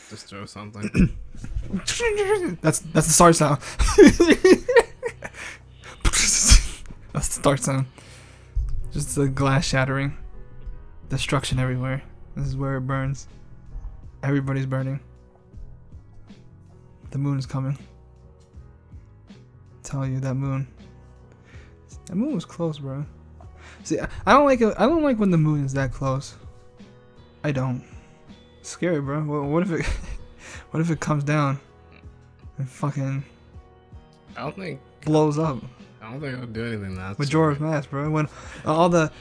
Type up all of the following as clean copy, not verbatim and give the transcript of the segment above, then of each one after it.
Just throw something. That's the start sound. That's the start sound. Just the glass shattering. Destruction everywhere. This is where it burns. Everybody's burning. The moon is coming. Tell you that moon. That moon was close, bro. See, I don't like it. I don't like when the moon is that close. I don't. It's scary, bro. What if it? What if it comes down and fucking I don't think blows up? I don't think it'll do anything. That's Majora's Mask, bro. When all the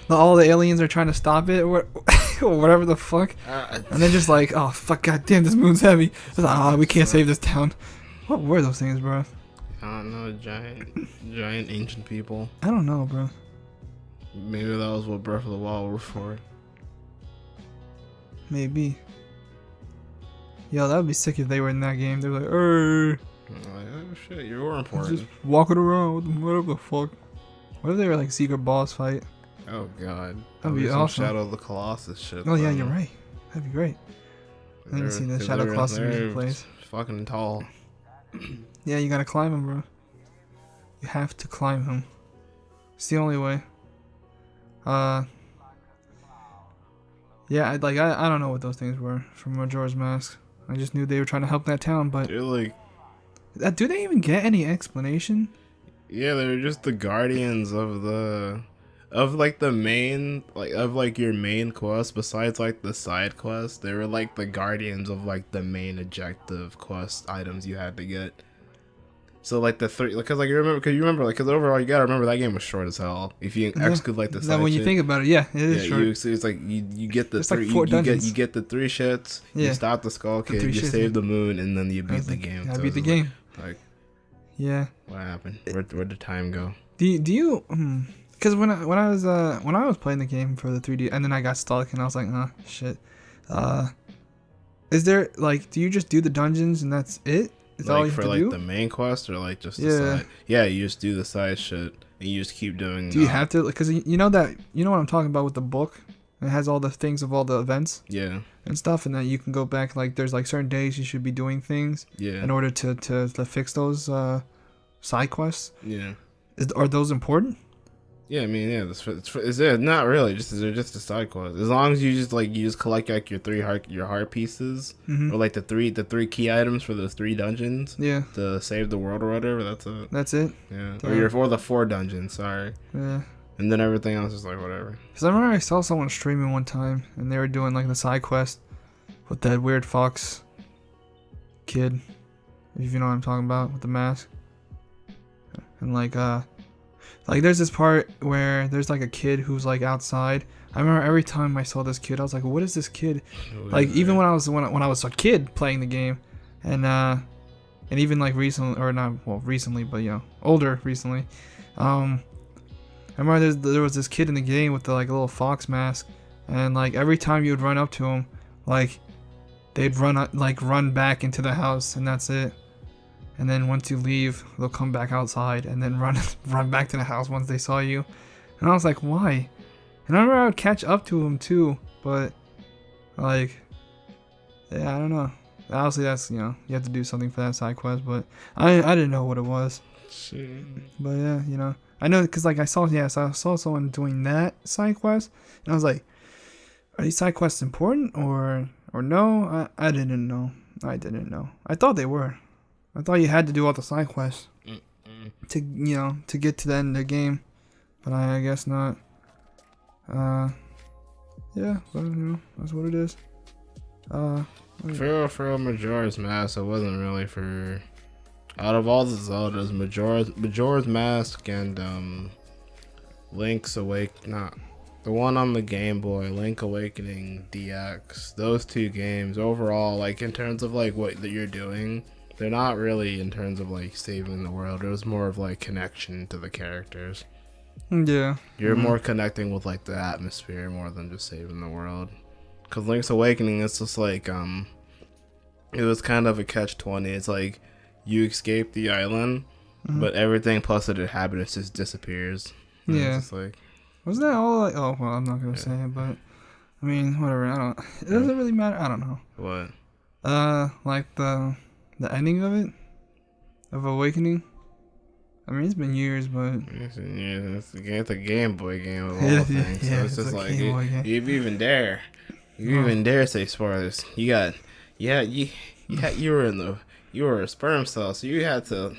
aliens are trying to stop it, or whatever the fuck, and they're just like, oh fuck, goddamn, this moon's heavy. It's like, we can't save this town. What were those things, bro? I don't know, giant ancient people. I don't know, bro. Maybe that was what Breath of the Wild were for. Maybe. Yo, that would be sick if they were in that game. They're like, hey. I'm like, oh shit, you were important. Just walking around, whatever the fuck. What if they were like secret boss fight? Oh god. That'd be awesome. Shadow of the Colossus shit. Oh yeah, you're right. That'd be great. I didn't see the Shadow Colossus music plays. Fucking tall. Yeah, you gotta climb him, bro. You have to climb him. It's the only way. Yeah, I don't know what those things were from Majora's Mask. I just knew they were trying to help that town, but They're like, do they even get any explanation? yeah, they're just the guardians of the main, like, of like your main quest. Besides like the side quest, they were like the guardians of like the main objective quest items you had to get. So like the three, because like you remember, like, because overall you gotta remember that game was short as hell. If you exclude like the side now when you shit. think about it, yeah, it is short. So it's like you get the It's three, like 4 dungeons. you get the 3 shits. Yeah. You stop the Skull Kid, you shits, save the moon, and then you beat the game. I So beat the it's game. Like, Yeah. what happened? Where'd the time go? Do you? Because when I was playing the game for the 3D, and then I got stuck, and I was like, shit. Is there like, do you just do the dungeons and that's it? Is that all you Like have for to do? the main quest, or like just the side? Yeah, you just do the side shit, and you just keep doing. Do you have to? Because you know what I'm talking about with the book. It has all the things of all the events. Yeah. And stuff, and then you can go back. Like there's like certain days you should be doing things. Yeah. In order to fix those side quests. Yeah. Are those important? Yeah, I mean, yeah, is it not really? They're just a side quest. As long as you just collect like your heart pieces, or like the three key items for those 3 dungeons. Yeah. To save the world or whatever. That's it. That's it. Yeah. Damn. Or the 4 dungeons. Sorry. Yeah. And then everything else is like whatever. Because I remember I saw someone streaming one time, and they were doing like the side quest with that weird fox kid, if you know what I'm talking about, with the mask. And like there's this part where there's like a kid who's like outside. I remember every time I saw this kid, I was like, what is this kid? Like even when I was a kid playing the game, and even like recently, or not recently, but older recently. I remember there was this kid in the game with the like little fox mask, and like every time you would run up to him, like they'd run back into the house, and that's it. And then once you leave, they'll come back outside and then run back to the house once they saw you. And I was like, why? And I remember I would catch up to him too, but like, yeah, I don't know. Obviously, that's you have to do something for that side quest, but I didn't know what it was. Shit. But yeah, I know because like I saw someone doing that side quest, and I was like, are these side quests important or no? I didn't know. I thought they were. I thought you had to do all the side quests to get to the end of the game, but I guess not. Yeah, but that's what it is. For Majora's Mask, it wasn't really for. Out of all the Zeldas, Majora's Mask and Link's Awakening, the one on the Game Boy, Link Awakening DX. Those 2 games overall, like in terms of like what that you're doing. They're not really in terms of like saving the world. It was more of like connection to the characters. Yeah. You're more connecting with like the atmosphere more than just saving the world. Cause Link's Awakening, it's just like it was kind of a catch-20. It's like you escape the island, but everything plus its inhabitants just disappears. And Yeah. It's just like, wasn't that all like? Oh well, I'm not gonna say it, but I mean, whatever. It doesn't really matter. I don't know. what? Like the ending of it, of Awakening. I mean, it's been years, but it's a Game Boy game of all Yeah, things. yeah, So it's it's just a like Game Boy game. you even dare, say spoilers. You were a sperm cell, so you had to.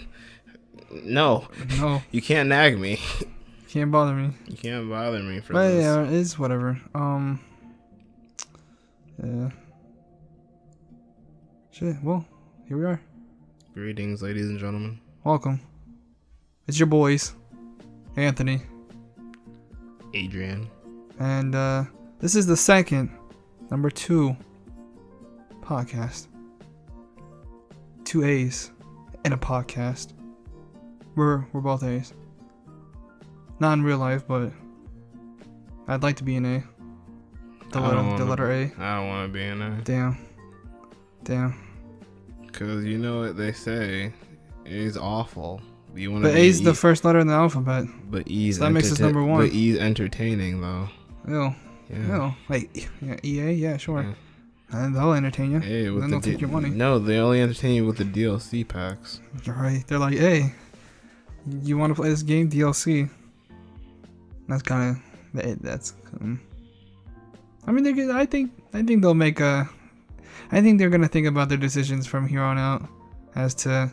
No, No, you can't nag me. can't bother me. You can't bother me for But this. yeah, it's whatever. Yeah. Shit. Well, here we are. Greetings, ladies and gentlemen. Welcome. It's your boys, Anthony, Adrian. and this is the second, number 2 podcast. 2 A's in a podcast. We're both A's. Not in real life, but I'd like to be an A. The letter A. I don't want to be in there. Damn. Because you know what they say. A's awful. But A's the first letter in the alphabet. But E's so that makes us number 1. But E's entertaining, though. Ew. Yeah. Ew. Wait, yeah, EA? Yeah, sure. Yeah. And they'll entertain you. Hey, Then they'll take your money. No, they only entertain you with the DLC packs. Right. They're like, hey, you want to play this game? DLC. That's kind of... That's... I mean, I think they'll make a... I think they're going to think about their decisions from here on out as to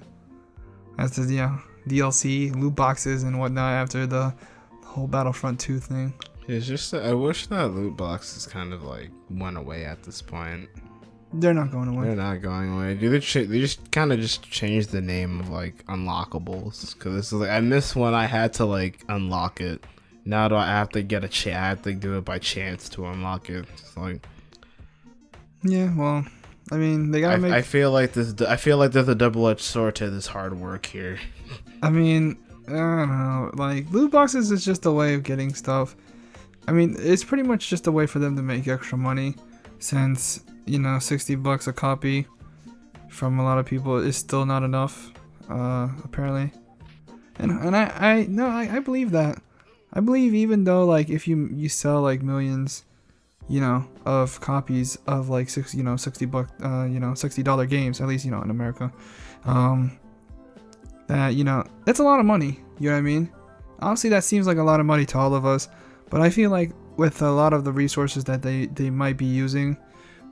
DLC, loot boxes, and whatnot after the whole Battlefront 2 thing. It's just I wish that loot boxes kind of like went away at this point. They're not going away. They're not going away. They just kind of just changed the name of like unlockables because it's like I miss when I had to like unlock it. Now do I have to get I have to do it by chance to unlock it? It's like yeah, well, I mean they gotta make. I feel like there's a double-edged sword to this hard work here. I mean, I don't know. Like loot boxes is just a way of getting stuff. I mean, it's pretty much just a way for them to make extra money, since $60 a copy from a lot of people is still not enough, apparently. And I believe that. I believe even though like if you sell like millions, of copies of like $60 $60 games, at least in America, that that's a lot of money. You know what I mean? Obviously, that seems like a lot of money to all of us. But I feel like with a lot of the resources that they might be using,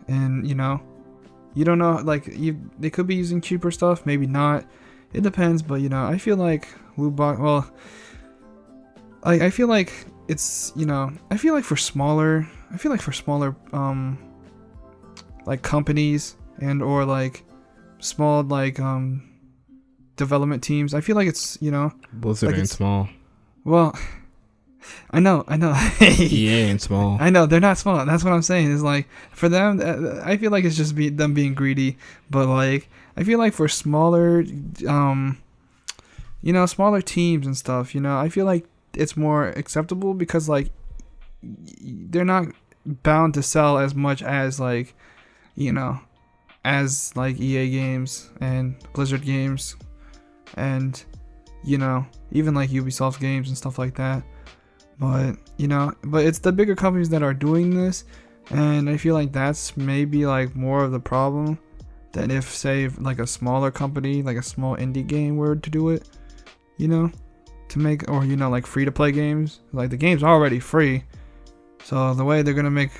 and you don't know, like they could be using cheaper stuff, maybe not. It depends, but I feel like loot box. Well, I feel like it's I feel like for smaller like companies and or like small like development teams. I feel like it's Blizzard like ain't small. Well. I know. EA ain't small. I know they're not small. That's what I'm saying. Is like for them, I feel like it's just them being greedy. But like I feel like for smaller, smaller teams and stuff, I feel like it's more acceptable because like they're not bound to sell as much as like, as like EA games and Blizzard games, and even like Ubisoft games and stuff like that. But it's the bigger companies that are doing this, and I feel like that's maybe like more of the problem than if say like a smaller company, like a small indie game were to do it, to make, or like free to play games. Like the game's already free, so the way they're gonna make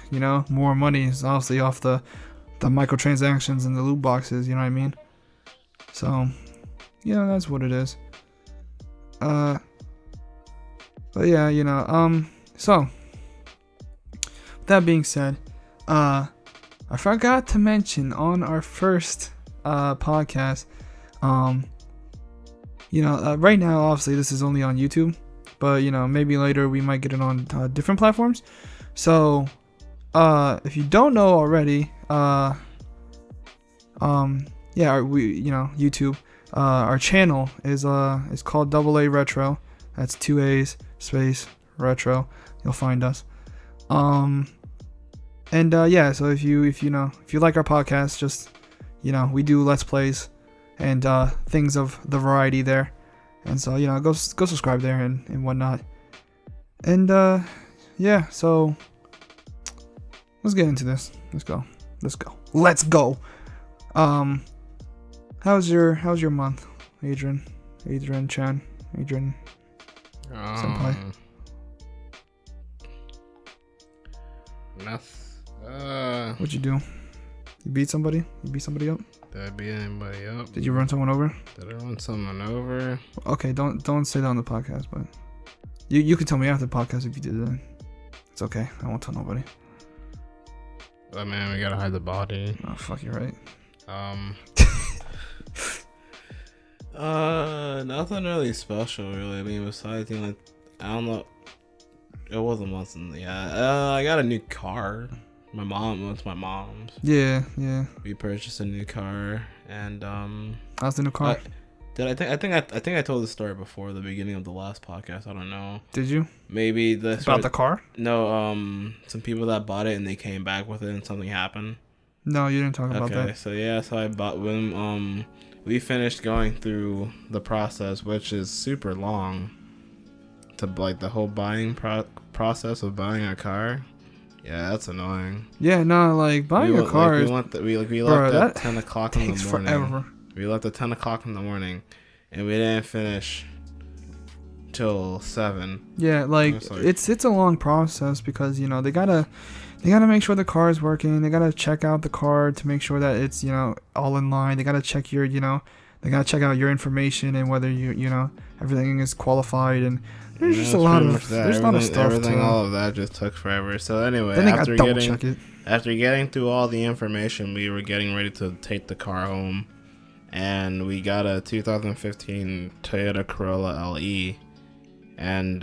more money is obviously off the microtransactions and the loot boxes. You know what I mean? So that's what it is. But yeah, so that being said, I forgot to mention on our first podcast, right now obviously this is only on YouTube, but maybe later we might get it on different platforms. So if you don't know already, YouTube, our channel is called AA Retro. That's 2 A's space retro. You'll find us. So if you like our podcast, just we do let's plays and things of the variety there, and so go subscribe there and whatnot. And so let's get into this. Let's go. How's your month, Adrian Chan, Adrian Senpai? What'd you do? You beat somebody? You beat somebody up? Did I beat anybody up? Did you run someone over? Did I run someone over? Okay, don't say that on the podcast, but you can tell me after the podcast if you did that. It's okay. I won't tell nobody. Oh man, we gotta hide the body. Oh fuck, you're right. Nothing really special, really. I mean, besides, you know, I don't know. It wasn't once in the I got a new car. It's my mom's. Yeah. We purchased a new car, and How's the new car? I think I told the story before the beginning of the last podcast. I don't know. Did you? Maybe about the car? No, some people that bought it and they came back with it and something happened. No, you didn't talk about that. Okay, so yeah, so I bought when we finished going through the process, which is super long. To like the whole buying process of buying a car. Yeah, that's annoying. Yeah, no, like buying a car is... We left at 10 o'clock in the morning. Forever. We left at 10 o'clock in the morning, and we didn't finish till 7. Yeah, like it's a long process because, you know, they gotta make sure the car is working. They gotta check out the car to make sure that it's, you know, all in line. They gotta check your, you know, they gotta check out your information and whether you know, everything is qualified, and there's just a lot of stuff. Everything, all of that just took forever. So anyway, then after getting through all the information, we were getting ready to take the car home, and we got a 2015 Toyota Corolla LE, and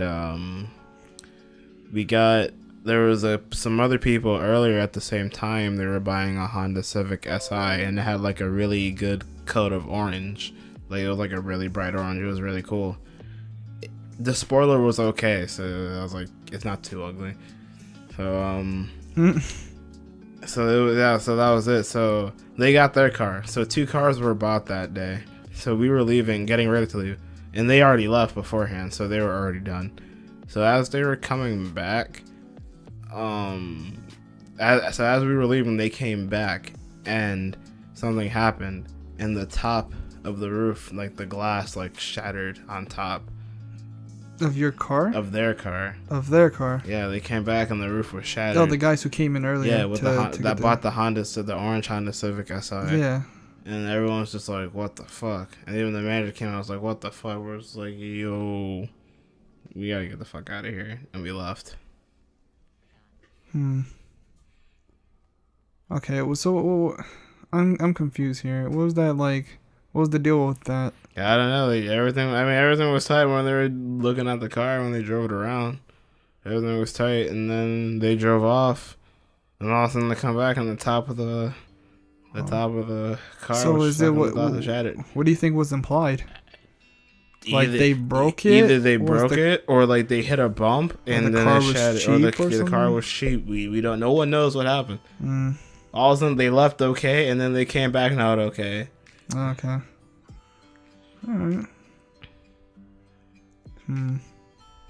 there was some other people earlier at the same time. They were buying a Honda Civic Si, and it had like a really good coat of orange. Like it was like a really bright orange. It was really cool. The spoiler was okay, so I was like, it's not too ugly. So so that was it. So they got their car. So 2 cars were bought that day. So we were leaving, getting ready to leave, and they already left beforehand, so they were already done. So as they were coming back, as we were leaving, they came back, and something happened, and the top of the roof, like the glass, like shattered on top. Of your car? Of their car. Of their car. Yeah, they came back and the roof was shattered. Oh, the guys who came in earlier. Yeah, that bought the orange Honda Civic SI. Yeah. And everyone was just like, what the fuck? And even the manager came out, I was like, what the fuck? We're just like, yo, we gotta get the fuck out of here. And we left. Okay, so I'm confused here. What was that like? What was the deal with that? I don't know. Like, everything was tight when they were looking at the car when they drove it around. Everything was tight, and then they drove off, and all of a sudden they come back, and the top of the car. So was shattered. What do you think was implied? Like they broke it. Either they broke it, or like they hit a bump and then it shattered, or the car was cheap. We don't. No one knows what happened. All of a sudden they left okay, and then they came back not okay. Okay. Alright.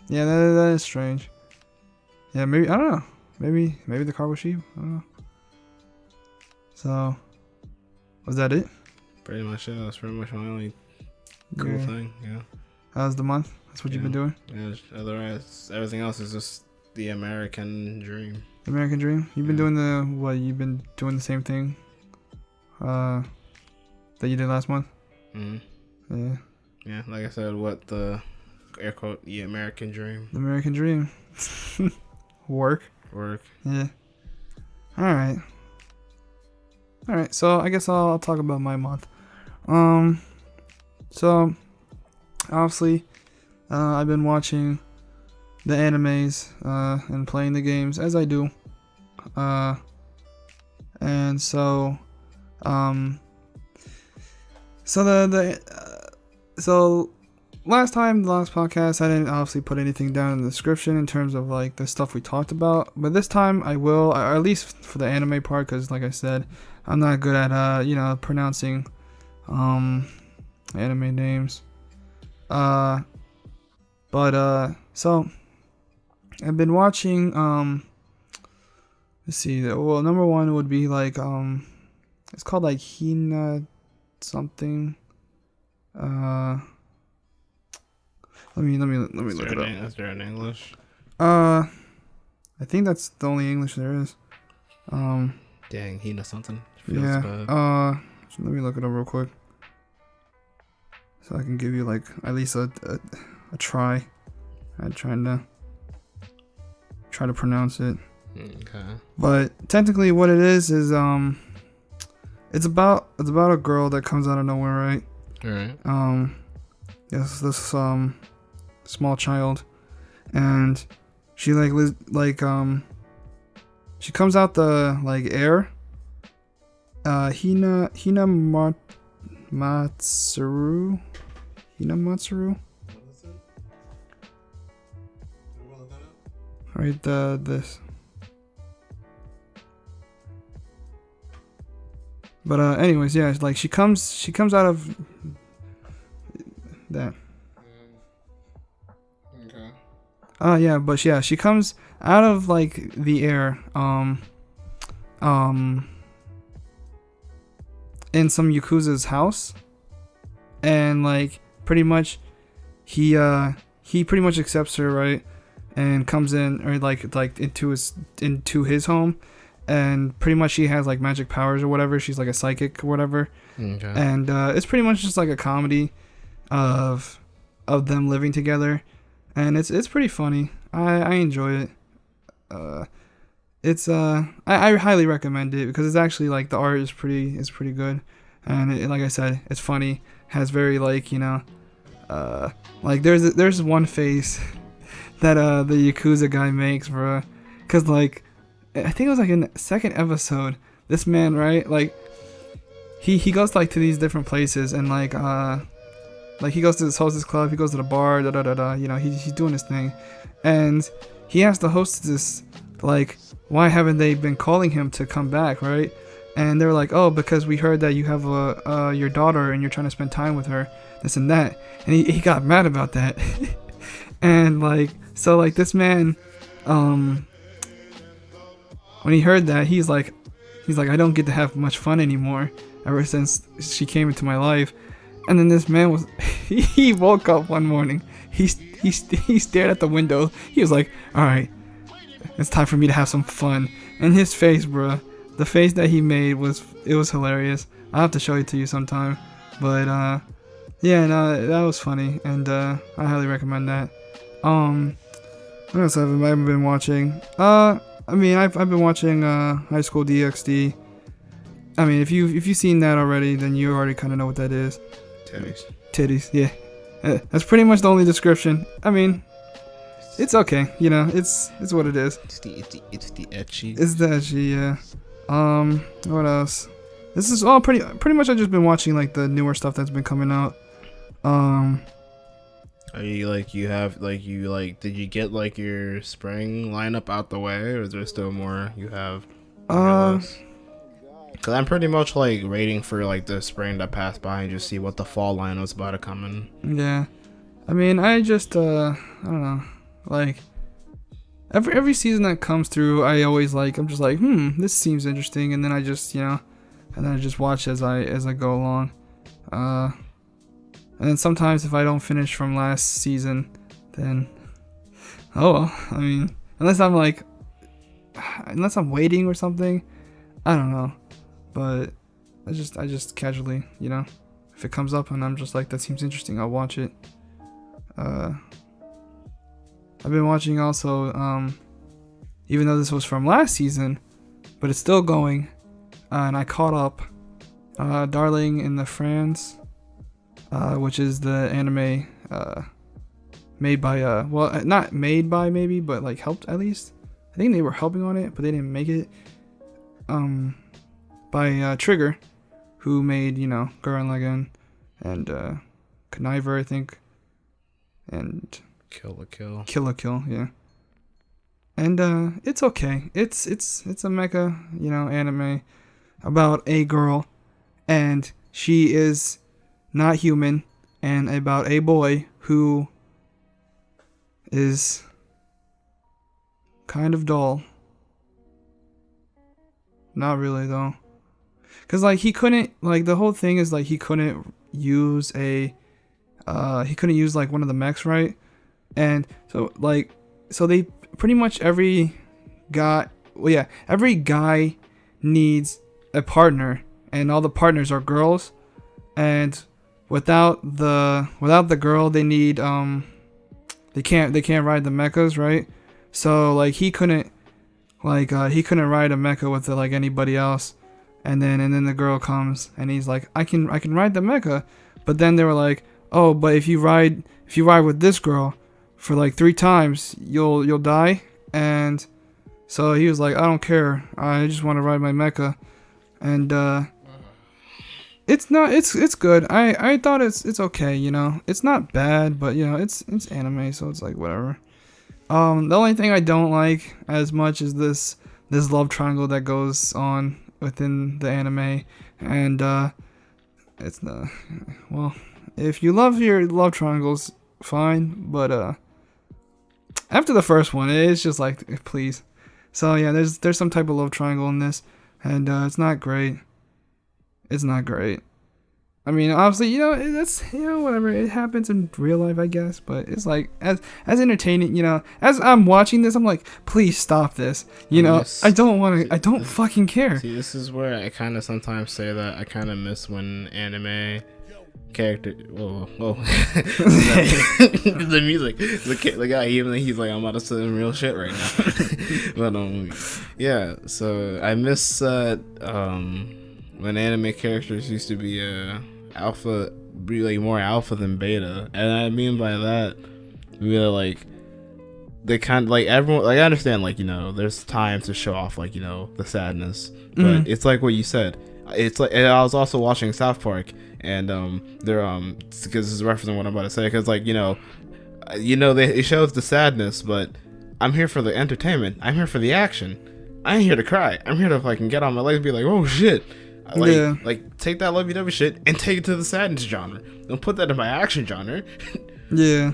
Yeah, that is strange. Yeah, maybe, I don't know. Maybe the car was cheap. I don't know. So, was that it? Pretty much, yeah. That's pretty much my only cool thing, yeah. How's the month? That's what you've been doing? Yeah, otherwise, everything else is just the American dream. American dream? You've been doing you've been doing the same thing that you did last month? Yeah. Yeah, like I said, what the air quote, the American dream. The American dream. Work. Yeah. Alright, so I guess I'll talk about my month. So obviously I've been watching the animes and playing the games as I do. And so so last podcast I didn't obviously put anything down in the description in terms of like the stuff we talked about, but this time I will, or at least for the anime part, because like I said, I'm not good at pronouncing anime names. So I've been watching let's see, well, number one would be like It's called like Hina something. Let me look it up. Is there in English? I think that's the only English there is. Dang, he knows something. Yeah. Bad. So let me look it up real quick, so I can give you like at least a try. I'm trying to pronounce it. Okay. But technically, what it is it's about a girl that comes out of nowhere, right? Alright. Yes, this small child, and she she comes out the like air. Hinamatsuru. Hinamatsuru. Right, this. But anyways, yeah, like she comes out of that. Okay. Yeah, but yeah, she comes out of like the air, in some yakuza's house, and like pretty much he pretty much accepts her, right, and comes in or like into his home, and pretty much she has like magic powers or whatever. She's like a psychic or whatever. Okay. And it's pretty much just like a comedy of them living together, and it's pretty funny. I enjoy it. I highly recommend it because it's actually like the art is pretty good, and like I said, it's funny. Has very like like there's one face that the Yakuza guy makes, bro, because like I think it was like in the second episode, this man, right, like he goes like to these different places, and like he goes to this hostess club, he goes to the bar, he's doing his thing, and he has the hostess like, why haven't they been calling him to come back, right? And they're like, oh, because we heard that you have your daughter and you're trying to spend time with her, this and that. And he got mad about that. And like, so like this man, when he heard that, he's like, I don't get to have much fun anymore ever since she came into my life. And then this man was, he woke up one morning, he stared at the window, he was like, all right, it's time for me to have some fun. And his face, bruh, the face that he made was hilarious. I'll have to show it to you sometime. But yeah, no, that was funny, and I highly recommend that. What else have I been watching? I mean, I've been watching High School DxD. I mean, if you've seen that already, then you already kind of know what that is. Titties, yeah. That's pretty much the only description. I mean, it's okay, it's what it is. It's the etchy. It's the etchy, yeah. What else? This is all pretty much. I've just been watching like the newer stuff that's been coming out. Are you like did you get like your spring lineup out the way, or is there still more you have? Cause I'm pretty much like waiting for like the spring to pass by and just see what the fall lineup's about to come in. Yeah, I mean, I just I don't know, like every season that comes through, I always I'm just like, this seems interesting, and then I just and then I just watch as I go along. And then sometimes if I don't finish from last season, then oh well. I mean, unless I'm waiting or something, I don't know. But I just casually, if it comes up and I'm just like, that seems interesting, I'll watch it. I've been watching also, even though this was from last season, but it's still going, and I caught up, Darling in the France, which is the anime made by, well, not made by maybe, but like helped at least. I think they were helping on it, but they didn't make it. By Trigger, who made, Gurren Lagann and Conniver, I think, and Kill la Kill. Kill la Kill, yeah. And it's okay. It's a mecha, anime about a girl, and she is not human, and about a boy who is kind of dull. Not really though. Cause like he couldn't, like the whole thing is like he couldn't use like one of the mechs, right? And so they pretty much every guy needs a partner, and all the partners are girls, and without the girl, they need they can't ride the mechas, right? So like he couldn't ride a mecha with like anybody else, and then the girl comes and he's like, I can ride the mecha, but then they were like, oh, but if you ride with this girl for like 3 times, you'll die. And so he was like, I don't care, I just want to ride my mecha. And it's good. I thought it's okay, you know. It's not bad, but you know, it's anime, so it's like whatever. The only thing I don't like as much is this love triangle that goes on within the anime, and it's not, well, if you love your love triangles, fine, but after the first one, it's just like, please. So yeah, there's some type of love triangle in this, and it's not great. It's not great. I mean, obviously, you know, that's, you know, whatever, it happens in real life, I guess, but it's like, as entertaining, you know, as I'm watching this, I'm like, please stop this, you know. I don't fucking care. See, this is where I kind of sometimes say that I kind of miss when anime character, whoa. The music, the guy, even he's like, I'm about to say some real shit right now. But yeah, so I miss when anime characters used to be more alpha than beta, and I mean by that, really, like, they kind of, like, everyone, like, I understand, like, you know, there's times to show off, like, you know, the sadness, but it's like what you said. It's like, and I was also watching South Park, and they're because this is referencing what I'm about to say, because, like, you know, it shows the sadness, but I'm here for the entertainment. I'm here for the action. I ain't here to cry. I'm here to fucking get on my legs and be like, oh shit. Like take that lovey-dovey shit and take it to the sadness genre. Don't put that in my action genre. Yeah,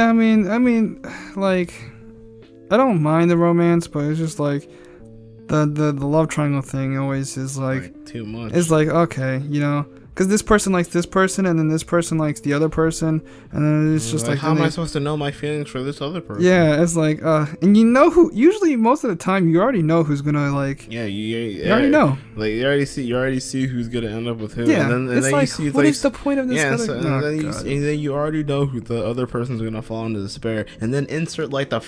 I mean, like, I don't mind the romance, but it's just like the love triangle thing always is like too much. It's like, okay, you know, because this person likes this person, and then this person likes the other person, and then it's just like how am I supposed to know my feelings for this other person? Yeah, it's like, and you know who? Usually, most of the time, you already know who's gonna like. Yeah, you already know. Like you already see who's gonna end up with who. Yeah, and it's then like, you see, what is the point of this? Yeah, and then you already know who the other person's gonna fall into despair, and then insert the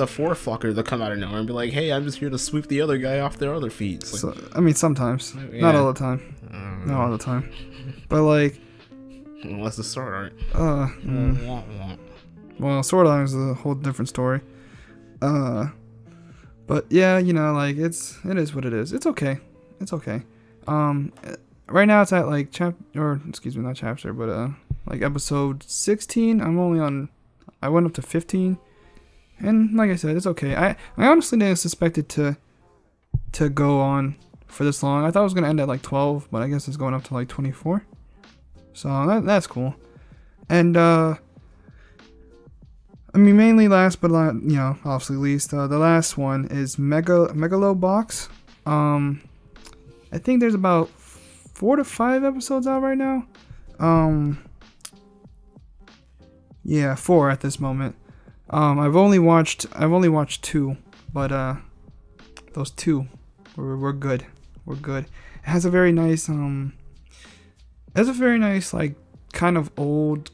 fourth fucker to come out of nowhere and be like, hey, I'm just here to sweep the other guy off their other feet. Like, so, I mean, sometimes, not all the time, not all the time. But like, unless it's Sword Art. Well, Sword Art is a whole different story. But yeah, you know, like, it is what it is. It's okay. Right now it's at like not chapter, but like episode 16. I went up to 15, and like I said, it's okay. I honestly didn't suspect it to go on for this long. I thought it was gonna end at like 12, but I guess it's going up to like 24. So that's cool. And I mean, mainly last but not, you know, obviously least, the last one is Megalo Box. I think there's about 4 to 5 episodes out right now. Yeah, 4 at this moment. I've only watched 2, but those 2 were good. It has a very nice like kind of old,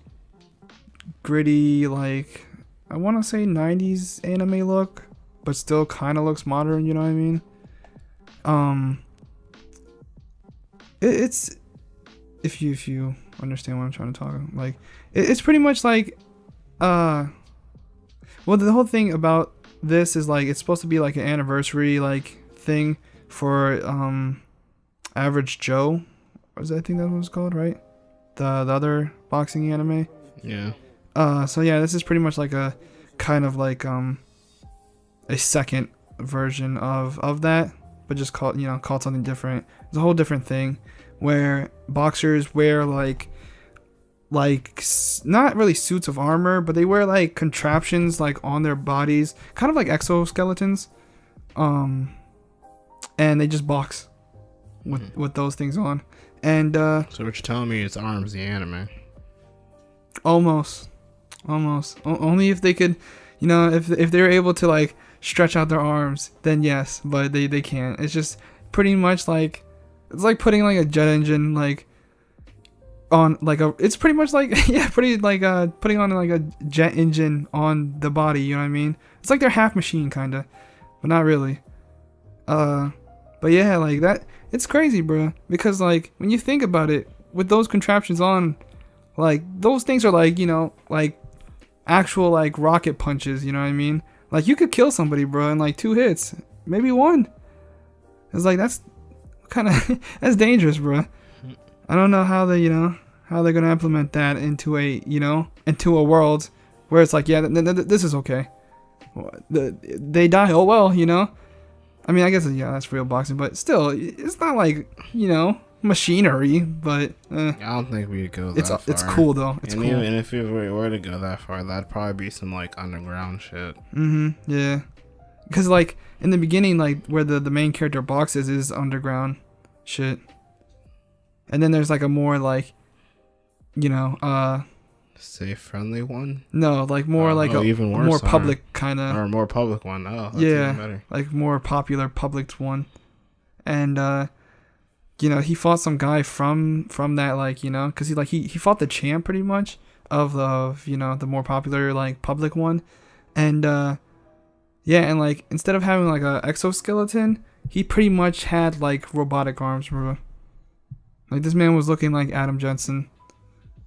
gritty, like, I want to say 90s anime look, but still kind of looks modern, you know what I mean? It's if you understand what I'm trying to talk about, like, it's pretty much like well, the whole thing about this is like, it's supposed to be like an anniversary like thing for Average Joe. I think that was called, right? The other boxing anime. Yeah. So yeah, this is pretty much like a kind of like a second version of that, but just called something different. It's a whole different thing where boxers wear like not really suits of armor, but they wear like contraptions like on their bodies, kind of like exoskeletons, and they just box. with those things on. And So what you're telling me is Arms the anime? almost. Only if they could, if they're able to like stretch out their arms, then yes. But they can't. It's just pretty much like it's like putting like a jet engine like on like a. It's pretty much like putting on like a jet engine on the body. You know what I mean? It's like they're half machine kinda, but not really. But yeah, like that. It's crazy, bro. Because like when you think about it, with those contraptions on, like those things are like like actual like rocket punches. You know what I mean? Like you could kill somebody, bro, in like 2 hits, maybe 1. It's like that's kind of that's dangerous, bro. I don't know how they how they're gonna implement that into a into a world where it's like this is okay. They die, oh well, I mean, I guess that's real boxing, but still, it's not like machinery. But I don't think we'd go that far. It's cool though. It's cool. Even if we were to go that far, that'd probably be some like underground shit. Yeah. Because like in the beginning, like where the main character boxes is underground shit, and then there's like a more like safe, friendly one. No, like more like even worse, a more public kind of, or a more public one. Oh, that's yeah, even better. Like more popular public one, and he fought some guy from that like because he fought the champ pretty much of the more popular like public one, and and like instead of having like a exoskeleton, he pretty much had like robotic arms, bro. Like this man was looking like Adam Jensen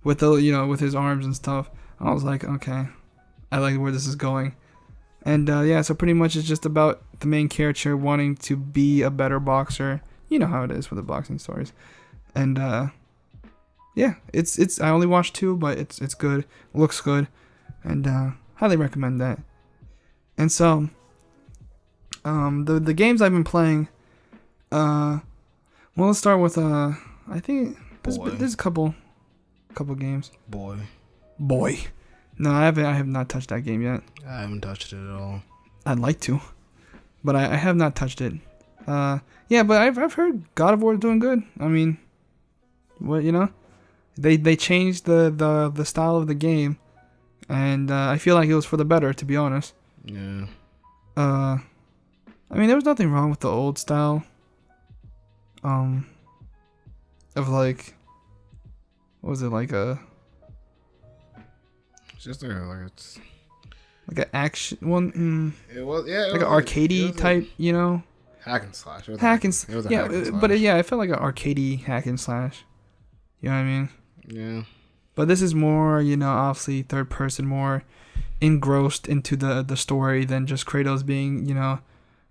with the with his arms and stuff. I was like, okay, I like where this is going. And so pretty much it's just about the main character wanting to be a better boxer. You know how it is with the boxing stories. And it's I only watched 2, but it's good. Looks good. And highly recommend that. And so the games I've been playing, well, let's start with I think there's a couple games. Boy. No, I have not touched that game yet. I haven't touched it at all. I'd like to, but I have not touched it. But I've heard God of War is doing good. I mean, what they changed the style of the game, and I feel like it was for the better, to be honest. Yeah. I mean, there was nothing wrong with the old style. Of like, what was it like a? It's just it's like an action one. It was like an arcadey type, hack and slash. It was hack and slash. But it felt like an arcadey hack and slash. You know what I mean? Yeah. But this is more, obviously third person, more engrossed into the story than just Kratos being,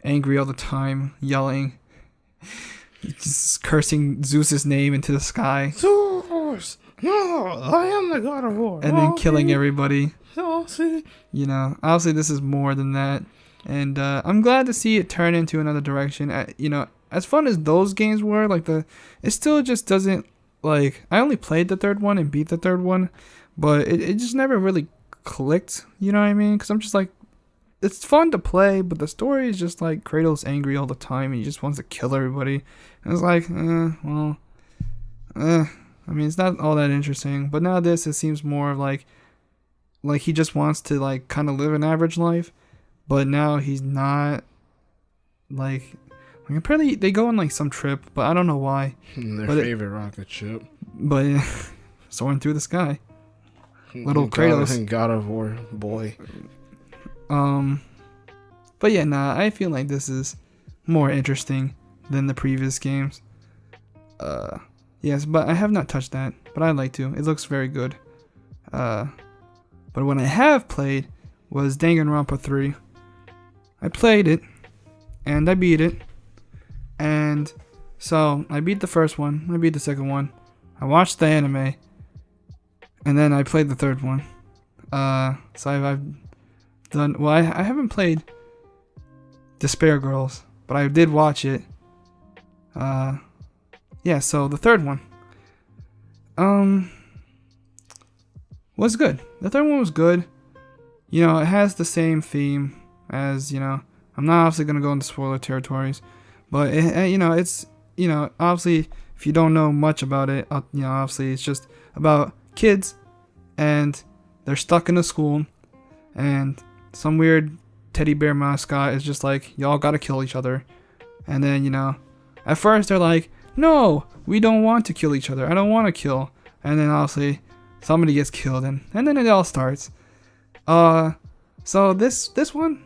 angry all the time, yelling, just cursing Zeus's name into the sky. Zeus! No, I am the God of War. And then killing everybody. See. Obviously this is more than that. And I'm glad to see it turn into another direction. As fun as those games were, it still just doesn't, I only played the third one and beat the third one, but it just never really clicked, you know what I mean? Because I'm just like, it's fun to play, but the story is just like Kratos angry all the time and he just wants to kill everybody. And it's like, I mean, it's not all that interesting. But now it seems more like he just wants to kind of live an average life, but now he's not apparently they go on some trip, but I don't know why. Their favorite rocket ship. But soaring through the sky. Little Kratos. God of War boy. But yeah, I feel like this is more interesting than the previous games. Yes, but I have not touched that, but I'd like to. It looks very good. But what I have played was Danganronpa 3. I played it, and I beat it. And so I beat the first one, I beat the second one, I watched the anime, and then I played the third one. So I've done, well, I haven't played Despair Girls, but I did watch it. So the third one was good. The third one was good. It has the same theme as, I'm not obviously going to go into spoiler territories, but it's you know, obviously, if you don't know much about it, you know, obviously it's just about kids, and they're stuck in a school, and some weird teddy bear mascot is just like, y'all gotta kill each other. And then, you know, at first they're like, no, we don't want to kill each other. I don't want to kill. And then obviously somebody gets killed, and then it all starts. So this one,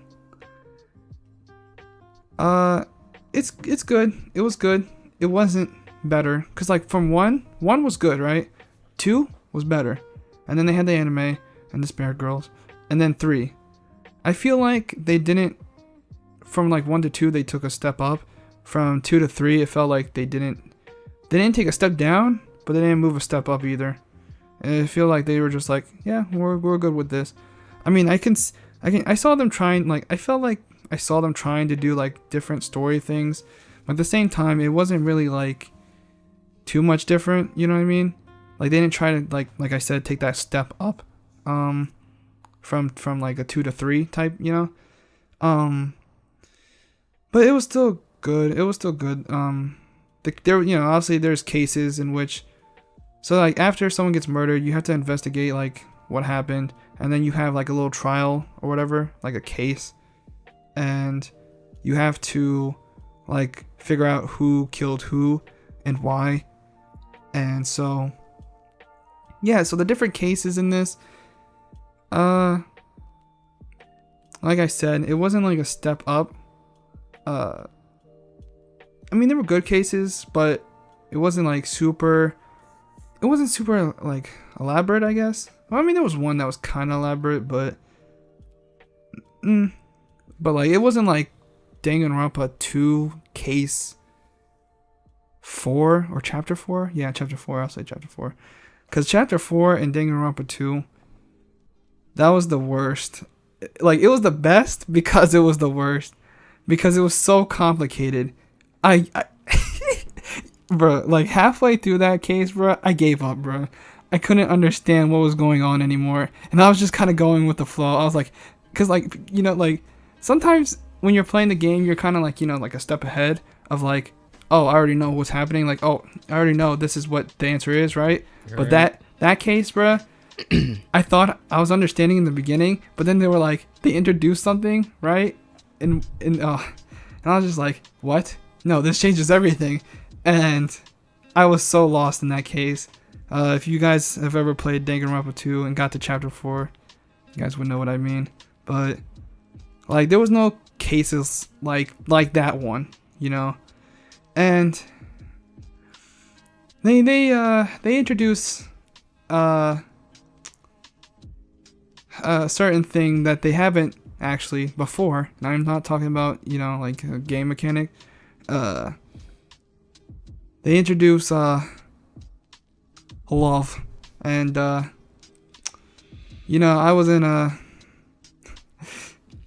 it's good. It was good. It wasn't better, cause like from one was good, right? 2 was better, and then they had the anime and the Spirit Girls, and then 3. I feel like they didn't, from like 1 to 2 they took a step up. From 2 to 3 it felt like they didn't take a step down, but they didn't move a step up either. And I feel like they were just like, yeah, we're good with this. I mean, I saw them trying, like, I felt like I saw them trying to do like different story things, but at the same time it wasn't really like too much different, you know what I mean? Like they didn't try to like I said, take that step up from like a 2 to 3 type, you know. But it was still good. It was still good. There, you know, obviously there's cases in which, so like after someone gets murdered, you have to investigate like what happened, and then you have like a little trial or whatever, like a case, and you have to like figure out who killed who and why. And so yeah, so the different cases in this, like I said, it wasn't like a step up. I mean, there were good cases, but it wasn't like super like elaborate, I guess. Well, I mean, there was one that was kind of elaborate, but like it wasn't like Danganronpa 2 case 4 or chapter 4. Yeah, chapter 4. I'll say chapter 4, because chapter 4 in Danganronpa 2, that was the worst. Like, it was the best because it was the worst, because it was so complicated. I bro, like halfway through that case, bro, I gave up, bro. I couldn't understand what was going on anymore, and I was just kind of going with the flow. I was like, cause like, you know, like sometimes when you're playing the game, you're kind of like, you know, like a step ahead of like, oh, I already know what's happening. Like, oh, I already know this is what the answer is, right? But that case, bro, I thought I was understanding in the beginning, but then they were like, they introduced something, right? And I was just like, what? No, this changes everything. And I was so lost in that case. If you guys have ever played Danganronpa 2 and got to chapter 4, you guys would know what I mean. But like, there was no cases like that one, you know. And they introduce a certain thing that they haven't actually before. Now, I'm not talking about, you know, like a game mechanic. They introduce love, and you know, I was in a,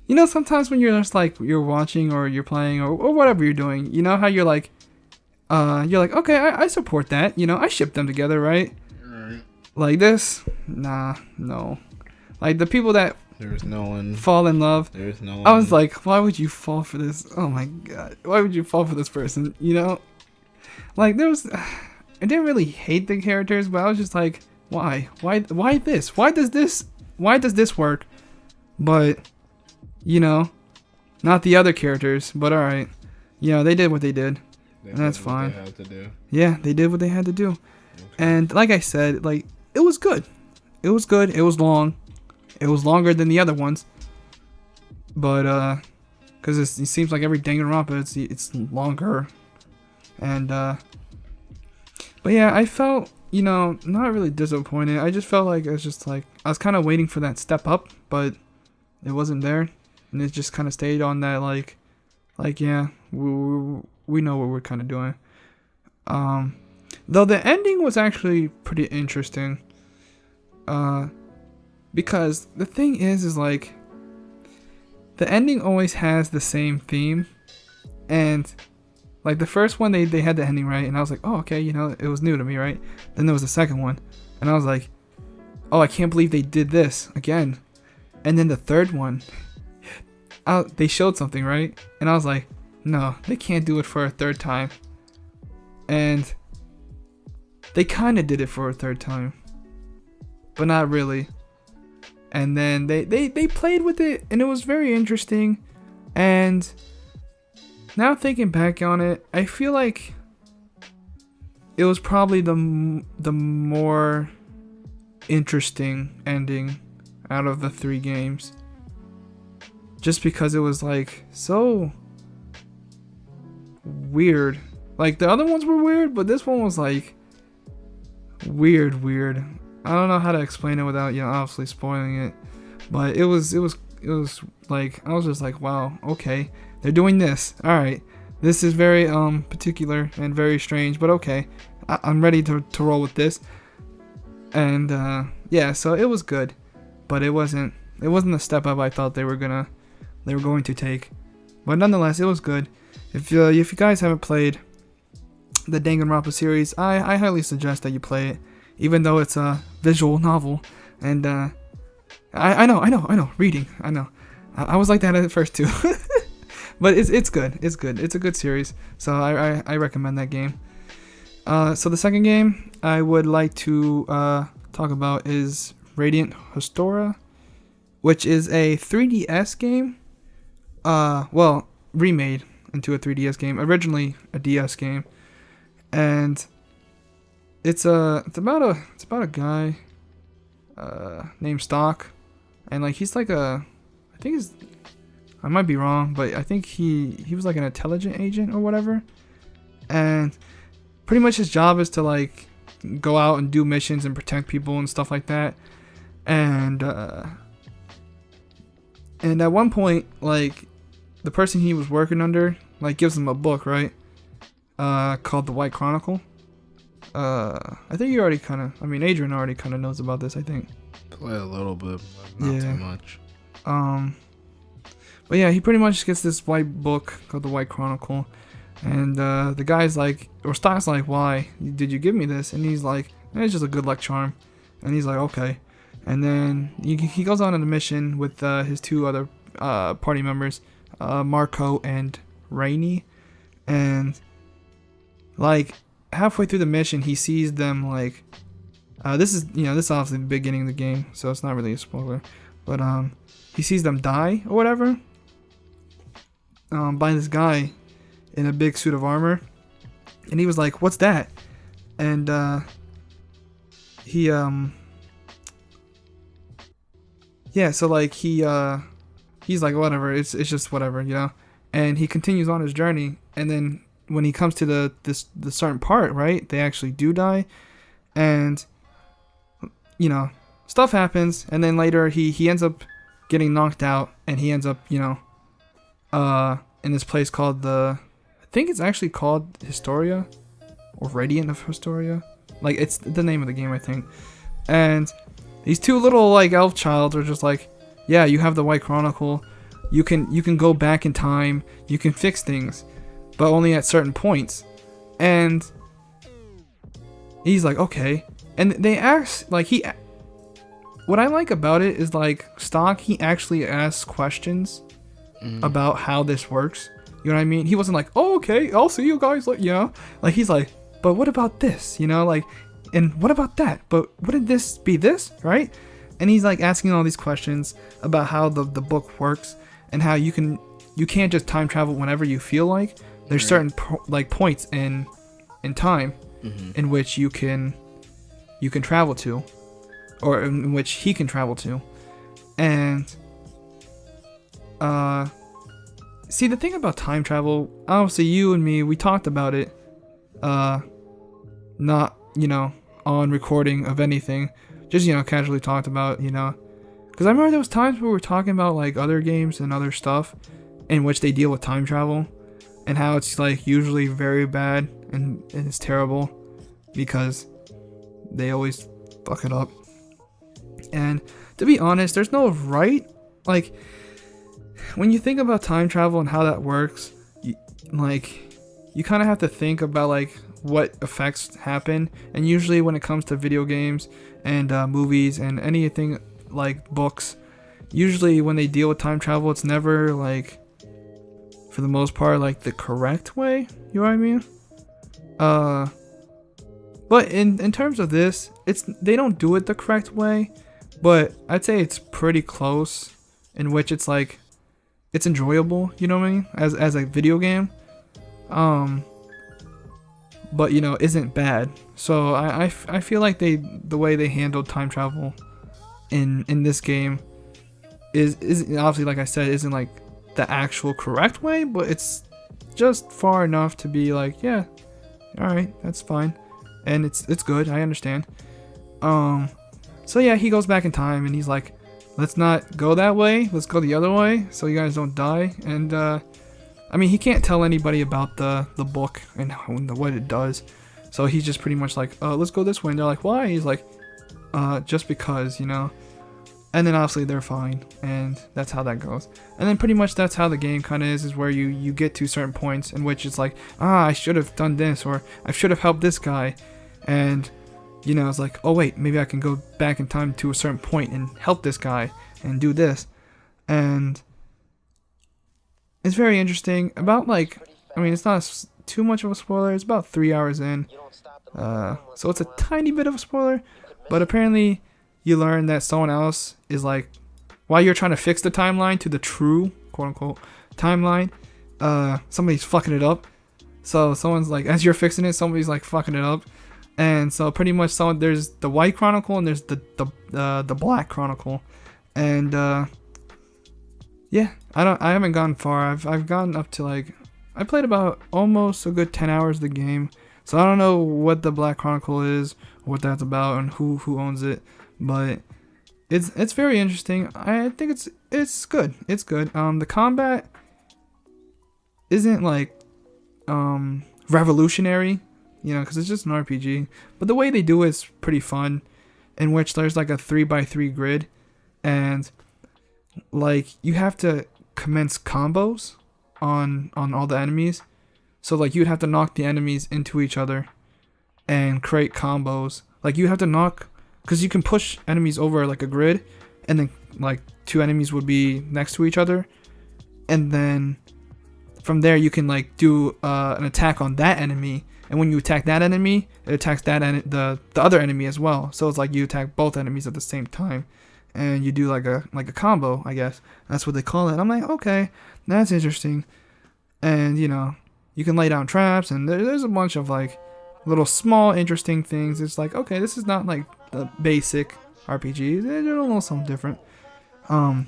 you know, sometimes when you're just like, you're watching or you're playing or whatever you're doing, you know how you're like okay, I support that, you know, I ship them together, right? Like this, nah, no. Like the people that there's no one fall in love. There's no one. I was like, why would you fall for this? Oh my god, why would you fall for this person? You know, like there was, I didn't really hate the characters, but I was just like, why this? Why does this work? But you know, not the other characters. But all right, you know, they did what they did, and that's fine. They had to do. Yeah, they did what they had to do, okay. And like I said, like it was good. It was good. It was long. It was longer than the other ones, but because it seems like every Danganronpa it's longer, and but yeah, I felt, you know, not really disappointed. I just felt like I was kind of waiting for that step up, but it wasn't there, and it just kind of stayed on that like yeah, we know what we're kind of doing. Though the ending was actually pretty interesting. Because the thing is like, the ending always has the same theme, and like the first one they had the ending right, and I was like, oh okay, you know, it was new to me, right? Then there was the second one, and I was like, oh, I can't believe they did this again. And then the third one, they showed something, right? And I was like, no, they can't do it for a third time. and they kind of did it for a third time, but not really. And then they played with it, and it was very interesting. And now thinking back on it, I feel like it was probably the more interesting ending out of the 3 games. Just because it was like so weird. Like the other ones were weird, but this one was like weird. I don't know how to explain it without, obviously spoiling it. But it was like, I was just like, wow, okay, they're doing this. All right, this is very particular and very strange, but okay, I'm ready to roll with this. And yeah, so it was good, but it wasn't the step up I thought they were going to take. But nonetheless, it was good. If you guys haven't played the Danganronpa series, I highly suggest that you play it, even though it's a visual novel. And I know, reading, I know. I was like that at first too. But it's good. It's good. It's a good series. So I recommend that game. So the second game I would like to talk about is Radiant Historia, which is a 3DS game. Well, remade into a 3DS game. Originally a DS game, and it's about a guy named Stock, and like he's like I might be wrong, but I think he was like an intelligent agent or whatever, and pretty much his job is to like go out and do missions and protect people and stuff like that. And at one point, like, the person he was working under like gives him a book, right? Called The White Chronicle. I think you already Adrian already kind of knows about this, I think. Play a little bit, but not too much. But yeah, he pretty much gets this white book called The White Chronicle, and the guy's like, or Stock's like, why did you give me this? And he's like, it's just a good luck charm. And he's like, okay. And then he goes on a mission with his 2 other party members, Marco and Rainy. And like halfway through the mission, he sees them like, this is obviously the beginning of the game, so it's not really a spoiler. But he sees them die or whatever, by this guy in a big suit of armor, and he was like, "What's that?" And so like he's like, whatever, it's just whatever, and he continues on his journey. And then when he comes to the certain part, right, they actually do die, and stuff happens, and then later he ends up getting knocked out, and he ends up in this place called I think it's actually called Historia, or Radiant of Historia, like it's the name of the game, I think. And these 2 little like elf childs are just like, yeah, you have the White Chronicle, you can go back in time, you can fix things, but only at certain points. And he's like, okay. And they ask, like, what I like about it is like Stock, he actually asks questions about how this works. You know what I mean? He wasn't like, oh, okay, I'll see you guys, like, like he's like, but what about this? Like, and what about that? But wouldn't this be this, right? And he's like asking all these questions about how the book works, and how you can't just time travel whenever you feel like. There's certain points in time in which you can travel to, or in which he can travel to. And see, the thing about time travel, obviously you and me, we talked about it, not on recording of anything, just casually talked about, because I remember there was times where we were talking about like other games and other stuff in which they deal with time travel, and how it's like usually very bad and it's terrible because they always fuck it up. And to be honest, there's no right, like, when you think about time travel and how that works, you kind of have to think about like what effects happen. And usually when it comes to video games and movies and anything like books, usually when they deal with time travel, it's never like, for the most part, like the correct way, you know what I mean? But in terms of this, they don't do it the correct way, but I'd say it's pretty close, in which it's like it's enjoyable, you know what I mean, as a video game. But you know, isn't bad. So I feel like the way they handled time travel in this game is obviously, like I said, isn't like the actual correct way, but it's just far enough to be like, yeah, all right, that's fine, and it's good. I understand. So yeah, he goes back in time and he's like, let's not go that way, let's go the other way, so you guys don't die. And I mean, he can't tell anybody about the book and what it does, so he's just pretty much like, let's go this way. And they're like, why? He's like, just because, you know. And then obviously they're fine, and that's how that goes. And then pretty much that's how the game kind of is where you get to certain points in which it's like, I should have done this, or I should have helped this guy. And, you know, it's like, oh wait, maybe I can go back in time to a certain point and help this guy and do this. And it's very interesting. About like, I mean, it's not too much of a spoiler. It's about 3 hours in. So it's a tiny bit of a spoiler, but apparently you learn that someone else is like, while you're trying to fix the timeline to the true, quote unquote, timeline, somebody's fucking it up. So someone's like, as you're fixing it, somebody's like fucking it up. And so pretty much there's the white chronicle and there's the black chronicle. And yeah, I haven't gone far. I've gotten up to like, I played about almost a good 10 hours of the game. So I don't know what the black chronicle is, what that's about, and who owns it. But it's very interesting. I think it's good. It's good. The combat isn't like revolutionary, you know, because it's just an RPG. But the way they do it is pretty fun, in which there's like a 3x3 grid, and like you have to commence combos on all the enemies. So like you'd have to knock the enemies into each other and create combos. Like you have to knock, because you can push enemies over like a grid, and then like two enemies would be next to each other, and then from there you can like do an attack on that enemy, and when you attack that enemy, it attacks the other enemy as well. So it's like you attack both enemies at the same time, and you do like a combo, I guess that's what they call it. I'm like, okay, that's interesting. And you know, you can lay down traps, and there's a bunch of like little small interesting things. It's like, okay, this is not like the basic RPG. They're a little something different, or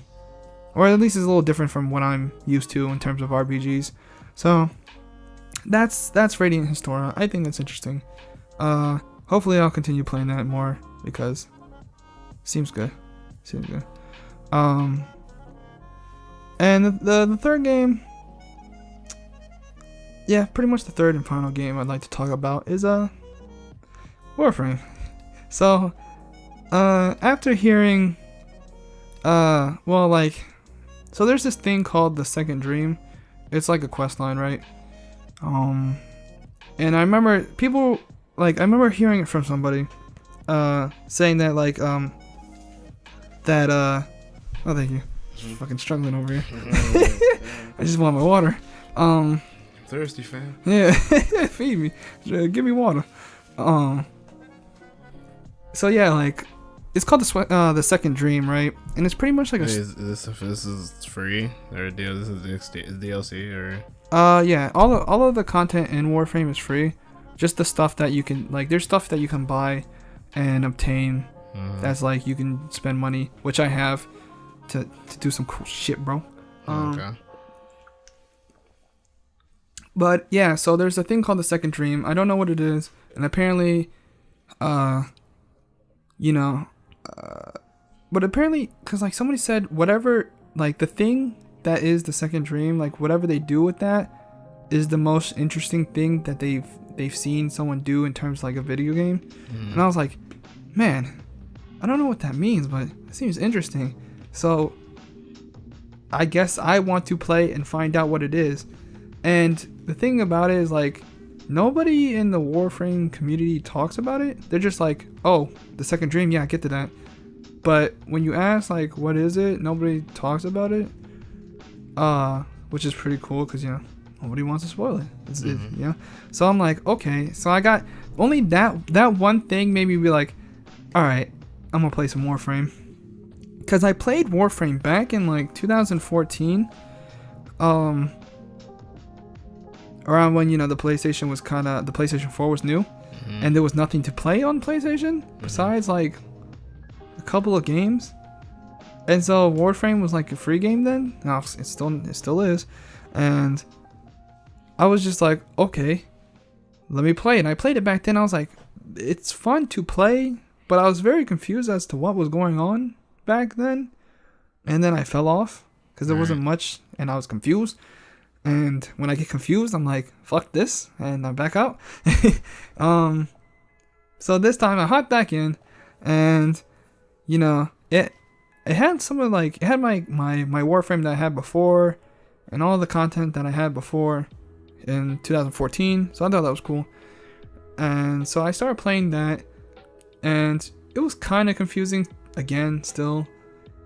at least it's a little different from what I'm used to in terms of RPGs. So that's Radiant Historia. I think that's interesting. Hopefully I'll continue playing that more, because seems good. And the third game, yeah, pretty much the third and final game I'd like to talk about is Warframe. So after hearing so there's this thing called the Second Dream. It's like a quest line, right? And I remember I remember hearing it from somebody saying that like oh, thank you. Just fucking struggling over here. I just want my water. Thirsty, fam. Yeah, feed me. Give me water. So yeah, like it's called the Second Dream, right? And it's pretty much like is this free or this is DLC or? Yeah, all of the content in Warframe is free. Just the stuff that you can like, there's stuff that you can buy and obtain. That's like you can spend money, which I have to do some cool shit, bro. Okay. But yeah, so there's a thing called the Second Dream. I don't know what it is, and apparently, you know, but apparently, cause like somebody said, whatever, like the thing that is the Second Dream, like whatever they do with that, is the most interesting thing that they've seen someone do in terms of like a video game. And I was like, man, I don't know what that means, but it seems interesting. So I guess I want to play and find out what it is. And the thing about it is like nobody in the Warframe community talks about it. They're just like, oh, the Second Dream, yeah, get to that. But when you ask like what is it, nobody talks about it. Which is pretty cool, because you know, nobody wants to spoil it. You know. So I'm like, okay. So I got only that one thing made me be like, all right, I'm gonna play some Warframe. Cause I played Warframe back in like 2014. Around when, you know, the PlayStation 4 was new, and there was nothing to play on PlayStation besides like a couple of games. And so Warframe was like a free game then. Now it still is. And I was just like, okay, let me play it. And I played it back then. I was like, it's fun to play, but I was very confused as to what was going on back then. And then I fell off because there wasn't much, and I was confused. And when I get confused, I'm like, fuck this, and I'm back out. So this time I hopped back in, and you know, it had some of like, it had my Warframe that I had before, and all the content that I had before in 2014. So I thought that was cool. And so I started playing that, and it was kind of confusing again still.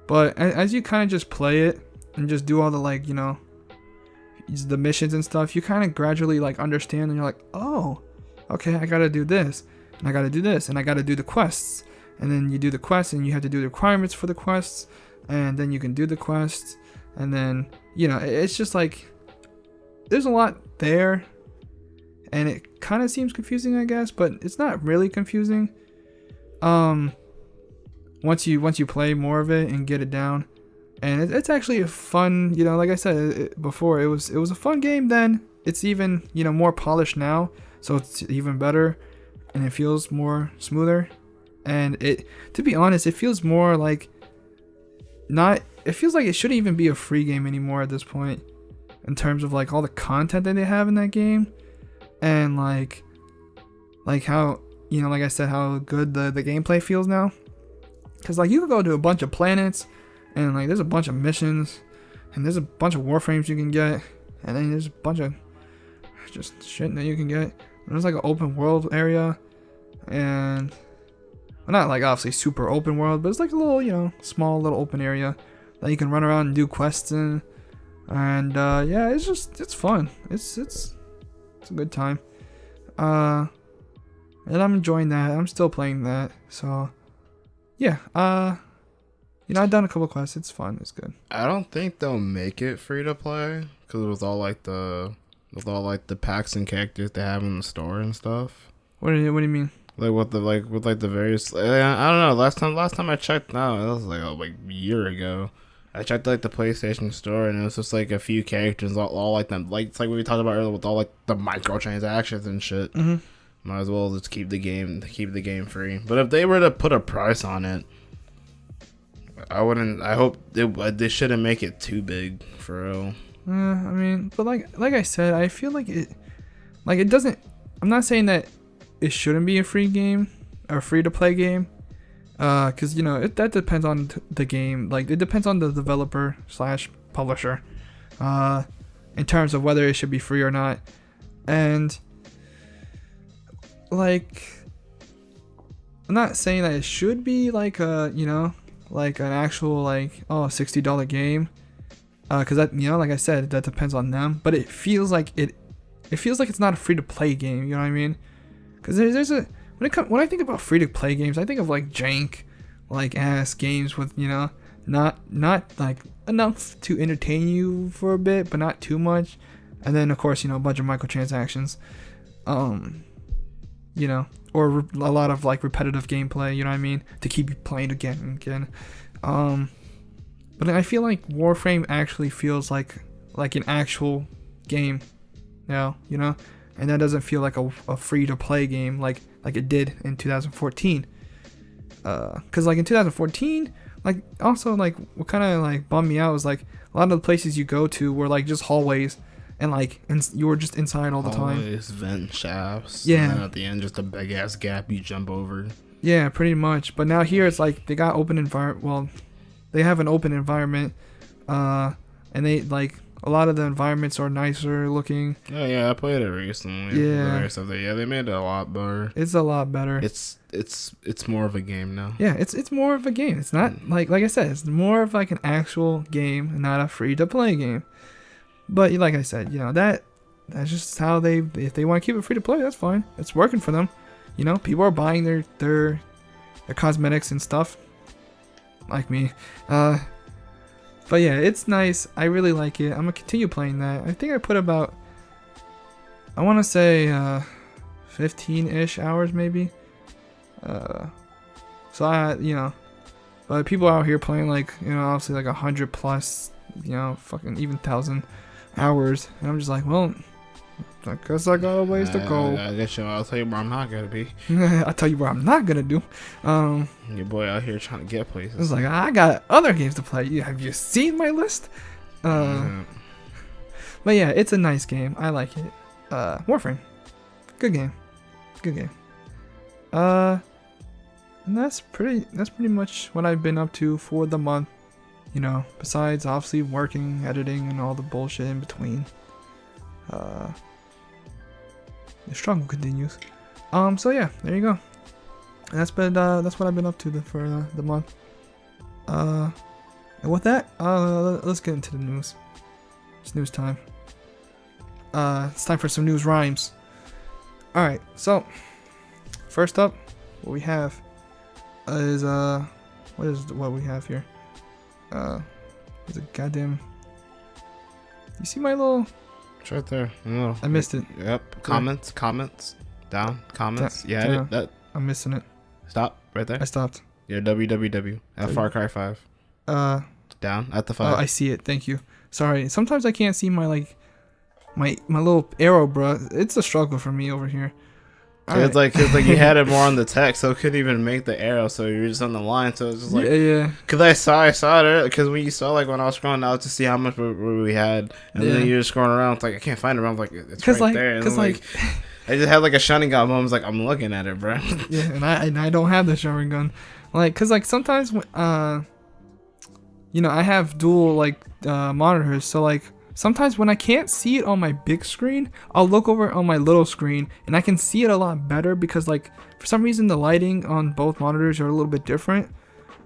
But as you kind of just play it and just do all the, like, you know, the missions and stuff, you kind of gradually like understand, and you're like, oh, okay, I gotta do this, and I gotta do this, and I gotta do the quests. And then you do the quests, and you have to do the requirements for the quests, and then you can do the quests. And then, you know, it's just like, there's a lot there, and it kind of seems confusing, I guess, but it's not really confusing. Once you play more of it and get it down, and it's actually a fun, you know, like I said before, it was a fun game then. It's even, you know, more polished now, so it's even better, and it feels more smoother. And to be honest, it feels more like it feels like it shouldn't even be a free game anymore at this point, in terms of like all the content that they have in that game, and like how, you know, like I said, how good the gameplay feels now. Because like you could go to a bunch of planets, and like there's a bunch of missions, and there's a bunch of Warframes you can get, and then there's a bunch of just shit that you can get. And there's like an open world area, and well, not like obviously super open world, but it's like a little, you know, small little open area that you can run around and do quests in. And yeah, it's fun. It's a good time. And I'm enjoying that. I'm still playing that. So yeah, you know, I've done a couple quests. It's fun. It's good. I don't think they'll make it free to play, because with all the packs and characters they have in the store and stuff. What do you mean? Like with the various, I don't know. Last time I checked, no, it was like a year ago. I checked like the PlayStation Store, and it was just like a few characters, all like them, like it's like what we talked about earlier with all like the microtransactions and shit. Might as well just keep the game free. But if they were to put a price on it, I wouldn't. I hope they shouldn't make it too big for real. I mean, but like I said, I feel like it doesn't. I'm not saying that it shouldn't be a free game or free to play game, because you know that depends on the game. Like it depends on the developer / publisher, in terms of whether it should be free or not. And like, I'm not saying that it should be like a, you know, like an actual like $60 game, because that, you know, like I said, that depends on them. But it feels like it's not a free to play game. You know what I mean? Because there's a when I think about free to play games, I think of like jank, like ass games with, you know, not like enough to entertain you for a bit, but not too much. And then of course, you know, a bunch of microtransactions, you know, or a lot of like repetitive gameplay, you know what I mean, to keep you playing again and again. But I feel like Warframe actually feels like an actual game now, you know, and that doesn't feel like a free to play game like it did in 2014. Because like in 2014, like also like what kind of like bummed me out was like a lot of the places you go to were like just hallways. And you were just inside all the time. Always vent shafts. Yeah. And then at the end, just a big ass gap you jump over. Yeah, pretty much. But now here it's like they got open environment. Well, they have an open environment, and they like a lot of the environments are nicer looking. Oh yeah, I played it recently. Yeah. Yeah, they made it a lot better. It's a lot better. It's more of a game now. Yeah, it's more of a game. It's not like I said, it's more of like an actual game, not a free to play game. But like I said, you know, that that's just how if they want to keep it free to play, that's fine. It's working for them. You know, people are buying their cosmetics and stuff, like me. But yeah, it's nice. I really like it. I'm gonna continue playing that. I think I put about, I want to say 15-ish hours maybe. So but people out here playing like, obviously like 100 plus, fucking even 1,000 hours, and I'm just like, well, I guess I got a ways to go. I guess I'll tell you where I'm not gonna be. I'll tell you what I'm not gonna do. Your boy out here trying to get places. It's like, I got other games to play. Have you seen my list? But yeah, it's a nice game. I like it. Warframe, good game. And that's pretty much what I've been up to for the month. Besides obviously working, editing, and all the bullshit in between. The struggle continues. So yeah, there you go. And that's what I've been up to for the month. And with that, let's get into the news. It's news time. It's time for some news rhymes. All right, so first up, what we have is what we have here. Is a goddamn. You see my little? It's right there. No. I missed it. Yep. Comments. Down. Comments. Yeah. I'm missing it. Stop. Right there. I stopped. Yeah. www. At Far Cry 5. Down at the 5. Oh, I see it. Thank you. Sorry. Sometimes I can't see my my little arrow, bro. It's a struggle for me over here. It's like you had it more on the text, so it couldn't even make the arrow. So you're just on the line. So it's just like yeah. Cause I saw it because when you saw like when I was scrolling out to see how much we had, and then you're just scrolling around. It's like I can't find it. I'm like it's right there. And I just had like a shunning gun. I was like I'm looking at it, bro. Yeah, and I don't have the shunning gun, cause sometimes I have dual monitors, so sometimes when I can't see it on my big screen, I'll look over on my little screen and I can see it a lot better because for some reason the lighting on both monitors are a little bit different.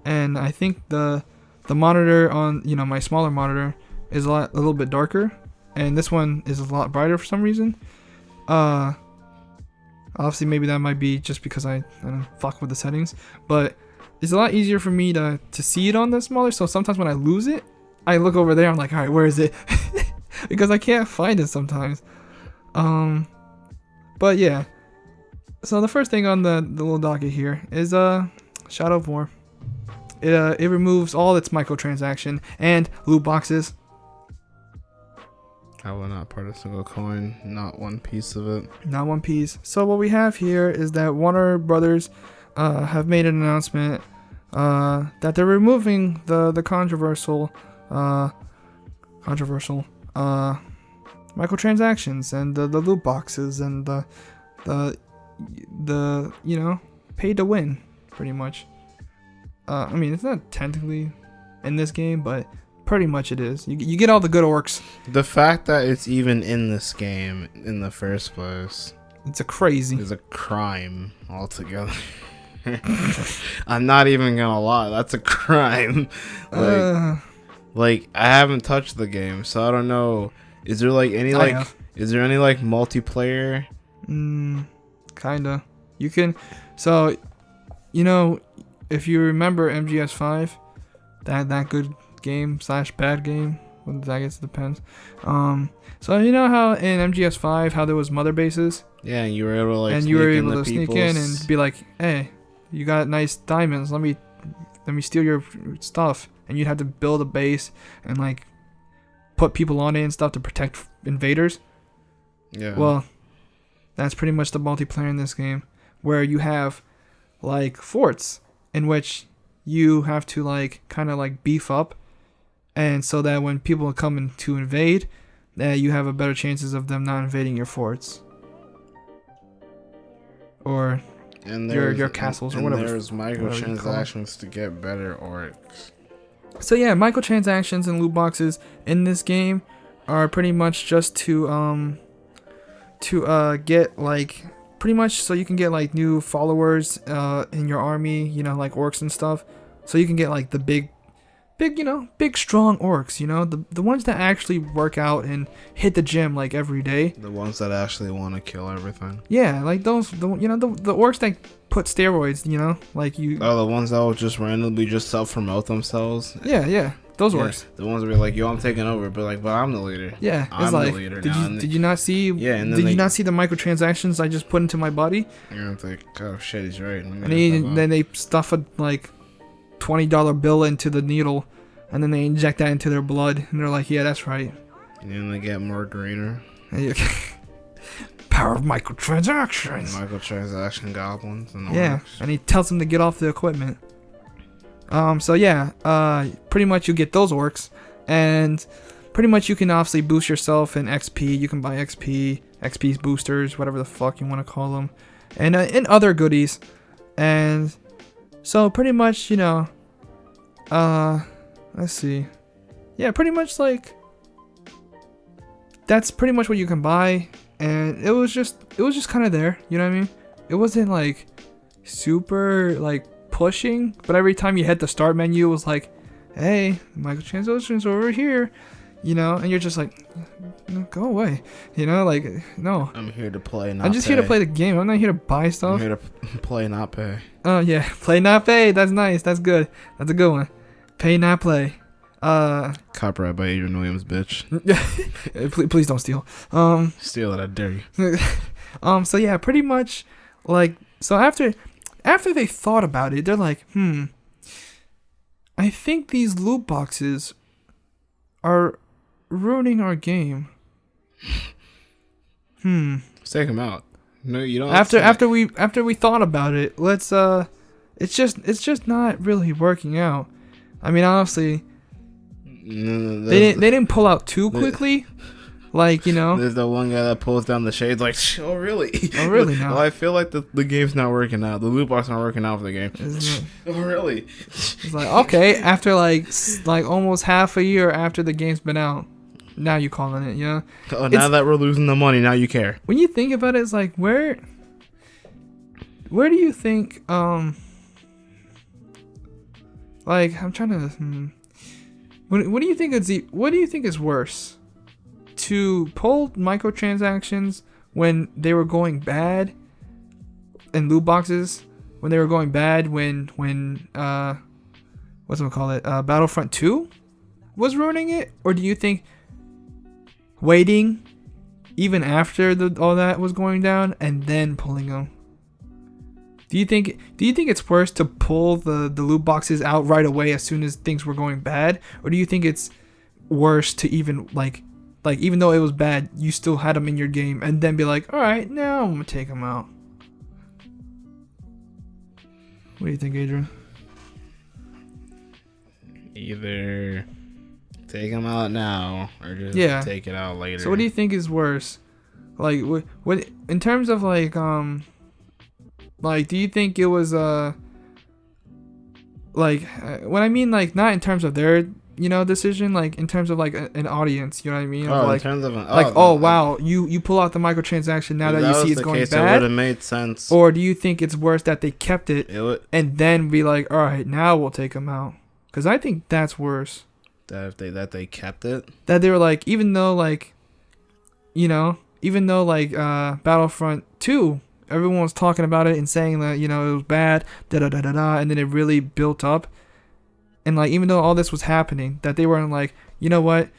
And I think the monitor on, my smaller monitor is a little bit darker, and this one is a lot brighter for some reason. Obviously maybe that might be just because I don't fuck with the settings, but it's a lot easier for me to see it on the smaller. So sometimes when I lose it, I look over there, I'm like, all right, where is it? Because I can't find it sometimes. But yeah. So the first thing on the little docket here is Shadow of War. It removes all its microtransaction and loot boxes. I will not part a single coin, not one piece of it. Not one piece. So what we have here is that Warner Brothers have made an announcement that they're removing the controversial microtransactions and the loot boxes and the pay to win, pretty much. I mean, it's not technically in this game, but pretty much it is. You get all the good orcs. The fact that it's even in this game in the first place, it's a crime altogether. I'm not even gonna lie, that's a crime. Like I haven't touched the game, so I don't know. Is there any multiplayer? Kinda. You can. So, if you remember MGS5, that good game / bad game. Well, I guess it depends. So you know how in MGS5 how there was mother bases. Yeah, and you were able to sneak in and be like, hey, you got nice diamonds. Let me steal your stuff. And you'd have to build a base and put people on it and stuff to protect invaders. Yeah. Well, that's pretty much the multiplayer in this game, where you have forts in which you have to kind of beef up, and so that when people come in to invade, you have a better chances of them not invading your forts or your castles or whatever. There's microtransactions to get better orcs. So yeah, microtransactions and loot boxes in this game are pretty much just to get pretty much so you can get new followers in your army, like orcs and stuff. So you can get the big strong orcs. The ones that actually work out and hit the gym like every day. The ones that actually want to kill everything. Yeah, like those. The orcs that put steroids. Like you. Oh, the ones that will just randomly just self-promote themselves. Yeah. Those orcs. The ones where like, yo, I'm taking over, but like, but I'm the leader. Yeah, I'm like, the leader now. Did you not see? Yeah, and did you not see the microtransactions I just put into my body? Yeah, it's like, oh shit, he's right. And then they stuff a like $20 bill into the needle, and then they inject that into their blood, and they're like, yeah, that's right. And then they get more greener. Power of microtransactions. Microtransaction goblins and all Yeah, and he tells them to get off the equipment. So yeah, pretty much you get those orcs, and pretty much you can obviously boost yourself in XP. You can buy XP boosters, whatever the fuck you want to call them, and other goodies. And so pretty much, let's see, yeah, pretty much like that's pretty much what you can buy, and it was just kind of there. You know what I mean? It wasn't like super like pushing, but every time you hit the start menu, it was like, hey, microtransactions over here, and you're just like, no, go away, like, no, I'm here to play, not I'm just pay. here to play the game. I'm not here to buy stuff. I'm here to play, not pay. Oh yeah, play not pay. That's nice. That's good. That's a good one. Pay not play. Copyright by Adrian Williams, bitch. Please don't steal. Steal it, I dare you. So yeah, pretty much like, so after they thought about it, they're like, I think these loot boxes are ruining our game. Let's take them out. No, you don't. After we thought about it, let's it's just not really working out. I mean, honestly, they didn't pull out too quickly. Like, there's the one guy that pulls down the shades like, oh really? Oh really? Now? Well, I feel like the game's not working out. The loot box not working out for the game. Oh really? It's like, okay, after like almost half a year after the game's been out, now you calling it, Oh, now that we're losing the money, now you care. When you think about it, it's like, where do you think like, I'm trying to what do you think is worse? To pull microtransactions when they were going bad, and loot boxes when they were going bad, when Battlefront 2 was ruining it? Or do you think waiting even after all that was going down and then pulling them? Do you think it's worse to pull the loot boxes out right away as soon as things were going bad, or do you think it's worse to even like even though it was bad, you still had them in your game, and then be like, all right, now I'm gonna take them out? What do you think, Adrian? Either take them out now or just take it out later. So what do you think is worse? Like, what in terms of like do you think it was when I mean like not in terms of their decision, like in terms of like an audience, you know what I mean? In terms of wow, you pull out the microtransaction now that you see it's going bad. It would have made sense. Or do you think it's worse that they kept it and then be like, all right, now we'll take them out? Because I think that's worse. That they kept it. That they were like, even though Battlefront 2, everyone was talking about it and saying that it was bad, and then it really built up. And like, even though all this was happening, that they weren't like, you know what,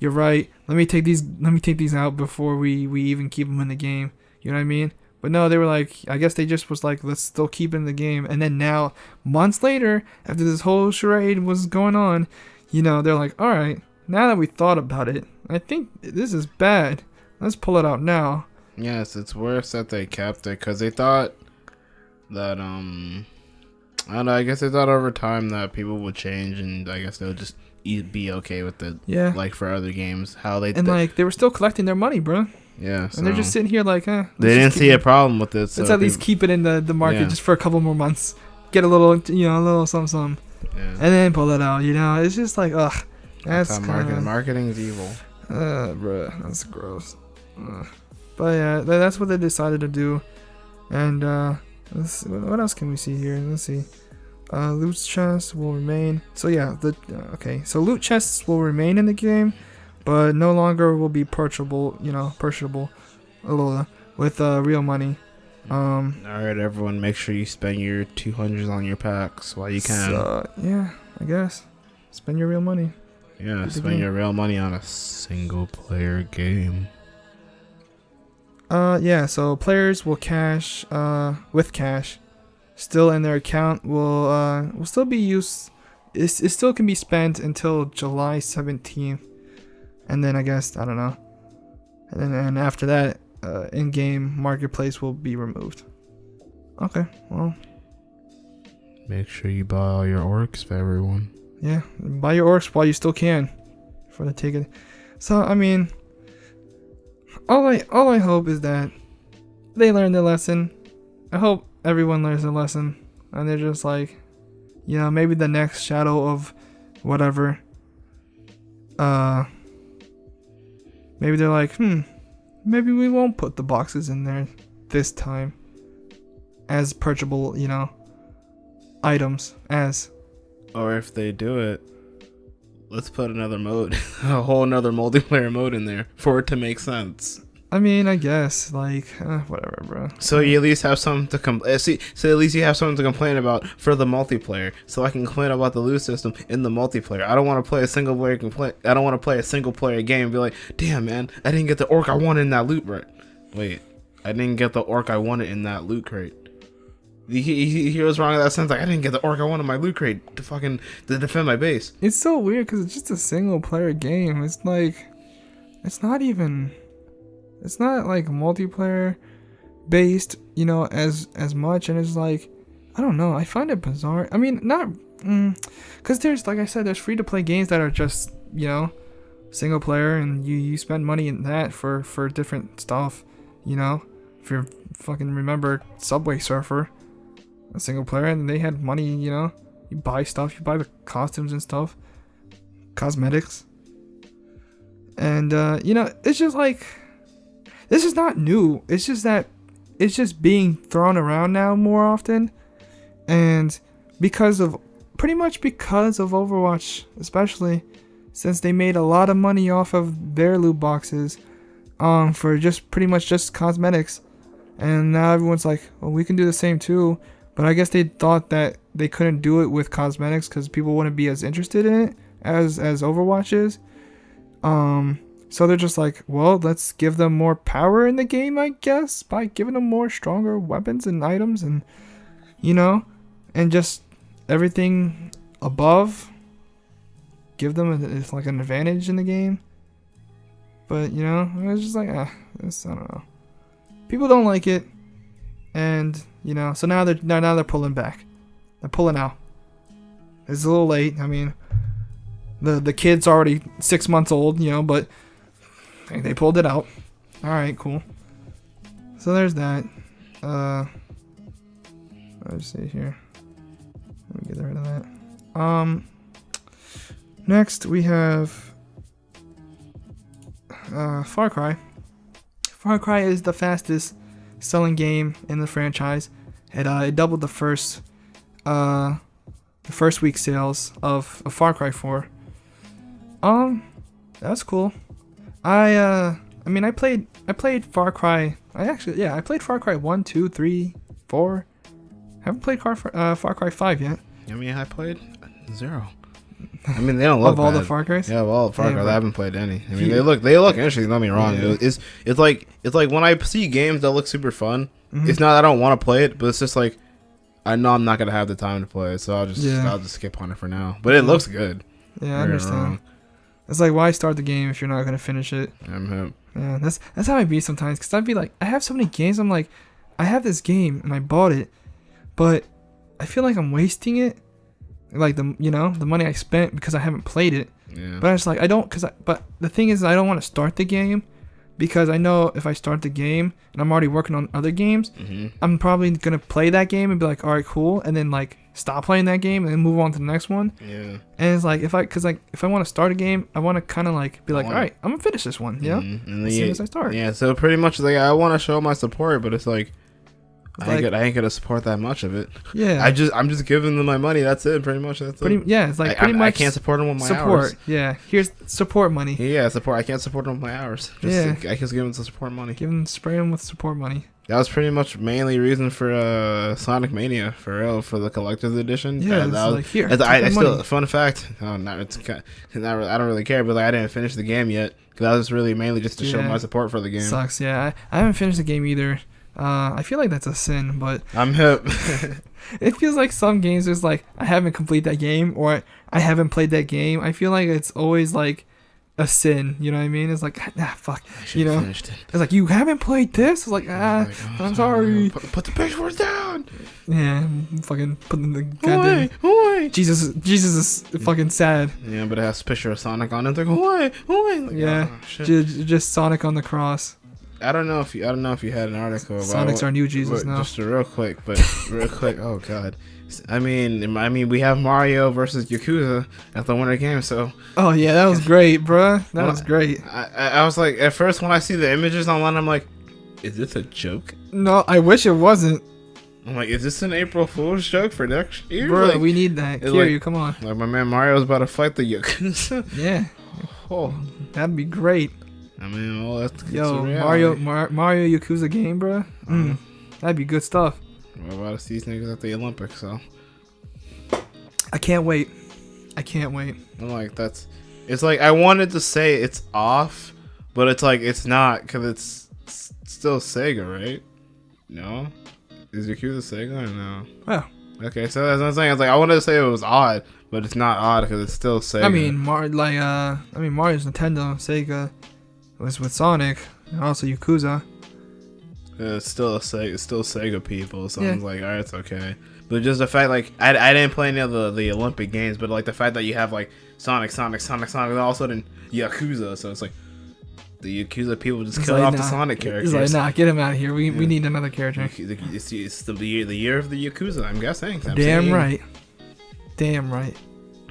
you're right, let me take these out before we even keep them in the game. You know what I mean? But no, they were like, I guess they just was like, let's still keep it in the game. And then now, months later, after this whole charade was going on, they're like, all right, now that we thought about it, I think this is bad. Let's pull it out now. Yes, it's worse that they kept it because they thought that I don't know. I guess they thought over time that people would change, and I guess they'll just be okay with it. Yeah. Like for other games, they were still collecting their money, bro. Yeah. And they're just sitting here like, they didn't see a problem with it. So let's at least keep it in the market just for a couple more months. Get a little, a little something. Yeah. And then pull it out. It's just like, ugh. That's marketing's evil. Bro, that's gross. But yeah, that's what they decided to do. And let's see, what else can we see here? Let's see. Loot chests will remain. So yeah, okay. So loot chests will remain in the game, but no longer will be purchasable. Purchasable, with real money. All right, everyone, make sure you spend your 200s on your packs while you can. Yeah, I guess spend your real money. Yeah, spend your real money on a single player game. Yeah. So players will cash with cash still in their account will still be used. It still can be spent until July 17th, and then I guess I don't know, and after that, in-game marketplace will be removed. Okay, well, make sure you buy all your orcs for everyone. Yeah, buy your orcs while you still can, for the ticket. So I mean, all I hope is that they learn their lesson. I hope everyone learns their lesson, and they're just like, maybe the next shadow of whatever. Maybe they're like, maybe we won't put the boxes in there this time as purchasable, items as. Or if they do it, let's put another mode, a whole another multiplayer mode in there for it to make sense. I mean, I guess, like, whatever, bro. So you at least have something to So at least you have something to complain about for the multiplayer. So I can complain about the loot system in the multiplayer. I don't want to play a single player I don't want to play a single player game and be like, damn, man, I didn't get the orc I wanted in that loot crate. Wait, I didn't get the orc I wanted in that loot crate. He was wrong in that sense. Like, I didn't get the orc I wanted in my loot crate to defend my base. It's so weird because it's just a single player game. It's like, it's not like multiplayer based, as much, and it's like, I don't know, I find it bizarre. I mean, not because there's, like I said, there's free to play games that are just single player, and you spend money in that for different stuff. If you fucking remember Subway Surfer, a single player, and they had money. You buy stuff, you buy the costumes and stuff, cosmetics, and it's just like, this is not new. It's just that it's just being thrown around now more often. And pretty much because of Overwatch, especially since they made a lot of money off of their loot boxes for just pretty much just cosmetics. And now everyone's like, well, we can do the same too. But I guess they thought that they couldn't do it with cosmetics because people wouldn't be as interested in it as Overwatch is. So they're just like, well, let's give them more power in the game, I guess, by giving them more stronger weapons and items and, and just everything above. Give them it's like an advantage in the game. But, it's just like, I don't know. People don't like it. And, so now they're pulling back. They're pulling out. It's a little late. I mean, the kid's already 6 months old, but they pulled it out. All right, cool. So there's that. Let's see here. Let me get rid of that. Next we have Far Cry. Far Cry is the fastest selling game in the franchise. It doubled the first week sales of Far Cry 4. That's cool. I played Far Cry. I played Far Cry 1, 2, 3, 4. Haven't played Far Cry 5 yet. I mean, I played 0. I mean, they don't look of all bad. The Far Cries. Yeah, of all the Far Cries, I haven't played any. I mean, they look interesting. Don't get me wrong. Yeah. It's like when I see games that look super fun. Mm-hmm. It's not that I don't want to play it, but it's just like I know I'm not gonna have the time to play it, so I'll just skip on it for now. But it looks good. Yeah, I understand. It's like, why start the game if you're not gonna finish it? I'm hip. Yeah, that's how I be sometimes. Cause I'd be like, I have so many games. I'm like, I have this game and I bought it, but I feel like I'm wasting it. Like the money I spent because I haven't played it. Yeah. But I was like, but the thing is, I don't want to start the game because I know if I start the game and I'm already working on other games, mm-hmm. I'm probably gonna play that game and be like, all right, cool, and then like stop playing that game and then move on to the next one. Yeah. And it's like if I want to start a game, I want to kind of like be like, all right, I'm gonna finish this one, mm-hmm. as soon as I start. Yeah. So pretty much like I want to show my support, but it's like, I ain't gonna support that much of it. Yeah. I'm just giving them my money. That's it. Pretty much. That's it. Yeah, it's like pretty much. I can't support them with my support. hours. Yeah, here's support money. Yeah, support. I can't support them with my hours. I just give them some support money. Spray them with support money. That was pretty much mainly reason for Sonic Mania for real, for the collector's edition. Yeah, that was, like here. I still fun fact. Oh, not it's not. I don't really care, but like I didn't finish the game yet. Cause that was really mainly just to show my support for the game. Sucks. Yeah, I haven't finished the game either. I feel like that's a sin, but I'm hip. It feels like some games there's like I haven't completed that game or I haven't played that game. I feel like it's always like a sin. You know what I mean? It's like fuck. You know, finished it. It's like you haven't played this. It's like I'm sorry. Put the pictures down. Yeah, fucking putting the goddamn. Jesus is fucking sad. Yeah, but it has a picture of Sonic on it. It's like why? Like, yeah, just Sonic on the cross. I don't know if you had an article about Sonic's our new Jesus now. Just real quick. Oh god. I mean, we have Mario versus Yakuza at the Winter Games, so. Oh yeah, that was great, bruh. That was great. I was like, at first when I see the images online, I'm like, is this a joke? No, I wish it wasn't. I'm like, is this an April Fool's joke for next year? Bro, like, we need that. Kiryu, come on. Like my man Mario's about to fight the Yakuza. Yeah. Oh, that'd be great. I mean, well, that's Mario Yakuza game, bro. That'd be good stuff. We're about to see these niggas at the Olympics, so I can't wait. I'm like, it's like I wanted to say it's off, but it's like it's not because it's still Sega, right? No, is Yakuza Sega or no? Oh, okay, so that's what I'm saying. It's like I wanted to say it was odd, but it's not odd because it's still Sega. I mean, Mario's Nintendo, Sega was with Sonic, and also Yakuza. It's still Sega. It's still Sega people. So I'm like, alright, it's okay. But just the fact, like, I didn't play any of the Olympic games, but like the fact that you have like Sonic, and all of a sudden Yakuza. So it's like the Yakuza people just kill off the Sonic characters. It's like, get him out of here. We need another character. It's the year of the Yakuza. I'm guessing. Damn right.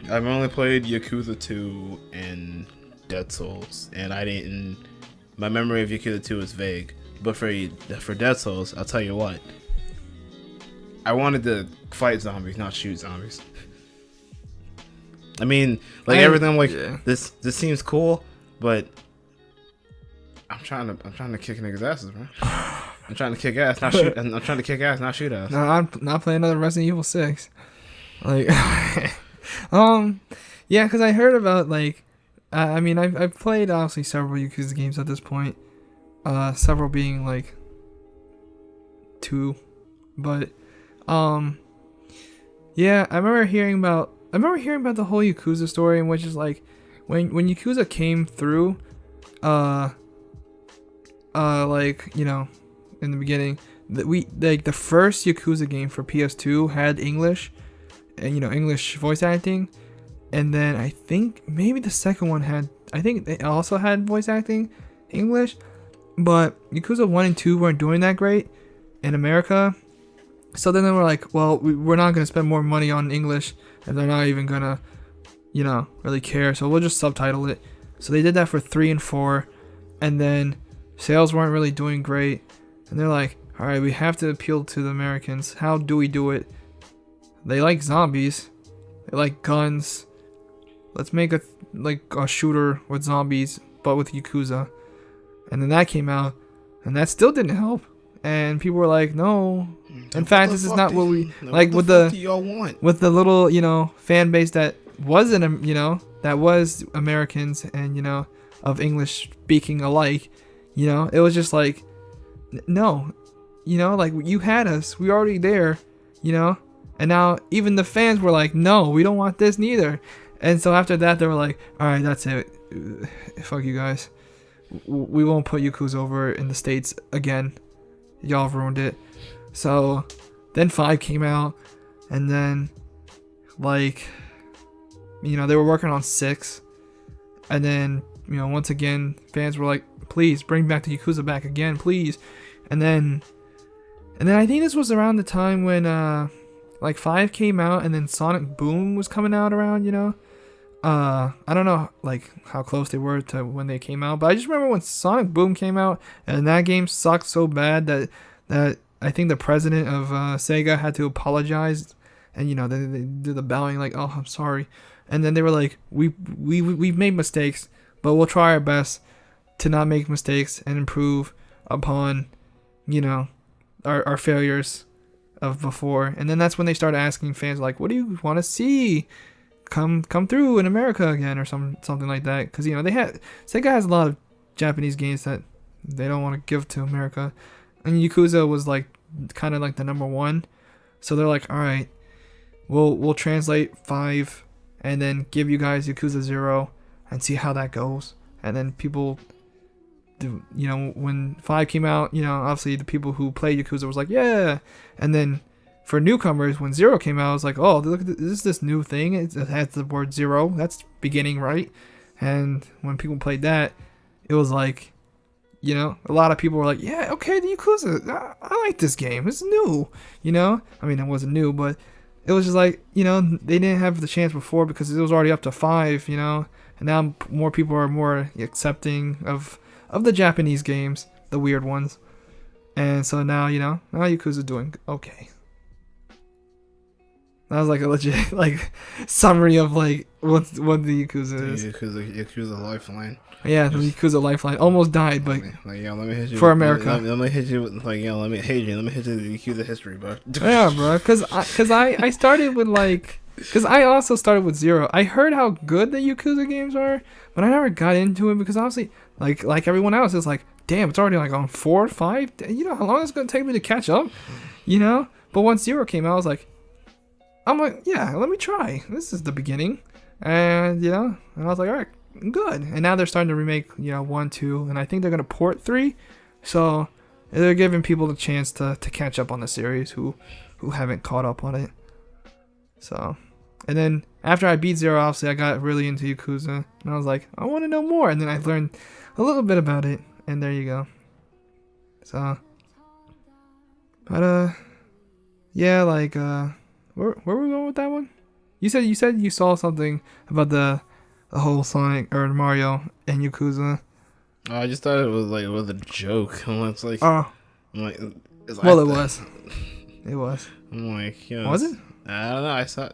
I've only played Yakuza 2 and Dead Souls, and my memory of Yakuza 2 is vague. But for Dead Souls, I'll tell you what. I wanted to fight zombies, not shoot zombies. I mean, like everything, like this seems cool, but I'm trying to kick niggas' asses, man. I'm trying to kick ass, not shoot. I'm trying to kick ass, not shoot ass. No, I'm not playing another Resident Evil 6. Like, yeah, because I heard about like, I mean, I've played obviously several Yakuza games at this point. Several being like 2, but yeah, I remember hearing about the whole Yakuza story, in which is like when Yakuza came through, like, you know, in the beginning, that the first Yakuza game for PS2 had English, and you know, English voice acting, and then I think maybe the second one they also had voice acting English. But Yakuza 1 and 2 weren't doing that great in America. So then they were like, well, we're not going to spend more money on English, and they're not even going to, you know, really care. So we'll just subtitle it. So they did that for 3 and 4. And then sales weren't really doing great. And they're like, all right, we have to appeal to the Americans. How do we do it? They like zombies. They like guns. Let's make a shooter with zombies, but with Yakuza. And then that came out, and that still didn't help. And people were like, "No, in fact, this is not what we like." With the little, you know, fan base that wasn't, you know, that was Americans and, you know, of English speaking alike, you know, it was just like, no, you know, like you had us, we already there, you know, and now even the fans were like, no, we don't want this neither. And so after that, they were like, all right, that's it, fuck you guys. We won't put Yakuza over in the States again. Y'all have ruined it. So then 5 came out, and then, like, you know, they were working on 6, and then, you know, once again, fans were like, please bring back the Yakuza back again, please. And then I think this was around the time when like 5 came out, and then Sonic Boom was coming out around, you know. I don't know like how close they were to when they came out, but I just remember when Sonic Boom came out, and that game sucked so bad that I think the president of Sega had to apologize, and they did the bowing like, oh, I'm sorry, and then they were like, we've made mistakes, but we'll try our best to not make mistakes and improve upon our failures of before. And then that's when they started asking fans like, what do you want to see come through in America again, or something like that, because Sega has a lot of Japanese games that they don't want to give to America, and Yakuza was like kind of like the number one, so they're like, all right, we'll translate 5 and then give you guys Yakuza 0 and see how that goes. And then people do, when 5 came out, obviously the people who played Yakuza was like, yeah. And then for newcomers, when 0 came out, I was like, oh, look at this new thing. It has the word 0. That's beginning, right? And when people played that, it was like, a lot of people were like, yeah, okay, the Yakuza, I like this game. It's new, I mean, it wasn't new, but it was just like, they didn't have the chance before because it was already up to 5, and now more people are more accepting of the Japanese games, the weird ones. And so now, now Yakuza's doing okay. That was like a legit summary of like what the Yakuza is. Yakuza Lifeline. Yeah, the Yakuza Lifeline almost died, but let me hit you for America. Let me hit you with let me hit you with the Yakuza history, bro. Yeah, bro, because I started with because I also started with 0. I heard how good the Yakuza games are, but I never got into it because obviously like everyone else, it's like, damn, it's already like on 4 or 5. How long is it gonna take me to catch up? But once 0 came out, I'm like, yeah, let me try. This is the beginning, and and I was like, all right, good. And now they're starting to remake 1, 2, and I think they're gonna port 3, so they're giving people the chance to catch up on the series who haven't caught up on it. So, and then after I beat 0, obviously I got really into Yakuza, and I was like, I want to know more, and then I learned a little bit about it, and there you go. So, but yeah, where were we going with that one? You said you saw something about the whole Sonic or Mario and Yakuza. Oh, I just thought it was a joke. It's like, oh, it's well, it was. It was. I'm like, was it? I don't know. I saw.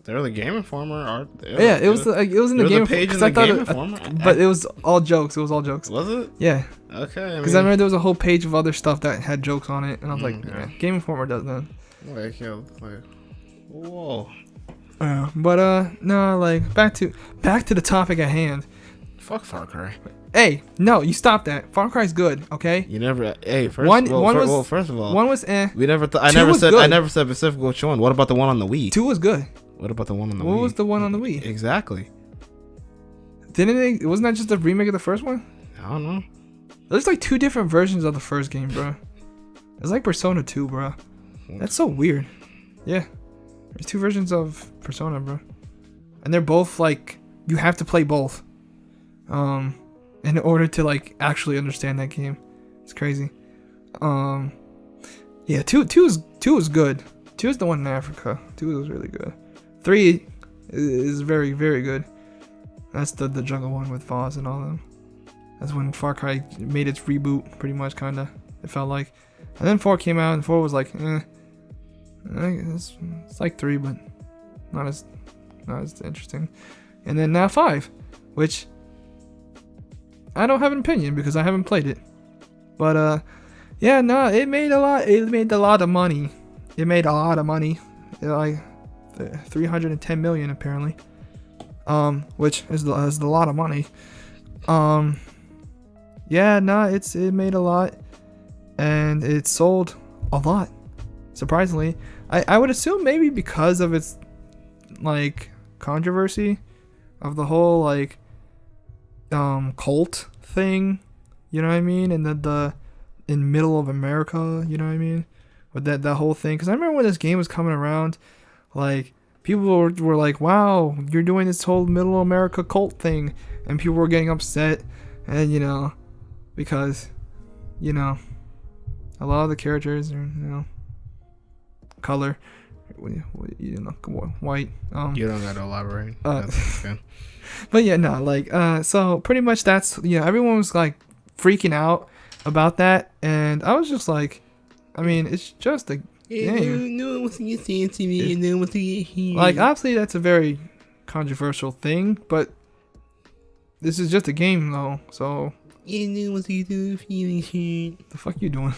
They were the Game Informer. Yeah, it was in the Game page in the Game Informer. But it was all jokes. It was all jokes. Was it? Yeah. Okay. Because I remember there was a whole page of other stuff that had jokes on it, and I was like, yeah, Game Informer does that. Whoa. But no, back to the topic at hand. Fuck Far Cry. Hey, no, you stop that. Far Cry's good, okay? You never. Hey, first of all, one was We never. I never said specifically which one. What about the one on the Wii? 2 was good. What about the one on the Wii? What was the one on the Wii? Exactly. Wasn't that just a remake of the first one? I don't know. There's 2 different versions of the first game, bro. It's like Persona 2, bro. That's so weird. Yeah. There's 2 versions of Persona, bro. And they're both you have to play both. In order to actually understand that game. It's crazy. Yeah, 2 is good. 2 is the one in Africa. 2 was really good. 3 is very, very good. That's the jungle one with Foz and all of them. That's when Far Cry made its reboot, pretty much, kinda. It felt like. And then 4 came out, and 4 was like, it's like 3, but not as interesting. And then now 5, which I don't have an opinion because I haven't played it. But yeah, no, it made a lot of money. It made a lot of money. Like 310 million apparently. Which is a lot of money. Yeah, no, it made a lot, and it sold a lot. Surprisingly, I would assume maybe because of its controversy of the whole cult thing, you know what I mean, and the in middle of America, you know what I mean, with that whole thing. Because I remember when this game was coming around, people were like, wow, you're doing this whole middle America cult thing, and people were getting upset, and because a lot of the characters are color, white. You don't gotta elaborate. But yeah, no, so pretty much that's everyone was freaking out about that, and I was just like, I mean, it's just a game. No one wants to get fancy, man. No one wants to get here. Like, obviously, that's a very controversial thing, but this is just a game, though. So, No one wants to get the feeling shit. the fuck you doing?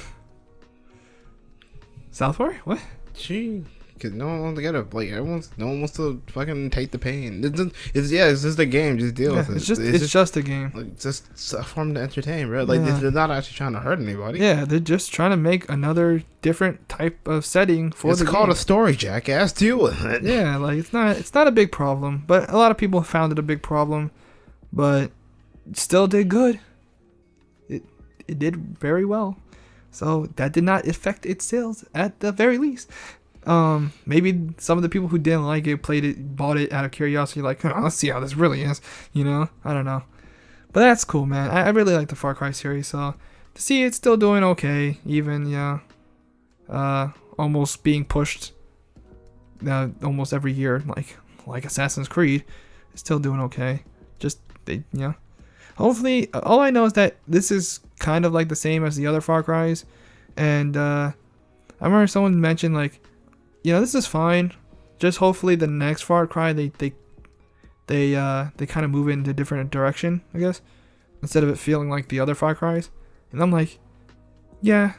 South Park? What? Gee, because no one wants to get it. Like, no one wants to fucking take the pain. It's just a game. Just deal with it. It's just a game. Like, just a form to entertain, bro. Like, they're not actually trying to hurt anybody. Yeah, they're just trying to make another different type of setting for it's the called game. a story, jackass. Deal with it. Yeah, like it's not a big problem, but a lot of people found it a big problem, but it still did good. It did very well. So that did not affect its sales at the very least. Maybe some of the people who didn't like it bought it out of curiosity, like, oh, let's see how this really is, I don't know. But that's cool, man. I really like the Far Cry series, so to see it still doing okay, even, almost being pushed almost every year, like Assassin's Creed, it's still doing okay. Hopefully, all I know is that this is kind of like the same as the other Far Cries, and I remember someone mentioned like, this is fine. Just hopefully the next Far Cry they kind of move in a different direction, I guess, instead of it feeling like the other Far Cries. And I'm like, yeah,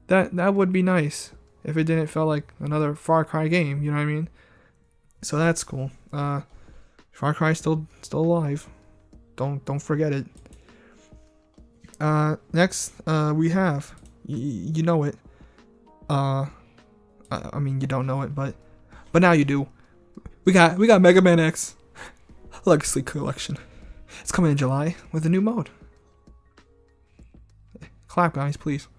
that would be nice if it didn't feel like another Far Cry game. You know what I mean? So that's cool. Far Cry still alive. Don't forget it. Next, we have, you know it. I mean, you don't know it, but now you do. We got Mega Man X Legacy Collection. It's coming in July with a new mode. Clap, guys, please.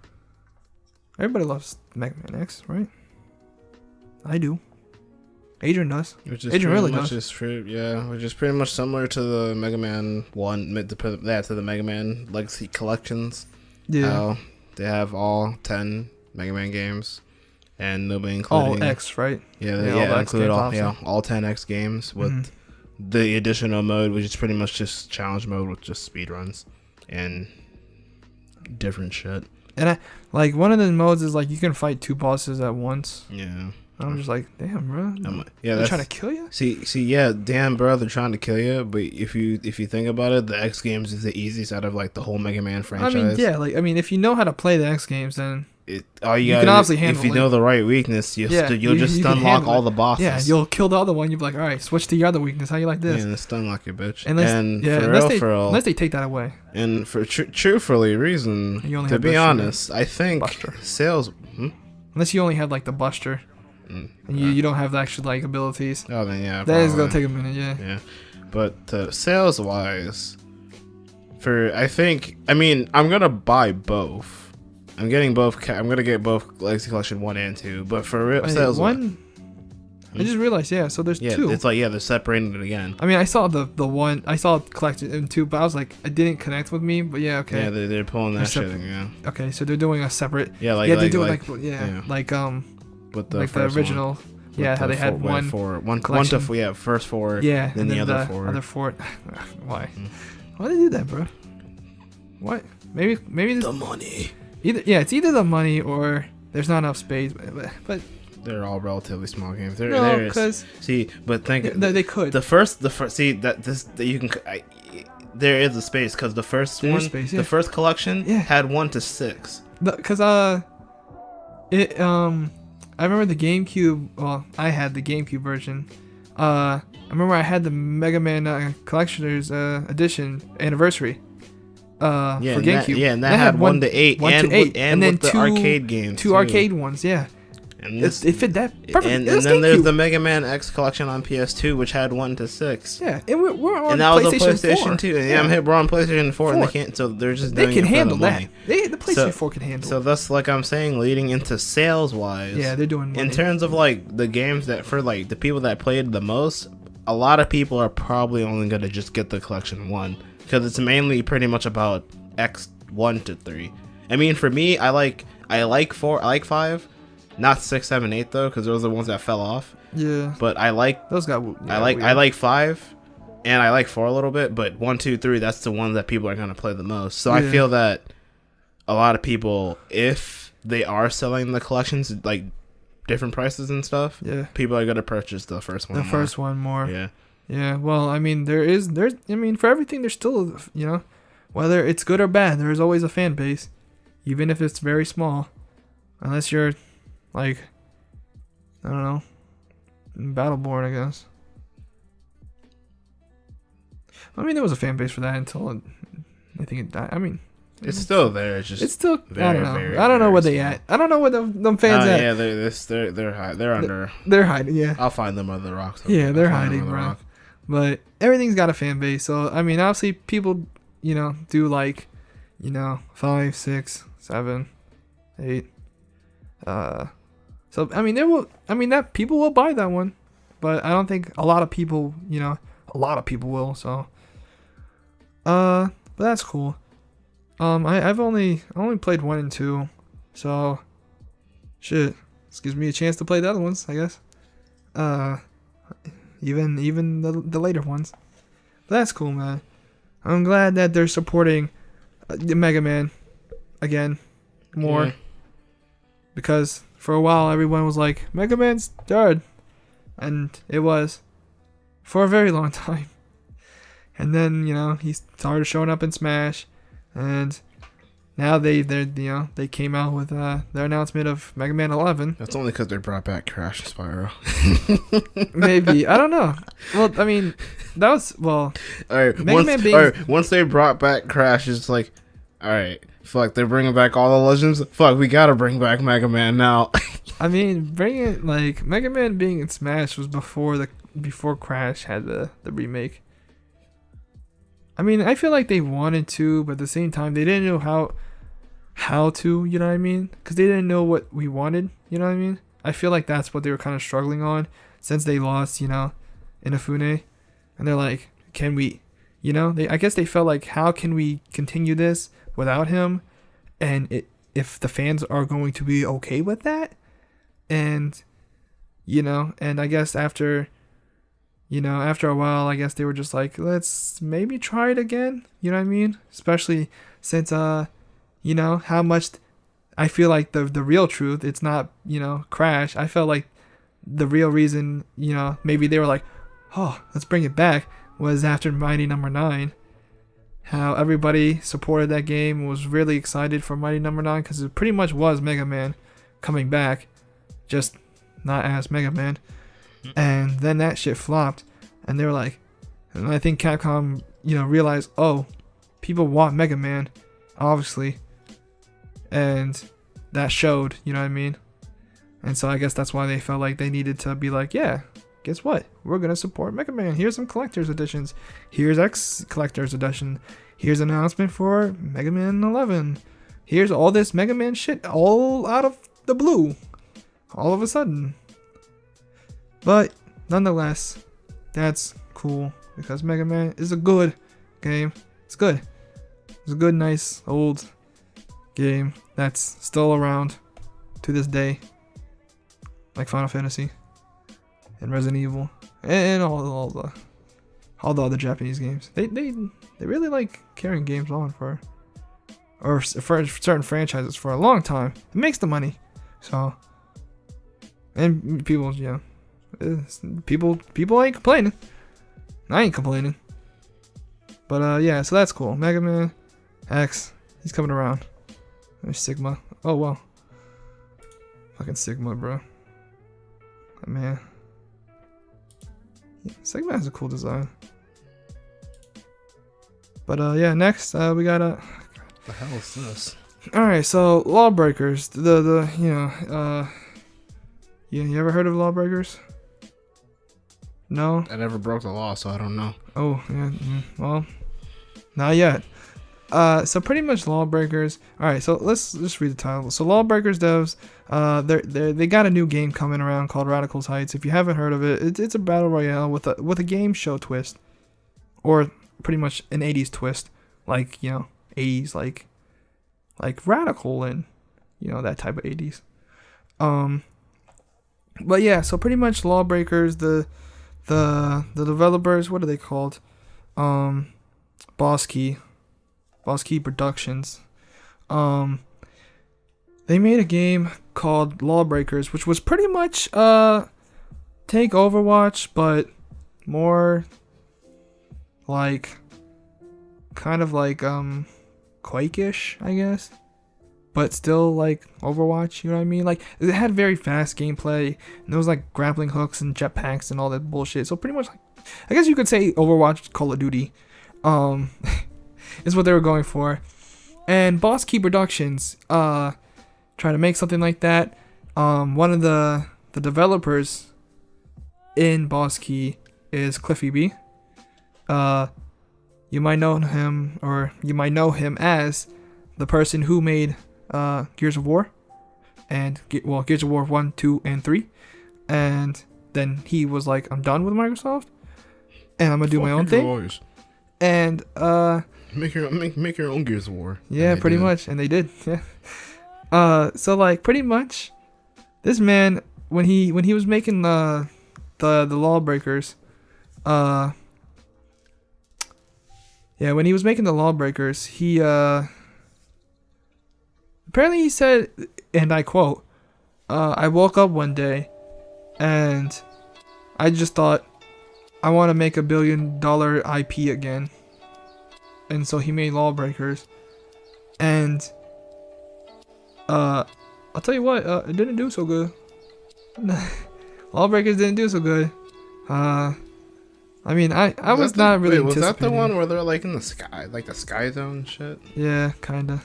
Everybody loves Mega Man X, right? I do. Adrian does. Adrian really does. Which is pretty much similar to the Mega Man 1, to the Mega Man Legacy Collections. Yeah. How they have all 10 Mega Man games, and nobody including... All X, right? Yeah, include all 10 X games with the additional mode, which is pretty much just challenge mode with just speedruns and different shit. And one of the modes is like you can fight 2 bosses at once. Yeah. I'm just like, damn, bro. They're trying to kill you. See, yeah, damn, bro, they're trying to kill you. But if you think about it, the X games is the easiest out of like the whole Mega Man franchise. I mean, if you know how to play the X games, then you can obviously handle it. If you know the right weakness, you'll just unlock all the bosses. Yeah, you'll kill the other one. You'll be like, all right, switch to your other weakness. How you like this? Yeah, stun lock your bitch. Unless they take that away. And for truthfully reason, to be honest, I think Buster. sales. Unless you only have like the Buster. And you don't have the actual like abilities. Oh, then yeah. That is gonna take a minute, yeah. Yeah, but sales wise, I'm gonna buy both. I'm getting both. I'm gonna get both Legacy Collection 1 and 2. But for real, sales one. I just realized, so there's 2. It's like they're separating it again. I mean, I saw the one. I saw Collection in 2, but I was like, it didn't connect with me. But yeah, okay. Yeah, they're pulling that shit. Yeah. Okay, so they're doing a separate. Yeah, they're doing with the original. Yeah, how they had one to first 4. Yeah, then the other 4. Other 4. Why? Why they do that, bro? What? Maybe this, the money. It's either the money or there's not enough space. But they're all relatively small games. They could. The first there is a space because the first one, the first collection had 1 to 6. Because I remember the GameCube. Well, I had the GameCube version. I remember I had the Mega Man Collector's Edition Anniversary. For GameCube. And that had 1 to 8, and then with 2 arcade games. 2 arcade ones, yeah. And it fit that perfect. And then there's the Mega Man X collection on PS2, which had 1 to 6. Yeah, and we're on and that was a PlayStation 4. 2. And we're on PlayStation 4, and they can't. So they're just doing can it for handle the money. that. The PlayStation 4 can handle. So that's like I'm saying, leading into sales wise. Yeah, they're doing money. In terms of like the games that for like the people that played the most, a lot of people are probably only gonna just get the collection 1 because it's mainly pretty much about X 1 to 3. I mean, for me, I like 4, I like 5. Not 6, 7, 8 though, because those are the ones that fell off. Yeah. But I like those got. Yeah, I like 5, and I like 4 a little bit. But 1, 2, 3, that's the one that people are gonna play the most. So I feel that a lot of people, if they are selling the collections like different prices and stuff, Yeah. people are gonna purchase the first one. The first one more. Yeah. Yeah. Well, I mean, there's I mean, for everything there's still, you know, whether it's good or bad, there is always a fan base, even if it's very small. Unless you're like, I don't know, Battleborn, I guess. I mean, there was a fan base for that until I think it died. I mean, it's still there. It's still. very, I don't know. very, I don't know very where they small. at. I don't know where them fans at. Yeah, they're high. They're under. They're hiding. Yeah. I'll find them under the rocks. Yeah, they're I'll find them hiding, under the bro. rock. But everything's got a fan base. So I mean, obviously, people, you know, do like, you know, 5, 6, 7, 8. So I mean, that people will buy that one, but I don't think a lot of people, you know, a lot of people will. So, but that's cool. I've only played 1 and 2, so shit. This gives me a chance to play the other ones, I guess. Even the later ones. But that's cool, man. I'm glad that they're supporting the Mega Man again more. Yeah. Because for a while everyone was like, Mega Man's dead. And it was. For a very long time. And then, you know, he started showing up in Smash. And now they came out with their announcement of Mega Man 11. That's only because they brought back Crash and Spyro. Maybe. I don't know. Well, I mean, that was, well, all right, once they brought back Crash, it's like, all right, fuck, they're bringing back all the legends. Fuck, we gotta bring back Mega Man now. I mean, bringing, like, Mega Man being in Smash was before Crash had the remake. I mean, I feel like they wanted to, but at the same time, they didn't know how to, you know what I mean? Because they didn't know what we wanted, you know what I mean? I feel like that's what they were kind of struggling on since they lost, you know, Inafune. And they're like, can we, you know? I guess they felt like, how can we continue this without him? And if the fans are going to be okay with that? And, you know, and I guess after a while, I guess they were just like, let's maybe try it again. You know what I mean? Especially since, you know, how much I feel like the real truth, it's not, you know, Crash. I felt like the real reason, you know, maybe they were like, oh, let's bring it back, was after Mighty Number 9. How everybody supported that game, was really excited for Mighty Number 9 because it pretty much was Mega Man coming back, just not as Mega Man. And then that shit flopped, and they were like, and I think Capcom, you know, realized, oh, people want Mega Man, obviously, and that showed, you know what I mean? And so I guess that's why they felt like they needed to be like, yeah, guess what? We're gonna support Mega Man. Here's some collector's editions. Here's X collector's edition. Here's an announcement for Mega Man 11. Here's all this Mega Man shit, all out of the blue, all of a sudden. But nonetheless, that's cool because Mega Man is a good game. It's good. It's a good, nice, old game that's still around to this day. Like Final Fantasy and Resident Evil and all the other Japanese games. They really like carrying games on for certain franchises for a long time. It makes the money. So, and people, you know, people ain't complaining. I ain't complaining. But yeah, so that's cool. Mega Man X, he's coming around. There's Sigma. Oh well. Fucking Sigma, bro. Man. Yeah, Sigma has a cool design. But yeah, next we got What the hell is this? Alright, so Lawbreakers. The you know, you ever heard of Lawbreakers? No? I never broke the law, so I don't know. Oh, yeah. Well, not yet. So pretty much Lawbreakers. All right, so let's just read the title. So Lawbreakers devs, they got a new game coming around called Radical's Heights. If you haven't heard of it, it's a battle royale with a game show twist, or pretty much an 80s twist, like, you know, 80s like Radical and, you know, that type of 80s. But yeah, so pretty much Lawbreakers, the developers, what are they called? Boss Key Productions. They they made a game called Lawbreakers, which was pretty much take Overwatch, but more like kind of like Quake-ish, I guess, but still like Overwatch, you know what I mean? Like it had very fast gameplay, and there was like grappling hooks and jetpacks and all that bullshit. So pretty much like, I guess you could say Overwatch Call of Duty is what they were going for. And Boss Key Productions trying to make something like that. One of the developers in Boss Key is Cliffy B. You might know him, or you might know him as the person who made Gears of War, and Gears of War 1, 2, and 3. And then he was like, I'm done with Microsoft, and I'm gonna do my own thing. Voice. And make your own Gears of War. Yeah, pretty much, and they did. Yeah. So like pretty much, this man when he was making the Lawbreakers, yeah, when he was making the Lawbreakers, he apparently he said, and I quote, I woke up one day and I just thought, I want to make $1 billion IP again. And so he made Lawbreakers. And I'll tell you what, it didn't do so good. Lawbreakers didn't do so good. I mean, I was not really was that the anticipating. one where they're like in the sky, like the sky zone shit? Yeah, kinda.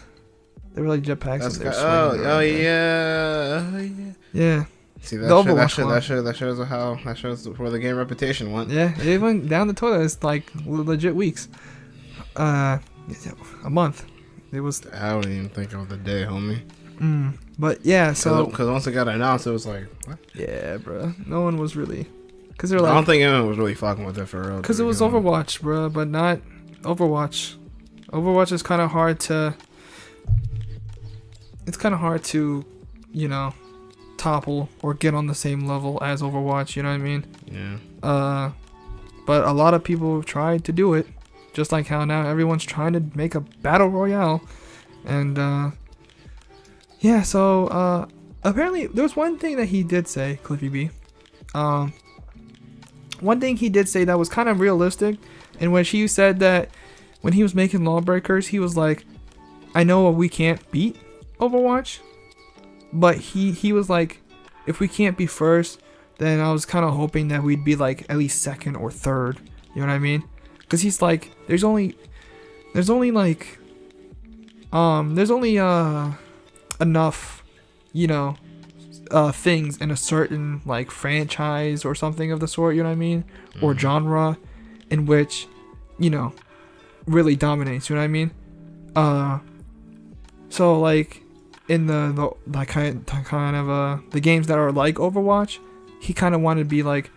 They were like jetpacks. That's and they were oh swinging around yeah. there. Yeah. See The Overwatch one. that shows where the game reputation went. Yeah, it went down the toilet. It's like legit weeks. A month. It was. I don't even think of the day, homie. But yeah, so. Because once it got announced, it was like, what? Yeah, bro. No one was really. Because they're like. I don't think anyone was really fucking with it for real. Because it was Overwatch, bro, but not Overwatch. Overwatch is kind of hard to. It's kind of hard to, you know, topple or get on the same level as Overwatch. You know what I mean? Yeah. But a lot of people tried to do it, just like how now everyone's trying to make a battle royale, and yeah. So apparently there was one thing that he did say, Cliffy B. One thing he did say that was kind of realistic, in which he said that when he was making Lawbreakers, he was like, I know we can't beat Overwatch, but he was like, if we can't be first, then I was kind of hoping that we'd be like at least second or third. You know what I mean? Because he's like, there's only enough, you know, things in a certain like franchise or something of the sort, you know what I mean, or genre, in which, you know, really dominates, you know what I mean. So like in the like kind of the games that are like Overwatch, he kind of wanted to be like,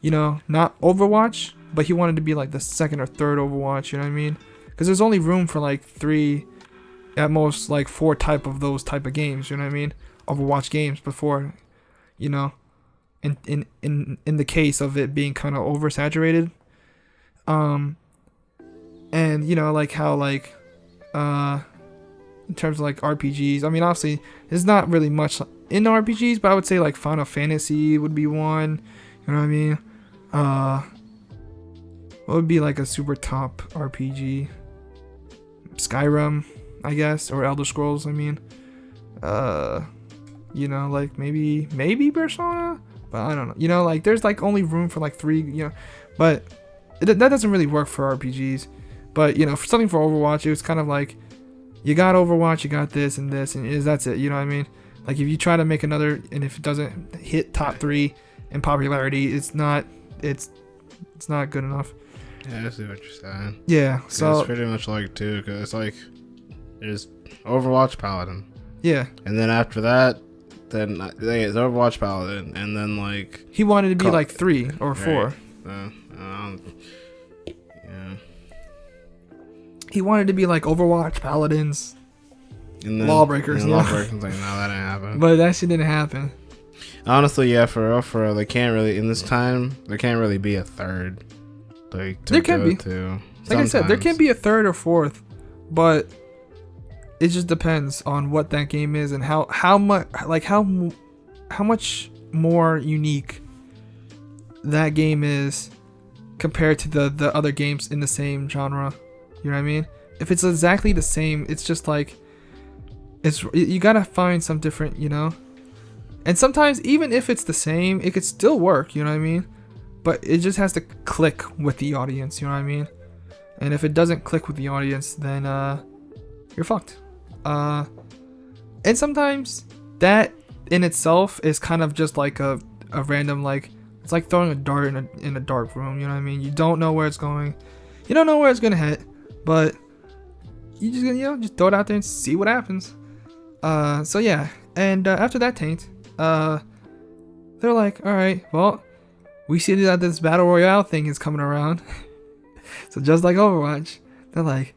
you know, not Overwatch, but he wanted to be like the second or third Overwatch, you know what I mean? Because there's only room for like 3, at most like 4 type of those type of games, you know what I mean? Overwatch games before, you know, in the case of it being kind of oversaturated. And you know, like how like in terms of like RPGs, I mean, obviously there's not really much in RPGs, but I would say like Final Fantasy would be one, you know what I mean? What would be like a super top RPG? Skyrim, I guess, or Elder Scrolls, I mean. You know, like maybe Persona, but I don't know. You know, like there's like only room for like 3, you know, but that doesn't really work for RPGs. But you know, for something for Overwatch, it was kind of like, you got Overwatch, you got this, and that's it. You know what I mean? Like if you try to make another, and if it doesn't hit top 3 in popularity, it's not good enough. Yeah, I see what you're saying. Yeah, so it's pretty much like too, because it's like there's Overwatch Paladin. Yeah. And then after that, then it's Overwatch Paladin, and then like he wanted to be like 3 or 4. Yeah. He wanted to be like Overwatch Paladins, and then, Lawbreakers. And Lawbreakers, like, no, that didn't happen. But that shit didn't happen. Honestly, yeah, for real, they can't really in this time. There can't really be a third. Like there can be. To. Like I said, there can be a 3rd or 4th, but it just depends on what that game is and how much more unique that game is compared to the other games in the same genre. You know what I mean? If it's exactly the same, it's just like you gotta find some different, you know. And sometimes even if it's the same, it could still work. You know what I mean? But it just has to click with the audience. You know what I mean? And if it doesn't click with the audience, then you're fucked. And sometimes that in itself is kind of just like a random, like, it's like throwing a dart in a dark room. You know what I mean? You don't know where it's going. You don't know where it's gonna hit, but you just gonna, you know, just throw it out there and see what happens. So yeah, and after that taint, they're like, all right, well, we see that this battle royale thing is coming around. So just like Overwatch, they're like,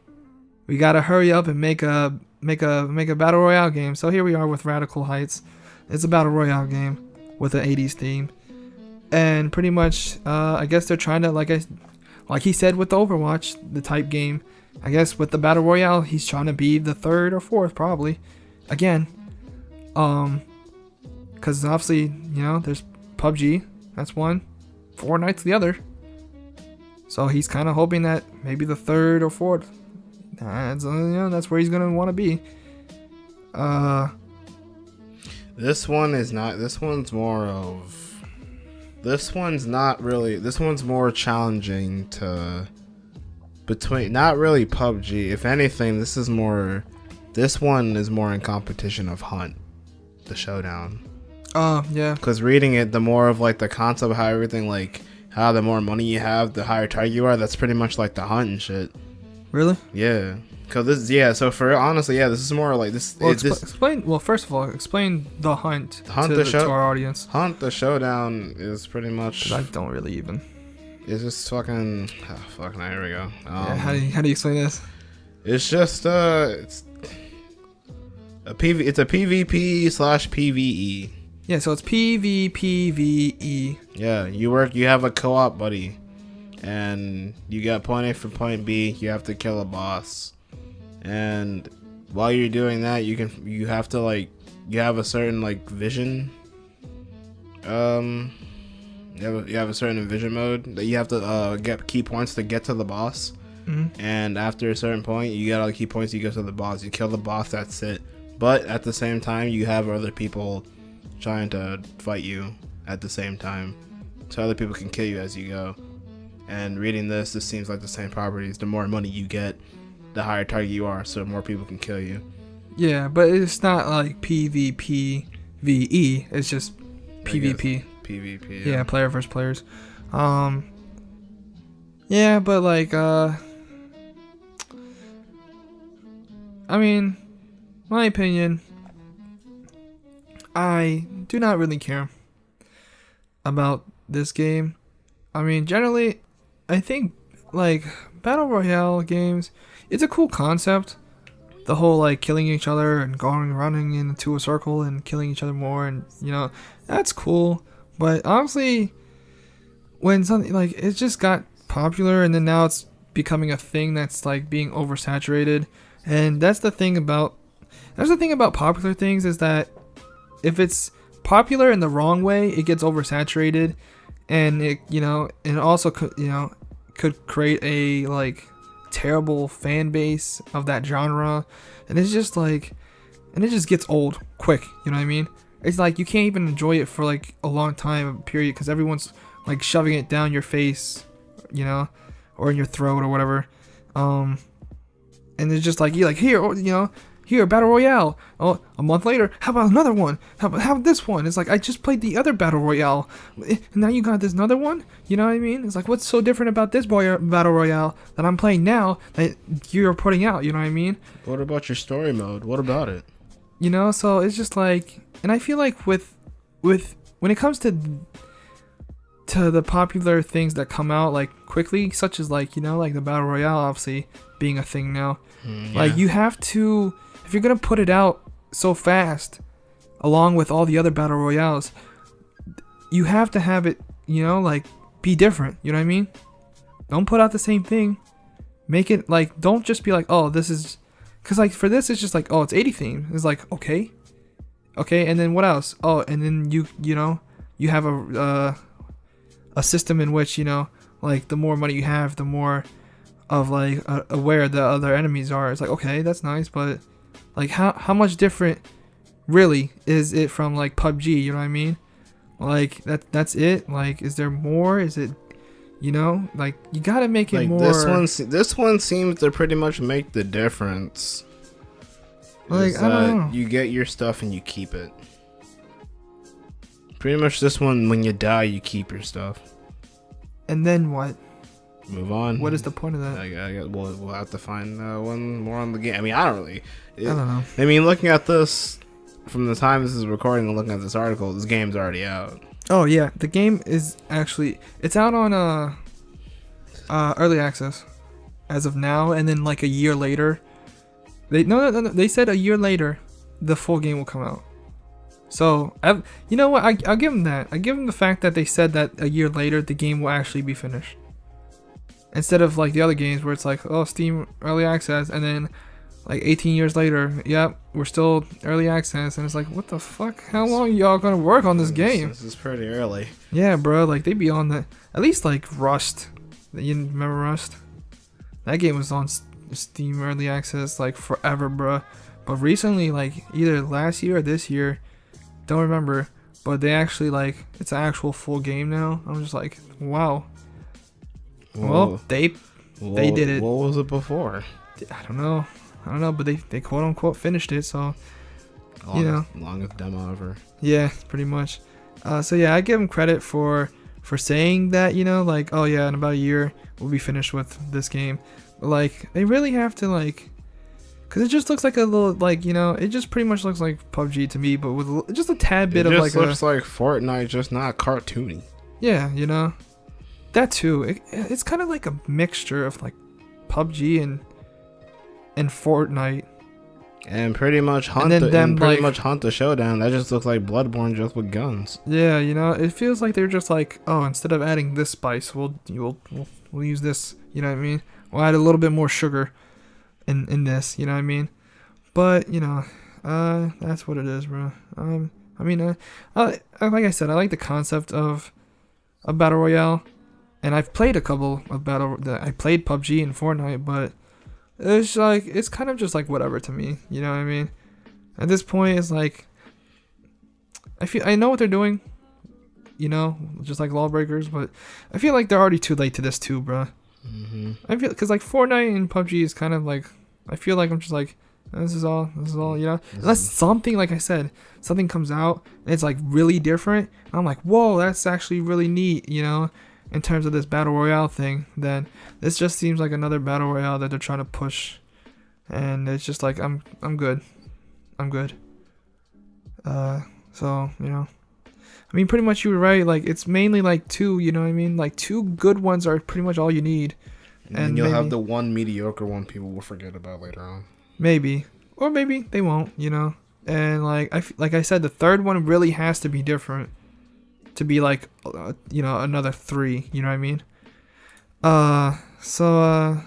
we gotta hurry up and make a battle royale game. So here we are with Radical Heights. It's a battle royale game with an 80s theme, and pretty much, I guess they're trying to, like he said with the Overwatch, the type game. I guess with the battle royale, he's trying to be the third or fourth, probably, again. Because obviously, you know, there's PUBG, that's one, Fortnite's the other. So he's kind of hoping that maybe the third or fourth, that's, you know, that's where he's gonna want to be. This one is not. This one's more of. This one's not really. This one's more challenging to. Between, not really PUBG. If anything, this is more. This one is more in competition of Hunt, the Showdown. Oh yeah. Because reading it, the more of like the concept of how everything, like how the more money you have, the higher target you are. That's pretty much like the Hunt and shit. Really? Yeah. Cause this, yeah. So for honestly, yeah, this is more like this. Well, explain. Well, first of all, explain the Hunt, to our audience. Hunt the Showdown is pretty much. I don't really even. It's just fucking. Oh, fucking. Here we go. Yeah, how do you explain this? It's just it's a PV. It's a PvP/PvE. Yeah, so it's PvPvE. Yeah, you have a co-op buddy, and you got point A for point B. You have to kill a boss. And while you're doing that, you have to like, you have a certain like vision. You have a certain vision mode that you have to get key points to get to the boss. Mm-hmm. And after a certain point, you get all the key points. You go to the boss. You kill the boss. That's it. But at the same time, you have other people trying to fight you at the same time, so other people can kill you as you go. And reading this seems like the same properties. The more money you get, the higher target you are, so more people can kill you. Yeah, but it's not like PvPvE. It's just PvP. PvP. Yeah, player versus players. Yeah, but like, I mean, my opinion, I do not really care about this game. I mean, generally, I think like battle royale games, it's a cool concept. The whole like killing each other and running into a circle and killing each other more, and you know, that's cool. But honestly, when something like it just got popular and then now it's becoming a thing that's like being oversaturated, and that's the thing about popular things, is that if it's popular in the wrong way, it gets oversaturated, and it, you know, and it also could, you know, could create a like terrible fan base of that genre, and it's just like, and it just gets old quick, you know what I mean? It's like you can't even enjoy it for like a long time period, because everyone's like shoving it down your face, you know, or in your throat or whatever, and it's just like, you're like, here, you know, here, battle royale. Oh, a month later, how about another one? How about this one? It's like, I just played the other battle royale, and now you got this another one. You know what I mean? It's like, what's so different about this battle royale that I'm playing now that you're putting out? You know what I mean? What about your story mode? What about it? You know, so it's just like, and I feel like with when it comes to the popular things that come out like quickly, such as like, you know, like the battle royale obviously being a thing now. Yeah. Like, you have to, if you're gonna put it out so fast, along with all the other battle royales, you have to have it, you know, like, be different. You know what I mean? Don't put out the same thing. Make it like, don't just be like, oh, this is, Cause like for this, it's just like, oh, it's 80 theme. It's like, okay, and then what else? Oh, and then you know you have a system in which, you know, like the more money you have, the more of like aware the other enemies are. It's like, okay, that's nice, but like how much different really is it from like PUBG? You know what I mean? Like that's it. Like, is there more? Is it, you know, like you gotta make it like more. This one seems to pretty much make the difference. Like, I don't know. You get your stuff and you keep it. Pretty much this one, when you die, you keep your stuff. And then what? Move on. What is the point of that? We'll have to find one more on the game. I mean, I don't know. I mean, looking at this from the time this is recording and looking at this article, this game's already out. Oh yeah, the game is actually, it's out on early access as of now, and then like a year later, they said a year later the full game will come out. So you know what, I'll give them that. I give them the fact that they said that a year later the game will actually be finished, instead of like the other games where it's like, oh, Steam early access, and then like 18 years later, yep, we're still early access, and it's like, what the fuck? How long y'all gonna work on this game? This is pretty early. Yeah, bro. Like they be on the, at least like Rust. You remember Rust? That game was on Steam early access like forever, bro. But recently, like either last year or this year, don't remember. But they actually like, it's an actual full game now. I'm just like, wow. Well, they did it. What was it before? I don't know, but they quote unquote finished it, so you know, longest demo ever. Yeah, pretty much. So yeah, I give them credit for saying that, you know, like, oh yeah, in about a year we'll be finished with this game. But like, they really have to, like, because it just looks like a little, like, you know, it just pretty much looks like PUBG to me, but with just a tad bit of like, it just looks like Fortnite, just not cartoony. Yeah, you know, that too. It's kind of like a mixture of like PUBG and Fortnite, and pretty much Hunt the Showdown. That just looks like Bloodborne, just with guns. Yeah, you know, it feels like they're just like, oh, instead of adding this spice, we'll use this. You know what I mean? We'll add a little bit more sugar in this. You know what I mean? But you know, that's what it is, bro. I mean, like I said, I like the concept of a battle royale, and I've played a couple of I played PUBG and Fortnite, but it's like, it's kind of just like whatever to me, you know what I mean? At this point, it's like, I know what they're doing, you know, just like Lawbreakers, but I feel like they're already too late to this too, bro. Mm-hmm. I feel, because like Fortnite and PUBG is kind of like, I feel like I'm just like, this is all, you know, unless something, like I said, something comes out and it's like really different, I'm like, whoa, that's actually really neat, you know, in terms of this battle royale thing. Then this just seems like another battle royale that they're trying to push, and it's just like, I'm good. So, you know, I mean, pretty much you were right, like it's mainly like two, you know what I mean, like two good ones are pretty much all you need, and you'll have the one mediocre one people will forget about later on. Maybe, or maybe they won't, you know. And like I said, the third one really has to be different to be like, you know, another 3, you know what I mean? So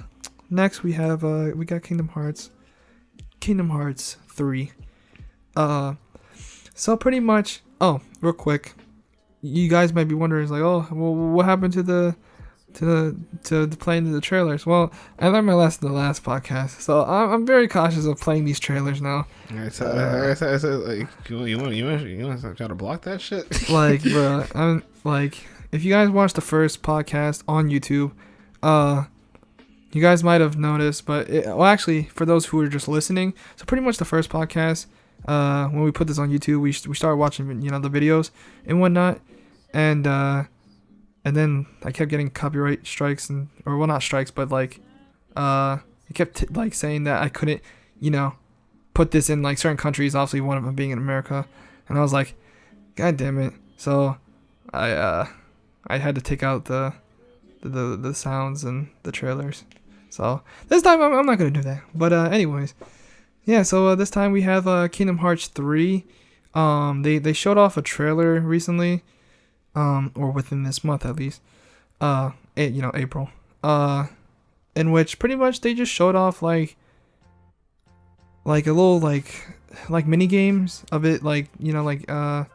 next we have we got Kingdom Hearts 3. So pretty much, oh, real quick, you guys might be wondering, it's like, oh, well, what happened to the playing the trailers? Well, I learned my lesson in the last podcast, so I'm very cautious of playing these trailers now. I said, like, you want to try to block that shit? Like, bro, I'm like, if you guys watched the first podcast on YouTube, you guys might have noticed, but well, actually, for those who are just listening, so pretty much the first podcast, when we put this on YouTube, we started watching, you know, the videos and whatnot, and then I kept getting copyright strikes, or well, not strikes, but like, it kept like saying that I couldn't, you know, put this in like certain countries, obviously one of them being in America, and I was like, god damn it. So I had to take out the sounds and the trailers. So this time I'm not gonna do that. But anyways, yeah. So this time we have Kingdom Hearts 3. They showed off a trailer recently, or within this month at least. April. In which pretty much they just showed off like like a little like mini games of it, like the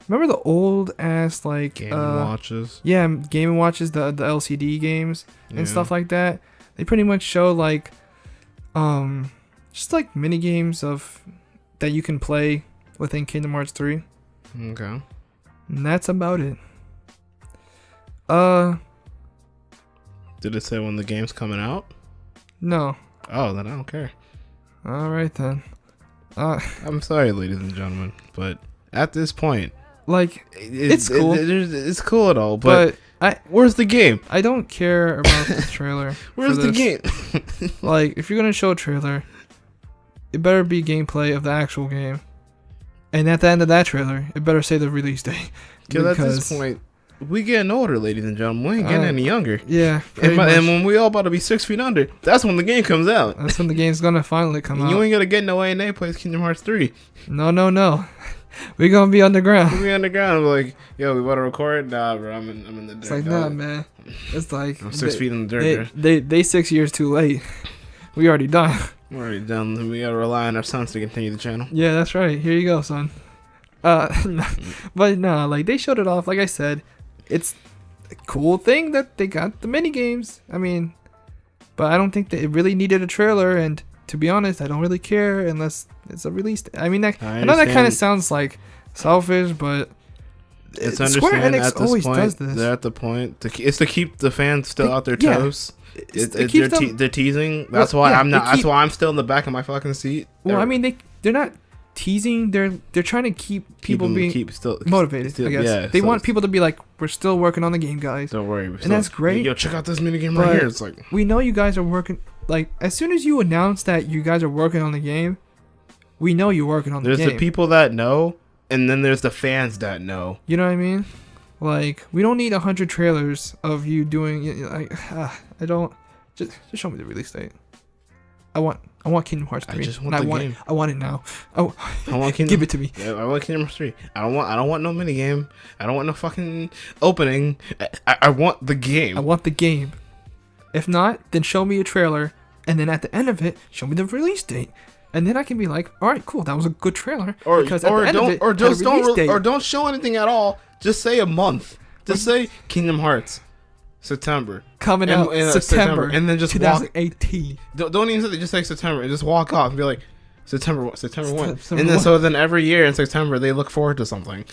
remember the old ass like Game Watches. yeah, Game and Watches, the LCD games and stuff like that. They pretty much show like just like mini games of that you can play within Kingdom Hearts 3. Okay. And that's about it. Did it say when the game's coming out? No. Oh, then I don't care. All right then. I'm sorry, ladies and gentlemen, but at this point, like it's cool. It's cool at all, but where's the game? I don't care about the trailer. Where's the game? Like, if you're gonna show a trailer, it better be gameplay of the actual game, and at the end of that trailer, it better say the release date. Because at this point, we getting older, ladies and gentlemen. We ain't getting any younger. Yeah. And when we all about to be 6 feet under, that's when the game comes out. That's when the game's gonna finally come out. You ain't gonna get no A&A plays Kingdom Hearts 3. No. We gonna be underground. We underground. We're like, yo, we want to record? Nah, bro, I'm in the dirt. It's like, nah, man. It's like I'm 6 feet in the dirt. They 6 years too late. We already done. We're already done. We gotta rely on our sons to continue the channel. Yeah, that's right. Here you go, son. But no, like they showed it off. Like I said, it's a cool thing that they got the mini games. I mean, but I don't think that it really needed a trailer. And to be honest, I don't really care unless it's a release. I mean, I know that kind of sounds like selfish, but it's Square Enix at this always point, does this. They're at the point. It's to keep the fans still out their toes. They're teasing. That's why I'm not. That's why I'm still in the back of my fucking seat. Well, I mean, they're not teasing. They're trying to keep people motivated. I guess they want people to be like, we're still working on the game, guys. Don't worry, and that's great. Yo, check out this mini game right here. It's like, we know you guys are working. Like, as soon as you announce that you guys are working on the game, we know you're working on the game. There's the people that know, and then there's the fans that know. You know what I mean? Like, we don't need 100 trailers of you doing. Like, I don't. Just show me the release date. I want Kingdom Hearts 3. I just want the game. I want it now. Oh, I want Kingdom. Give it to me. Yeah, I want Kingdom Hearts 3. I don't want no mini game. I don't want no fucking opening. I want the game. I want the game. If not, then show me a trailer, and then at the end of it, show me the release date, and then I can be like, all right, cool, that was a good trailer. Don't show anything at all. Just say a month. Just say Kingdom Hearts. September coming out September, and then just 2018. Don't even say, just say September and just walk off and be like September 1. And then so then every year in September they look forward to something.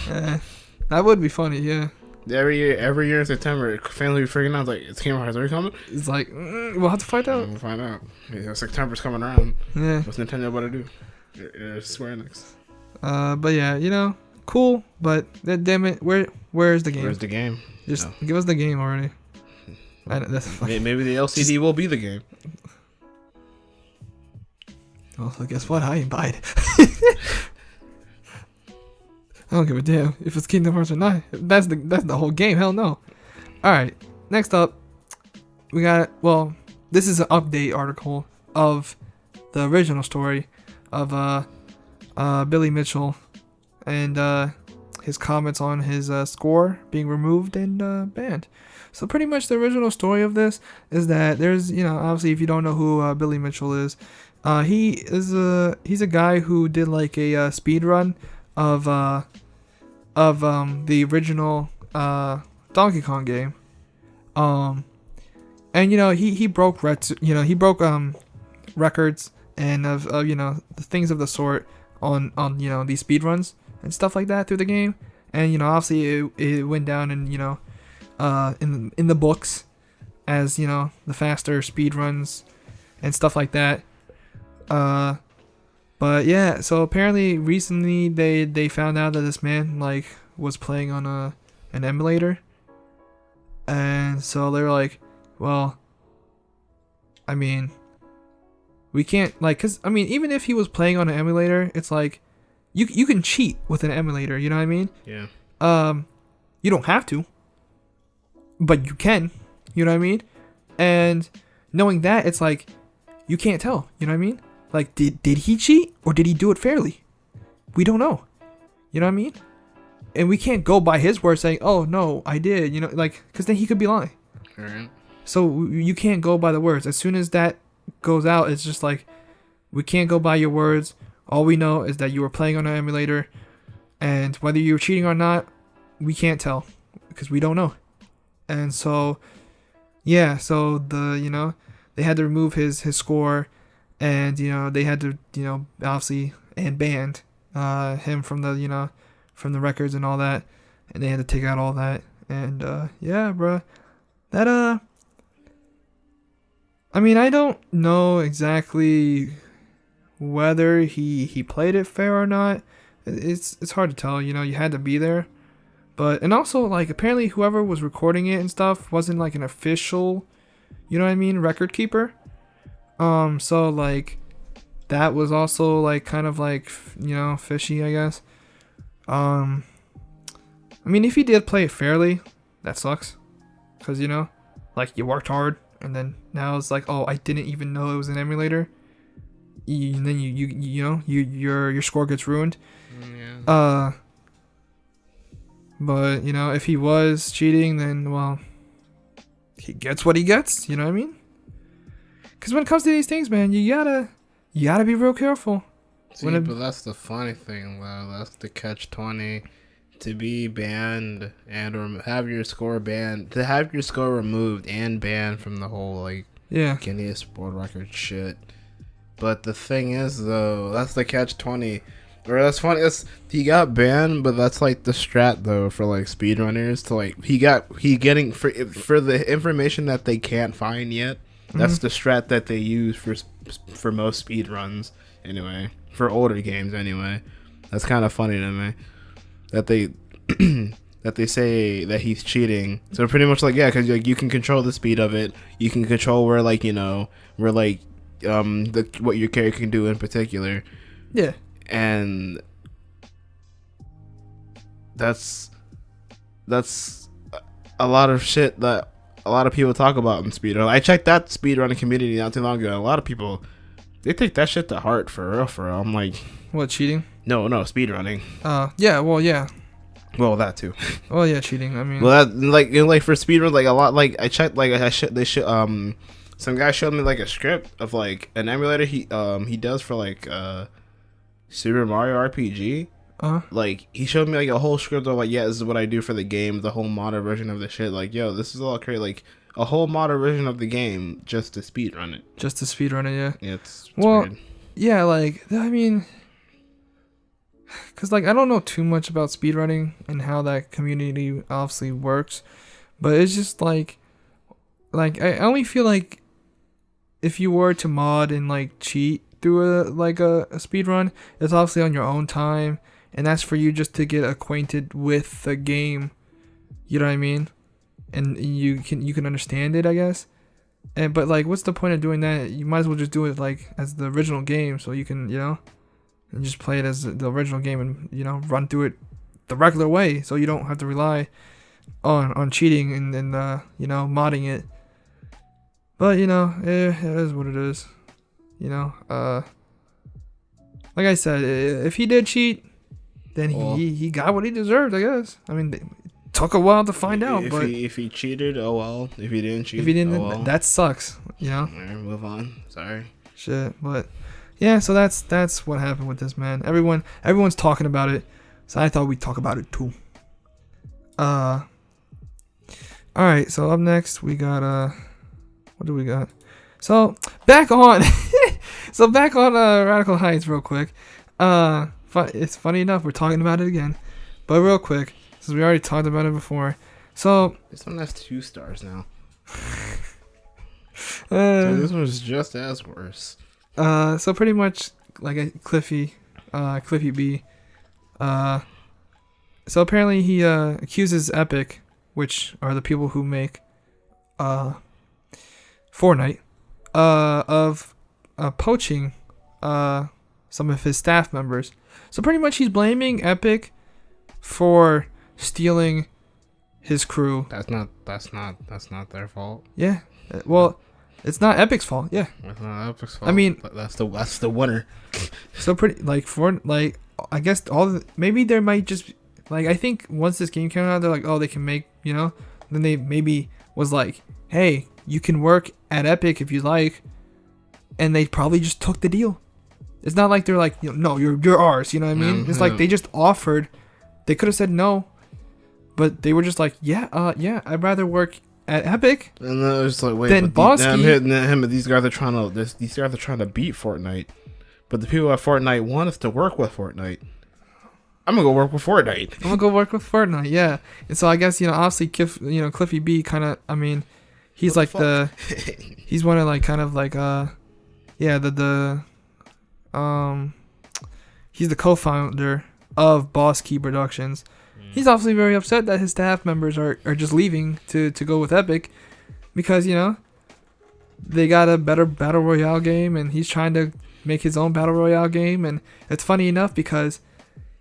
That would be funny, yeah. Every year in September, fans will be freaking out like, it's Kingdom Hearts 3 coming. It's like we'll have to find out. We'll find out. Yeah, September's coming around. Yeah. What's Nintendo about to do? Square Enix. But yeah, cool. But damn it, where's the game? Where's the game? Just give us the game already. Maybe the LCD will be the game. Well, so guess what? I ain't buying it. I don't give a damn if it's Kingdom Hearts or not. That's the whole game. Hell no. All right. Next up, we got. Well, this is an update article of the original story of Billy Mitchell and his comments on his score being removed and banned. So pretty much the original story of this is that there's, obviously if you don't know who Billy Mitchell is, he's a guy who did like a speed run of the original Donkey Kong game. And he broke records and of the things of the sort on these speed runs and stuff like that through the game. And obviously it went down and in the books as the faster speed runs and stuff like that. But yeah, so apparently recently they found out that this man like was playing on an emulator, and so they were like, well, I mean, we can't cause I mean even if he was playing on an emulator, it's like you can cheat with an emulator, you know what I mean? Yeah. You don't have to, but you can, you know what I mean? And knowing that, it's like you can't tell, you know what I mean? Like, did he cheat or did he do it fairly? We don't know. You know what I mean? And we can't go by his word saying, oh, no, I did. Because then he could be lying. All right. So you can't go by the words. As soon as that goes out, it's just like, we can't go by your words. All we know is that you were playing on an emulator, and whether you were cheating or not, we can't tell because we don't know. And so, yeah, so they had to remove his score, and they had to obviously and banned him from the from the records and all that, and they had to take out all that. And yeah, bro, that I mean, I don't know exactly whether he played it fair or not. It's hard to tell. You had to be there. But, and also, like, apparently whoever was recording it and stuff wasn't, like, an official, record keeper. So, like, that was also, like, kind of, like, fishy, I guess. I mean, if he did play it fairly, that sucks. Because, like, you worked hard, and then now it's like, oh, I didn't even know it was an emulator. And then your score gets ruined. Yeah. But, if he was cheating, then, well, he gets what he gets, you know what I mean? Because when it comes to these things, man, you gotta be real careful. See, but that's the funny thing, though. That's the catch-20. To be banned and have your score banned, to have your score removed and banned from the whole, like, Guinness World Record shit. But the thing is, though, that's the catch-20. Or that's funny. He got banned, but that's like the strat though for like speedrunners to like he getting for the information that they can't find yet. That's the strat that they use for most speedruns anyway. For older games anyway. That's kind of funny to me that they that they say that he's cheating. So pretty much like because like you can control the speed of it. You can control where what your character can do in particular. Yeah. And that's a lot of shit that a lot of people talk about in speedrun. I checked that speedrunning community not too long ago. And a lot of people, they take that shit to heart for real. I'm like, what, cheating? No, speedrunning. Yeah, well, yeah. Well, that too. Well, yeah, cheating. I mean, well, that like for speedrun, like a lot. Like I checked, like some guy showed me like a script of like an emulator he does for like Super Mario RPG. Like he showed me like a whole script of like, this is what I do for the game, the whole modern version of the shit. Like, this is all crazy. Like a whole modern version of the game just to speedrun it. Yeah. It's well, weird. Yeah, like I mean, cause like I don't know too much about speedrunning and how that community obviously works, but it's just like I only feel like if you were to mod and like cheat through a speed run, it's obviously on your own time, and that's for you just to get acquainted with the game, you know what I mean, and you can understand it, I guess. But like, what's the point of doing that? You might as well just do it like as the original game, so you can and just play it as the original game and run through it the regular way, so you don't have to rely on cheating and modding it. But it is what it is. Like I said, if he did cheat, then he got what he deserved, I guess. I mean, it took a while to find out, but if he cheated, oh well. If he didn't cheat, oh well. That sucks, Alright, move on. Sorry. Shit, but yeah, so that's what happened with this man. Everyone's talking about it, so I thought we'd talk about it too. All right, so up next we got what do we got? So back on Radical Heights real quick. It's funny enough we're talking about it again, but real quick since we already talked about it before. So this one has 2 stars now. So this one's just as worse. So pretty much like a Cliffy B. So apparently he accuses Epic, which are the people who make Fortnite, of poaching some of his staff members. So pretty much he's blaming Epic for stealing his crew. That's not their fault. Yeah. Well, it's not Epic's fault. Yeah. It's not Epic's fault. I mean, but that's the winner. So pretty I guess maybe there might just I think once this game came out, they're like, oh, they can make then they maybe was like, hey, you can work at Epic if you like, and they probably just took the deal. It's not like they're like, no, you're ours. You know what I mean? It's like they just offered. They could have said no, but they were just like, yeah, I'd rather work at Epic. And then it was like, wait, then these guys are trying to beat Fortnite, but the people at Fortnite want us to work with Fortnite. I'm gonna go work with Fortnite. Yeah. And so I guess obviously Cliffy B kind of. I mean, he's like he's one of like kind of like he's the co-founder of Boss Key Productions. He's obviously very upset that his staff members are just leaving to go with Epic because they got a better battle royale game, and he's trying to make his own battle royale game. And it's funny enough because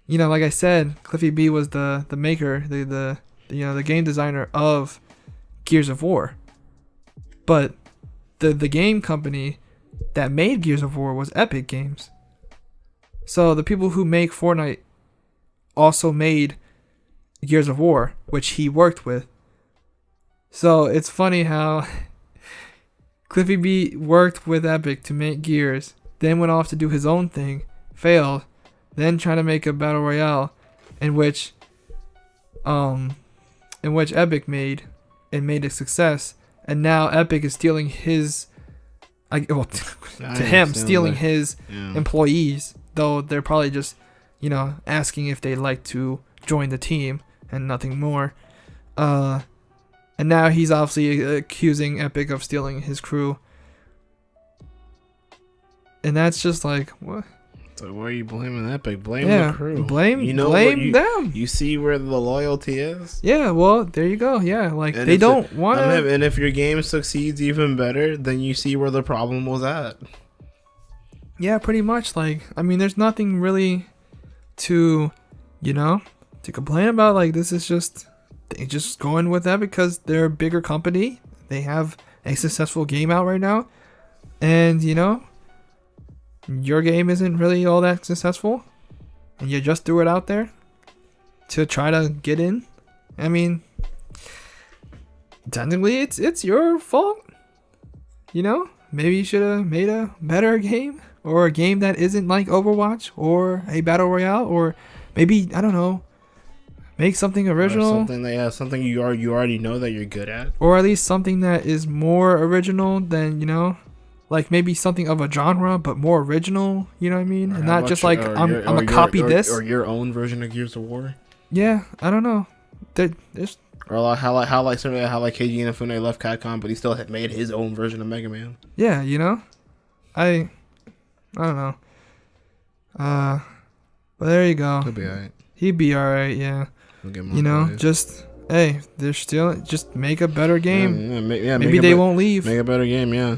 like I said, Cliffy B was the maker, the game designer of Gears of War, but the game company that made Gears of War was Epic Games. So the people who make Fortnite also made Gears of War, which he worked with. So it's funny how Cliffy B worked with Epic to make Gears, then went off to do his own thing, failed, then trying to make a battle royale in which Epic made and made a success, and now Epic is stealing his stealing his employees, though they're probably just asking if they'd like to join the team and nothing more. And now he's obviously accusing Epic of stealing his crew, and that's just like, what? So why are you blaming Epic? Blame the crew. Blame them. You see where the loyalty is? Yeah, well, there you go. Yeah, like, and they don't want to. And if your game succeeds even better, then you see where the problem was at. Yeah, pretty much. Like, I mean, there's nothing really to complain about. Like, this is just, they just going with that because they're a bigger company. They have a successful game out right now. And, your game isn't really all that successful, and you just threw it out there to try to get in. I mean, technically it's your fault. Maybe you should have made a better game, or a game that isn't like Overwatch or a battle royale, or maybe, I don't know, make something original, or something you already know that you're good at, or at least something that is more original than like maybe something of a genre, but more original, you know what I mean? And not just like, I'm gonna copy this. Or your own version of Gears of War. Yeah, I don't know. There's... Or like how Keiji Inafune left Capcom, but he still had made his own version of Mega Man. Yeah, I don't know. But there you go. He'll be alright. He'd be alright, yeah. Just, hey, they're still, just make a better game. Maybe they won't leave. Make a better game, yeah.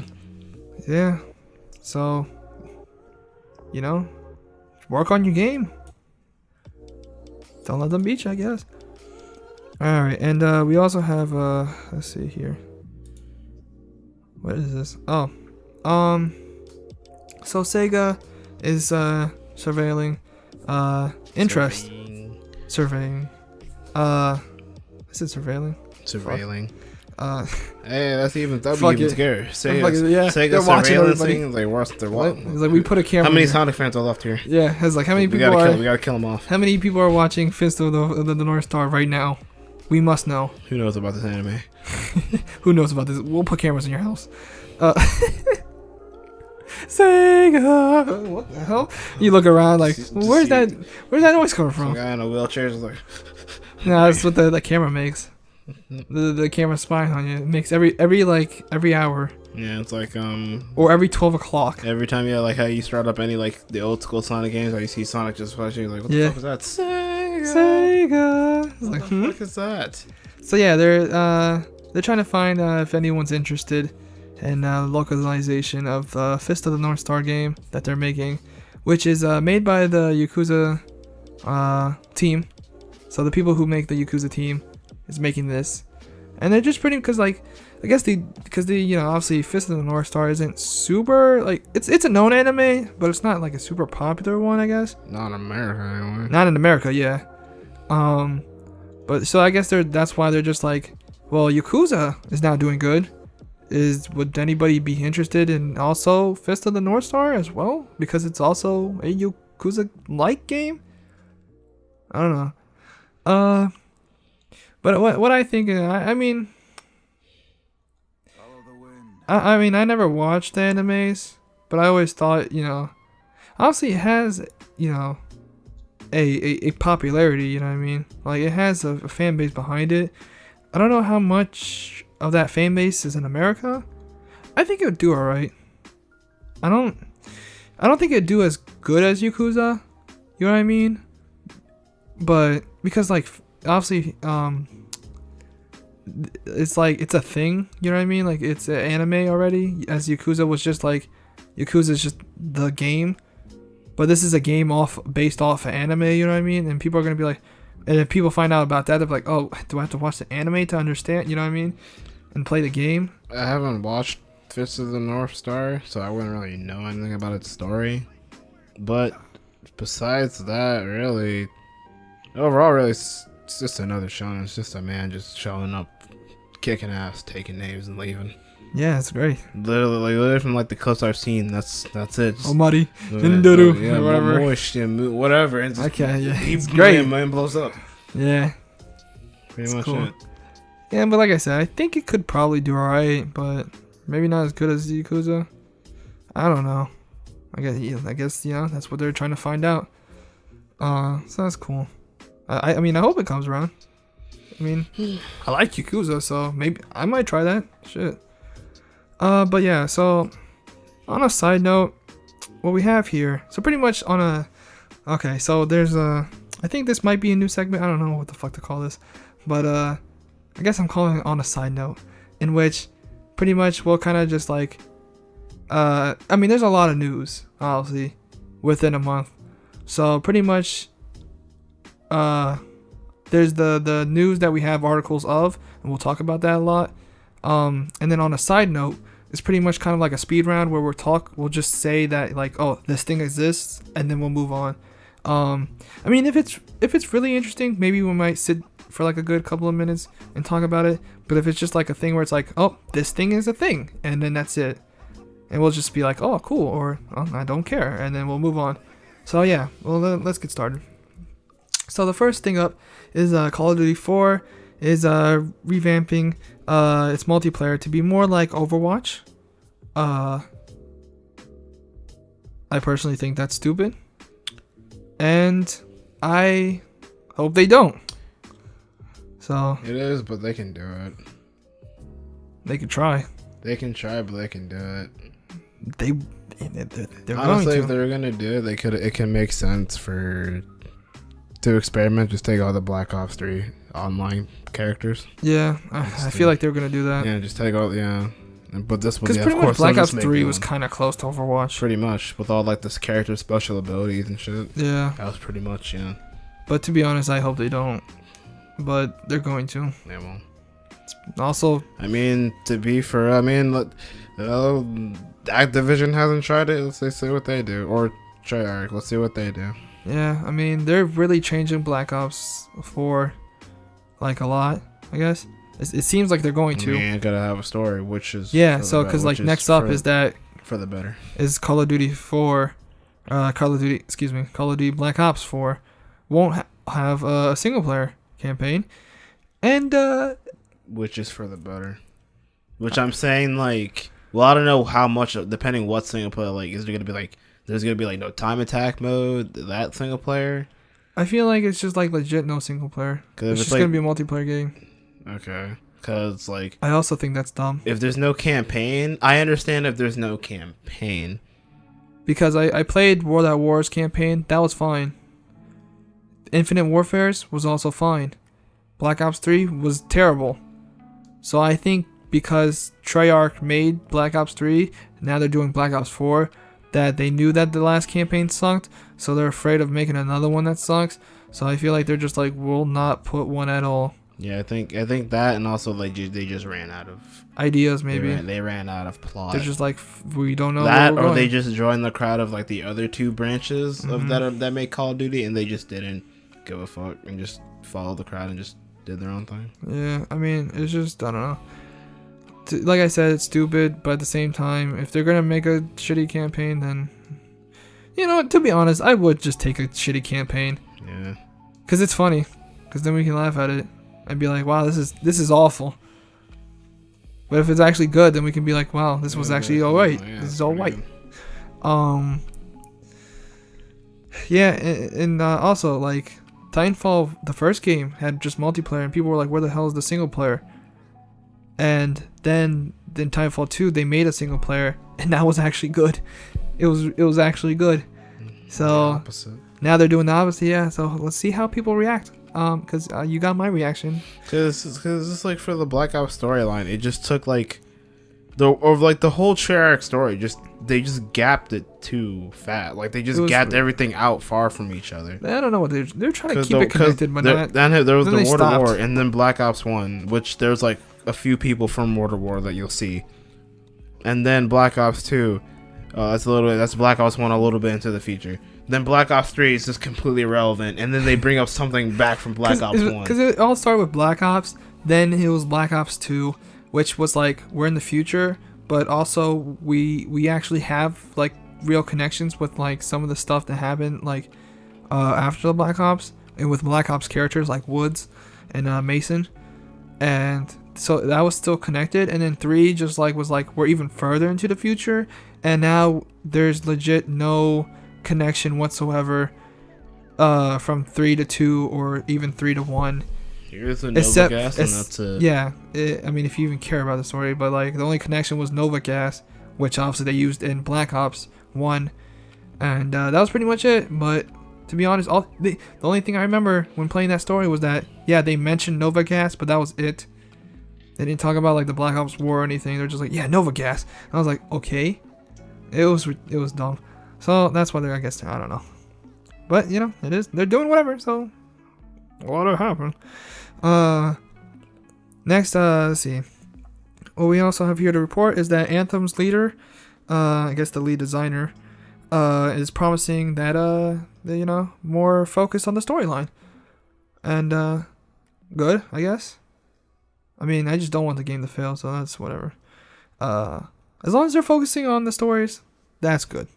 Yeah, so, work on your game. Don't let them beat you, I guess. Alright, and we also have, let's see here. What is this? Oh, so Sega is, surveilling, interest. Surveying. Is it surveilling? Surveilling. Hey, that'd be even scary. Sega surveillance thing. They're what? It's like we put a camera. How many Sonic fans are left here? Yeah, it's like how many people we gotta kill them off. How many people are watching Fist of the North Star right now? We must know. Who knows about this anime? Who knows about this? We'll put cameras in your house. Sega. What the hell? You look around like, where's that noise coming from? Some guy in a wheelchair is like. Nah, that's what the camera makes. The camera spying on you. It makes every hour. Yeah, it's like or every 12 o'clock. Every time, yeah, like how you start up any like the old school Sonic games, or you see Sonic just flashing, like, what the fuck is that? Sega. It's like, what the fuck is that? So yeah, they're trying to find if anyone's interested in localization of the Fist of the North Star game that they're making, which is made by the Yakuza team. So the people who make the Yakuza team is making this, and they're just pretty, because like, I guess because obviously Fist of the North Star isn't super, like, it's a known anime, but it's not like a super popular one, I guess. Not in America anyway. Not in America, yeah. But so I guess that's why they're just like, well, Yakuza is now doing good, would anybody be interested in also Fist of the North Star as well? Because it's also a Yakuza-like game. I don't know. But what I think, I mean, I never watched the animes, but I always thought, obviously it has, a popularity, you know what I mean? Like, it has a fan base behind it. I don't know how much of that fan base is in America. I think it would do alright. I don't think it'd do as good as Yakuza, you know what I mean? But because, like, obviously, it's like, it's a thing, you know what I mean? Like, it's an anime already, as Yakuza was just like, Yakuza's just the game. But this is a game based off of anime, you know what I mean? And people are gonna be like, and if people find out about that, they're like, oh, do I have to watch the anime to understand, you know what I mean? And play the game? I haven't watched Fist of the North Star, so I wouldn't really know anything about its story. But besides that, really, overall, really, it's just another shonen. It's just a man just showing up, kicking ass, taking names, and leaving. Yeah, it's great. Literally from like the clips I've seen, that's it. Omari, Jindoru, yeah, whatever. Whatever. And just Okay, yeah, it's great. Man blows up. Yeah, Pretty much cool. it. Yeah, but like I said, I think it could probably do alright, but maybe not as good as Yakuza. I don't know. I guess that's what they're trying to find out. So that's cool. I mean, I hope it comes around. I mean, I like Yakuza, so maybe I might try that. Shit. But yeah, so on a side note, what we have here, so pretty much okay, so there's I think this might be a new segment. I don't know what the fuck to call this, but I guess I'm calling it on a side note, in which pretty much we'll kind of just like, I mean, there's a lot of news, obviously, within a month. So pretty much, there's the news that we have articles of, and we'll talk about that a lot. And then on a side note, it's pretty much kind of like a speed round where we'll just say that, like, oh, this thing exists, and then we'll move on. I mean, if it's really interesting, maybe we might sit for like a good couple of minutes and talk about it. But if it's just like a thing where it's like, oh, this thing is a thing, and then that's it, and we'll just be like, oh, cool, or oh, I don't care, and then we'll move on. So yeah, well, let's get started. So the first thing up is Call of Duty 4 is revamping its multiplayer to be more like Overwatch. I personally think that's stupid, and I hope they don't. So it is, but they can do it. They could try. They can try, but they can do it. They're honestly, going if they're gonna do it, it can make sense to experiment. Just take all the Black Ops 3 online characters. Yeah, I feel like they're gonna do that. Yeah, just take all but this was, because pretty much Black Ops 3 was kind of close to Overwatch. Pretty much, with all like this character special abilities and shit. Yeah, that was pretty much But to be honest, I hope they don't. But they're going to. They won't. Also, I mean, Activision hasn't tried it. Let's see what they do, or Treyarch. Let's see what they do. Yeah, I mean, they're really changing Black Ops 4 like a lot, I guess. It seems like they're going to. You ain't gotta have a story, which is so because like next up is that for the better is Call of Duty 4, Call of Duty Black Ops 4 won't have a single player campaign, and which is for the better. Which I'm saying, like, well, I don't know how much, depending what single player, like, is there gonna be like, there's gonna be like no time attack mode, that single player. I feel like it's just like legit no single player. It's just like, gonna be a multiplayer game. Okay, because like, I also think that's dumb. If there's no campaign, I understand if there's no campaign. Because I played World at War's campaign, that was fine. Infinite Warfare's was also fine. Black Ops 3 was terrible. So I think because Treyarch made Black Ops 3, now they're doing Black Ops 4, that they knew that the last campaign sucked, so they're afraid of making another one that sucks. So I feel like they're just like, we'll not put one at all. Yeah, I think that, and also like they just ran out of ideas. Maybe they ran out of plot. They're just like, we don't know that, where we're or going. they just joined the crowd of like the other two branches of that make Call of Duty, and they just didn't give a fuck and just followed the crowd and just did their own thing. Yeah, I mean, it's just, I don't know. like I said, it's stupid, but at the same time, if they're gonna make a shitty campaign, then to be honest, I would just take a shitty campaign. Yeah. Cause it's funny, cause then we can laugh at it and be like, wow, this is awful. But if it's actually good, then we can be like, wow, this was actually alright. Yeah, this is alright. good. Yeah, and also like Titanfall, the first game had just multiplayer, and people were like, where the hell is the single player? And then Titanfall 2, they made a single player, and that was actually good. It was actually good. So now they're doing the opposite. Yeah. So let's see how people react. Because you got my reaction. Because it's like for the Black Ops storyline, it just took like the whole Treyarch story. They just gapped it too fat. Like they just gapped everything out far from each other. I don't know what they're trying to keep it connected, but not. Then there was the World stopped. of War, and then Black Ops 1, which there's like a few people from World of War that you'll see, and then Black Ops 2. That's Black Ops 1 a little bit into the future. Then Black Ops 3 is just completely irrelevant, and then they bring up something back from Black Ops 1. Because it all started with Black Ops, then it was Black Ops 2, which was like, we're in the future, but also we actually have like real connections with like some of the stuff that happened like after the Black Ops, and with Black Ops characters like Woods and Mason, and so that was still connected. And then 3 just like was like, we're even further into the future, and now there's legit no connection whatsoever from 3 to 2 or even 3 to 1. Here's the Nova Gas, and that's it. Yeah, I mean, if you even care about the story, but like the only connection was Nova Gas, which obviously they used in Black Ops 1, and that was pretty much it. But to be honest, the only thing I remember when playing that story was that, yeah, they mentioned Nova Gas, but that was it. They didn't talk about like the Black Ops War or anything. They're just like, yeah, Nova Gas. And I was like, okay. It was dumb. So that's why they're, I guess, I don't know. But they're doing whatever. So what'll happen? Next, let's see. What we also have here to report is that Anthem's leader, I guess the lead designer, is promising that more focus on the storyline, and good, I guess. I mean, I just don't want the game to fail, so that's whatever. As long as they're focusing on the stories, that's good.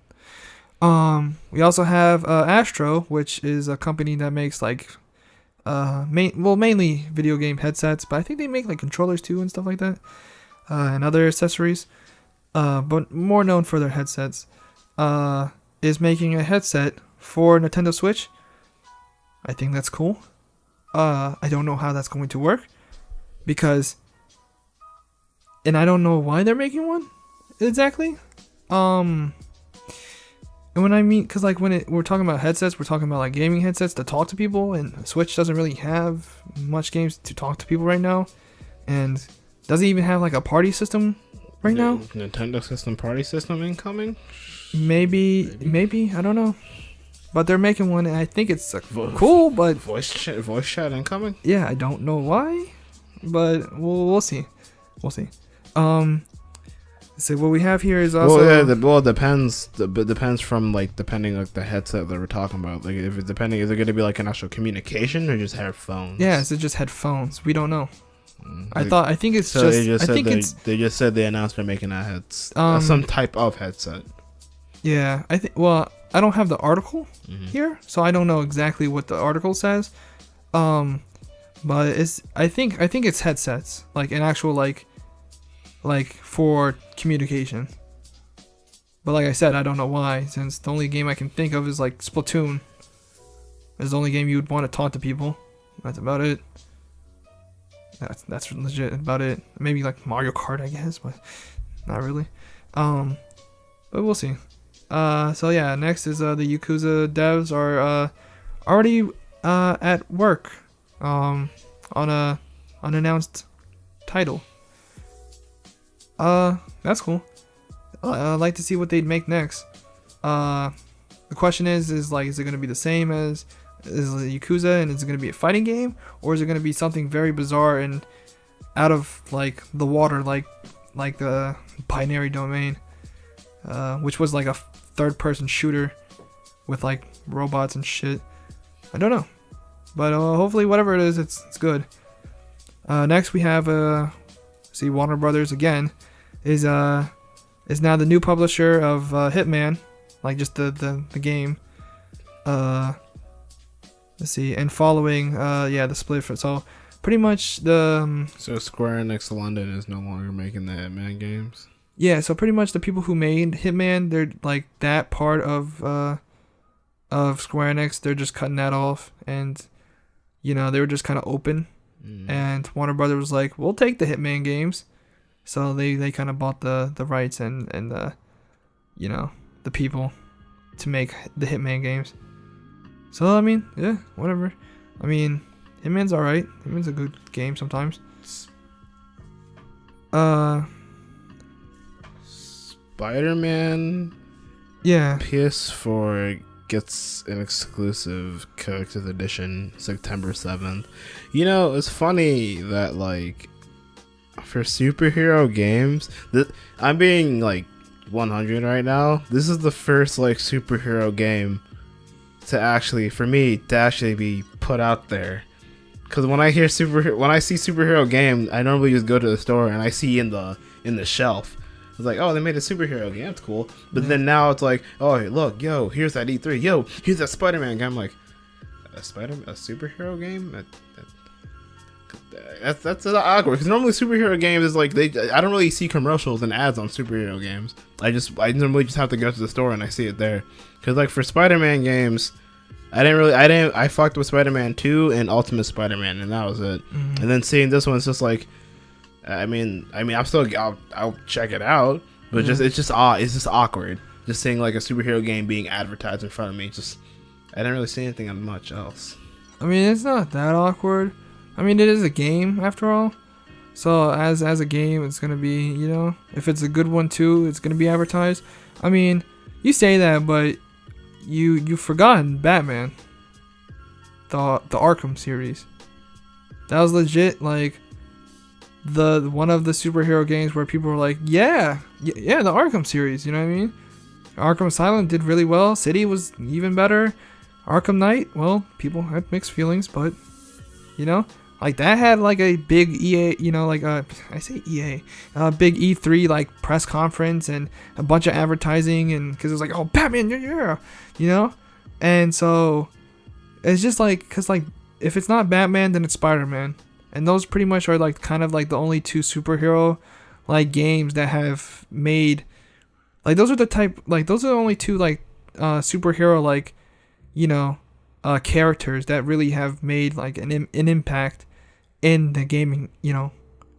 We also have Astro, which is a company that makes like mainly video game headsets, but I think they make like controllers too and stuff like that, and other accessories, but more known for their headsets, is making a headset for Nintendo Switch. I think that's cool. I don't know how that's going to work, and I don't know why they're making one exactly. And when I mean, because like we're talking about headsets, we're talking about like gaming headsets to talk to people, and Switch doesn't really have much games to talk to people right now, and doesn't even have like a party system right now. Nintendo system party system incoming? Maybe I don't know, but they're making one, and I think it's cool. But voice chat incoming? Yeah, I don't know why, but we'll see. So what we have here is also it depends. Depends from depending like the headset that we're talking about. Like if it's depending, is it going to be like an actual communication or just headphones? Yeah, it's just headphones. We don't know. They just said they announced they're making some type of headset. Yeah, Well, I don't have the article here, so I don't know exactly what the article says. But I think it's headsets, like an actual like for communication. But like I said, I don't know why, since the only game I can think of is like Splatoon. It's the only game you would want to talk to people. That's about it. That's legit about it. Maybe like Mario Kart, I guess, but not really. But we'll see. So yeah, next is the Yakuza devs are already at work on a unannounced title. That's cool. I'd like to see what they'd make next. The question is it going to be the same as Yakuza, and is it going to be a fighting game, or is it going to be something very bizarre and out of like the water, like the Binary Domain, which was like a third-person shooter with like robots and shit. I don't know, but hopefully whatever it is, it's good. Next we have See, Warner Brothers again is now the new publisher of Hitman, like just the game. Let's see, and following the split for so pretty much the So Square Enix London is no longer making the Hitman games. yeah, so pretty much the people who made Hitman, they're like that part of Square Enix, they're just cutting that off, and you know, they were just kind of open. And Warner Brothers was like, we'll take the Hitman games. So they kind of bought the rights and the, you know, the people to make the Hitman games. So, I mean, yeah, whatever. I mean, Hitman's alright. Hitman's a good game sometimes. Spider-Man Yeah. PS4 gets an exclusive collector's edition September 7th. You know, it's funny that, like, for superhero games, I'm being, like, 100 right now. This is the first, like, superhero game to actually, for me, to actually be put out there. Because when I see superhero game, I normally just go to the store and I see in the shelf. It's like, oh, they made a superhero game. That's cool. But then now it's like, oh, look, yo, here's that E3. Yo, here's that Spider-Man game. I'm like, a superhero game? That's awkward. Because normally superhero games is like, I don't really see commercials and ads on superhero games. I normally just have to go to the store and I see it there. Because like for Spider-Man games, I fucked with Spider-Man 2 and Ultimate Spider-Man, and that was it. And then seeing this one, it's just like, I'll check it out, but it's just awkward. Just seeing like a superhero game being advertised in front of me. I didn't really see anything on much else. I mean, it's not that awkward. I mean, it is a game after all. So as a game, it's gonna be, you know, if it's a good one too, it's gonna be advertised. I mean, you say that, but you've forgotten Batman, the Arkham series. That was legit like the one of the superhero games where people were like, yeah, the Arkham series, you know what I mean? Arkham Asylum did really well. City was even better. Arkham Knight, well, people had mixed feelings, but you know, like that had like a big EA, you know, like I say EA, big E3 like press conference and a bunch of advertising, and because it was like, oh, Batman, yeah, you know, and so it's just like, because like if it's not Batman, then it's Spider-Man. And those pretty much are like kind of like the only two superhero like games that have made, like those are the only two like superhero like, you know, characters that really have made like an impact in the gaming, you know,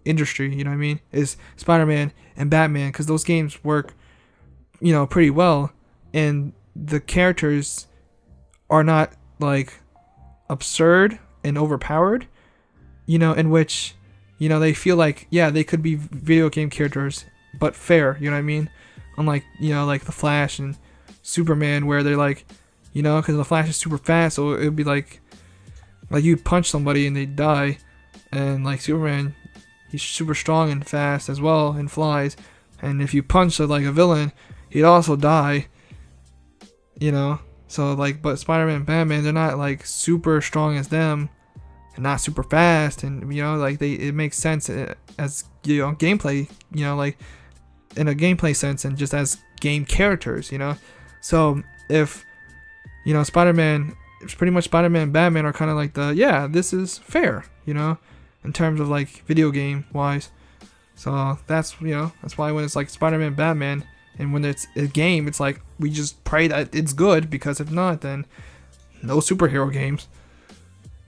industry, you know what I mean, is Spider-Man and Batman, because those games work, you know, pretty well, and the characters are not like absurd and overpowered, you know, in which, you know, they feel like, yeah, they could be video game characters, but fair, you know what I mean? Unlike, you know, like the Flash and Superman, where they're like, you know, because the Flash is super fast, so it would be like you punch somebody and they die, and like Superman, he's super strong and fast as well and flies, and if you punch like a villain, he'd also die, you know. So like, but Spider-Man and Batman, they're not like super strong as them, and not super fast, and you know, like it makes sense as, you know, gameplay, you know, like in a gameplay sense, and just as game characters, you know. So if, you know, Spider-Man, it's pretty much Spider-Man and Batman are kind of like this is fair, you know, in terms of like video game wise. So that's, you know, that's why when it's like Spider-Man, Batman, and when it's a game, it's like we just pray that it's good, because if not, then no superhero games.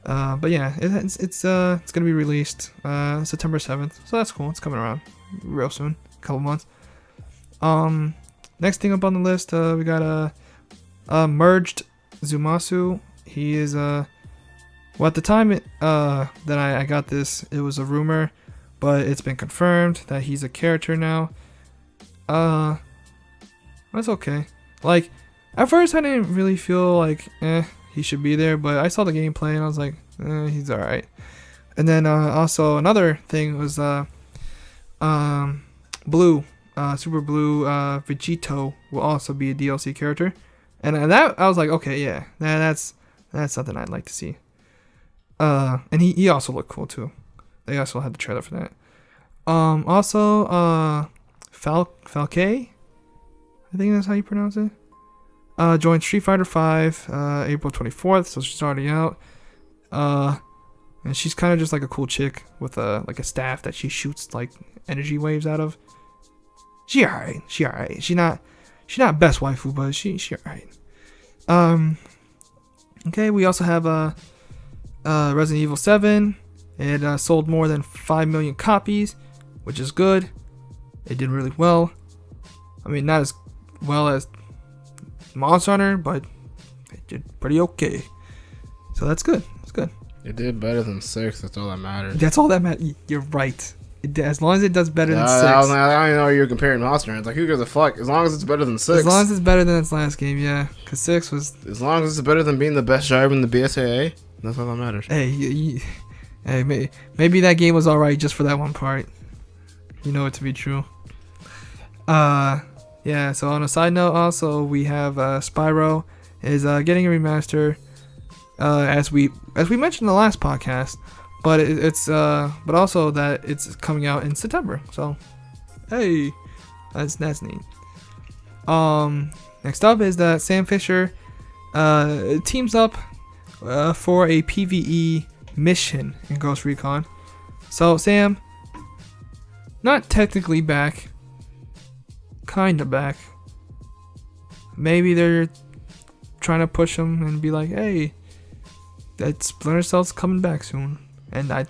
But yeah, it's gonna be released September 7th, so that's cool. It's coming around real soon, a couple months. Next thing up on the list, we got merged Zumasu. He is well, at the time that I got this, it was a rumor, but it's been confirmed that he's a character now. That's okay. Like, at first I didn't really feel like he should be there, but I saw the gameplay and I was like, he's alright. And then also another thing was Blue, Super Blue Vegito will also be a DLC character, and that I was like, okay, yeah, that's something I'd like to see. And he also looked cool too. They also had the trailer for that. Also, Falke, I think that's how you pronounce it. Joined Street Fighter 5, April 24th, so she's already out. And she's kind of just like a cool chick with like a staff that she shoots like energy waves out of. She alright. She not best waifu, but she alright. Okay, we also have Resident Evil 7. It sold more than 5 million copies, which is good. It did really well. I mean, not as well as Monster Hunter, but it did pretty okay. So that's good. It's good. It did better than 6. That's all that matters. That's all that matters. You're right. As long as it does better than 6. I don't even know you're comparing Monster Hunter. It's like, who gives a fuck? As long as it's better than 6. As long as it's better than its last game, yeah. Because 6 was... As long as it's better than being the best driver in the BSAA, that's all that matters. Hey, hey, maybe that game was alright just for that one part. You know it to be true. Yeah, so on a side note, also, we have Spyro is getting a remaster, as we mentioned in the last podcast, but but also that it's coming out in September. So, hey, that's neat. Next up is that Sam Fisher teams up for a PvE mission in Ghost Recon. So Sam, not technically back, kinda back. Maybe they're trying to push him and be like, hey, that Splinter Cell's coming back soon, and I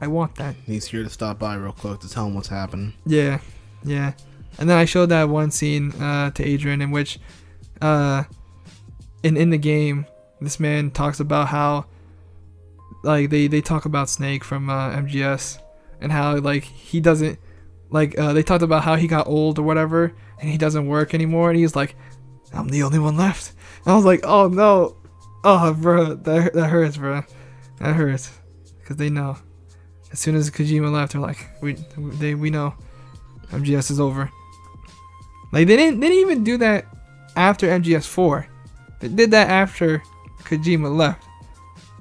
want that. He's here to stop by real quick to tell him what's happening. Yeah. And then I showed that one scene to Adrian in which in the game, this man talks about how like they talk about Snake from MGS and how like he doesn't like they talked about how he got old or whatever and he doesn't work anymore, and he's like, I'm the only one left. And I was like, oh no, oh bro, that hurts, bro, that hurts, because they know as soon as Kojima left, they're like, we know MGS is over. Like they didn't even do that after MGS 4. They did that after Kojima left.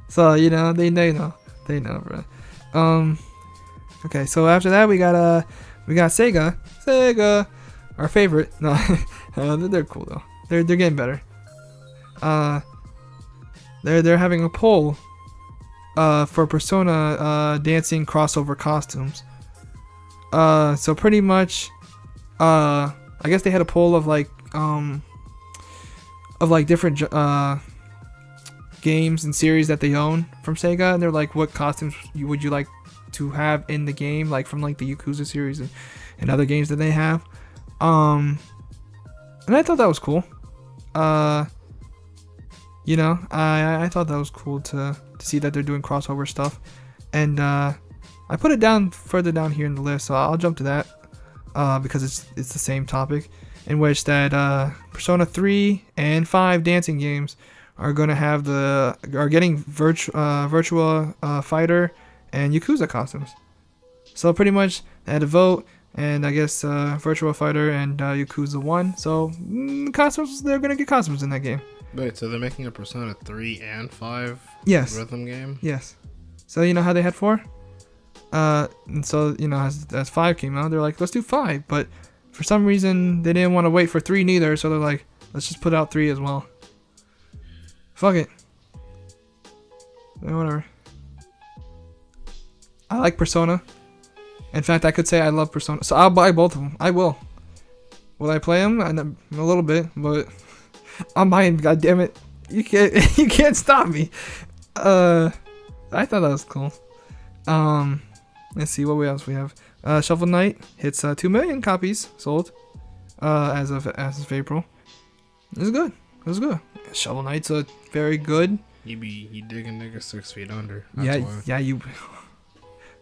So you know they know, bro. Okay, so after that we got Sega, our favorite. No, they're cool though. They're getting better. They're having a poll for Persona dancing crossover costumes. So pretty much, I guess they had a poll of like different games and series that they own from Sega, and they're like, what costumes would you like to have in the game, like from like the Yakuza series and other games that they have. And I thought that was cool. You know, I thought that was cool to see that they're doing crossover stuff, and I put it down further down here in the list, so I'll jump to that because it's the same topic, in which that Persona 3 and 5 dancing games are getting Virtua Fighter and Yakuza costumes. So pretty much they had a vote, and I guess Virtua Fighter and Yakuza won. So costumes, they're gonna get costumes in that game. Wait, so they're making a Persona 3 and 5 yes. rhythm game? Yes. So you know how they had 4? And so, you know, as 5 came out, they're like, let's do 5. But for some reason, they didn't want to wait for 3 neither, so they're like, let's just put out 3 as well. Fuck it. Yeah, whatever. I like Persona. In fact, I could say I love Persona. So I'll buy both of them. I will. Will I play them? A little bit, but I'm buying. God damn it! You can't stop me. I thought that was cool. Let's see what else we have. Shovel Knight hits 2 million copies sold as of April. It was good. It was good. Shovel Knight's very good. You digging niggas 6 feet under. Yeah. You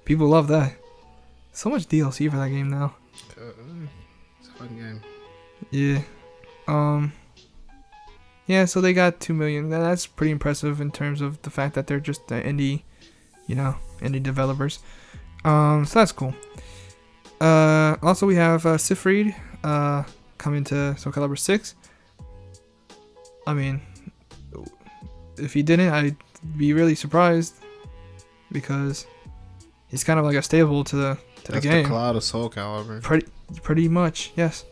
people love that. So much DLC for that game now. It's a fun game. Yeah. Yeah, so they got 2 million. That's pretty impressive in terms of the fact that they're just indie developers. So that's cool. Also we have Siegfried coming to Soul Calibur 6. I mean, if he didn't, I'd be really surprised, because he's kind of like a staple to to That's the game. the cloud of Soul Calibur. Pretty much, yes.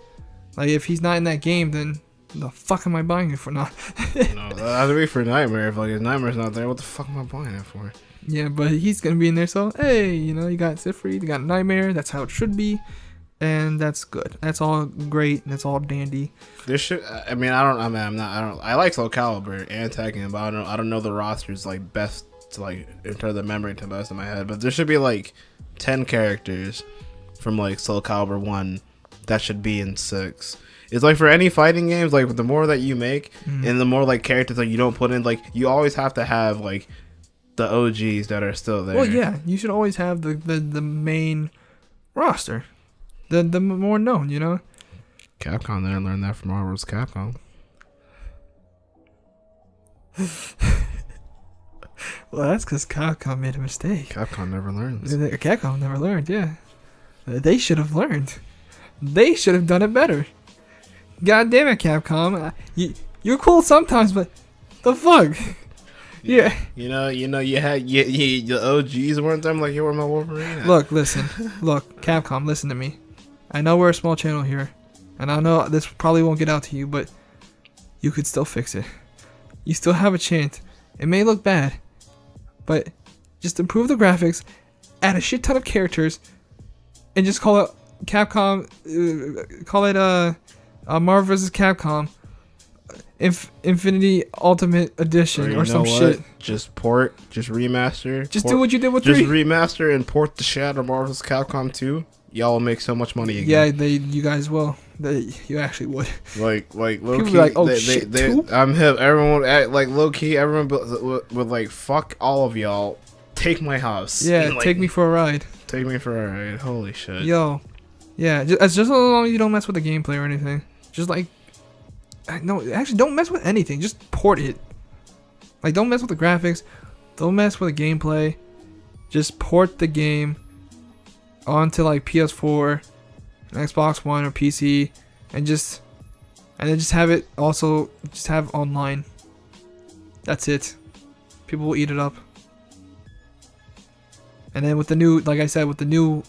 Like if he's not in that game, then the fuck am I buying it for? Not. No, that would be for Nightmare. If like his Nightmare's not there, what the fuck am I buying it for? Yeah, but he's gonna be in there, so hey, you know, you got Siegfried, you got Nightmare. That's how it should be, and that's good. That's all great, and that's all dandy. There should. I mean, I don't. I mean, I'm not. I don't. I like Soul Calibur and Tekken, but I don't know the rosters like best to like enter the memory to the best of my head. But there should be like 10 characters from like Soul Calibur 1 that should be in 6. It's like for any fighting games, like the more that you make and the more like characters that you don't put in, like you always have to have like the OGs that are still there. Well, yeah, you should always have the main roster, the more known, you know. Capcom didn't learn that from Marvel's Capcom. Well, that's because Capcom made a mistake. Capcom never learns. Capcom never learned, yeah. They should have learned. They should have done it better. God damn it, Capcom. You're cool sometimes, but the fuck? Yeah. You know, you had the OGs weren't them like you were my Wolverine. Look, listen. Look, Capcom, listen to me. I know we're a small channel here, and I know this probably won't get out to you, but you could still fix it. You still have a chance. It may look bad, but just improve the graphics, add a shit ton of characters, and just call it Capcom. Call it Marvel vs. Capcom Infinity Ultimate Edition or some shit. Just port, just remaster. Just do what you did with just 3. Remaster and port the shit out of Marvel vs. Capcom 2. Y'all will make so much money Yeah, again. you guys will. You actually would. Like low People key. be like, oh shit, too? I'm hip. Everyone would act like low key. Everyone would like, fuck all of y'all. Take my house. Yeah, and, like, take me for a ride. Take me for a ride. Holy shit. Yo, yeah, just as long as you don't mess with the gameplay or anything. Just like, no, actually, don't mess with anything. Just port it. Like, don't mess with the graphics. Don't mess with the gameplay. Just port the game onto like PS4, Xbox One, or PC, and then just have it also just have online. That's it. People will eat it up. And then with the new, like I said, with the new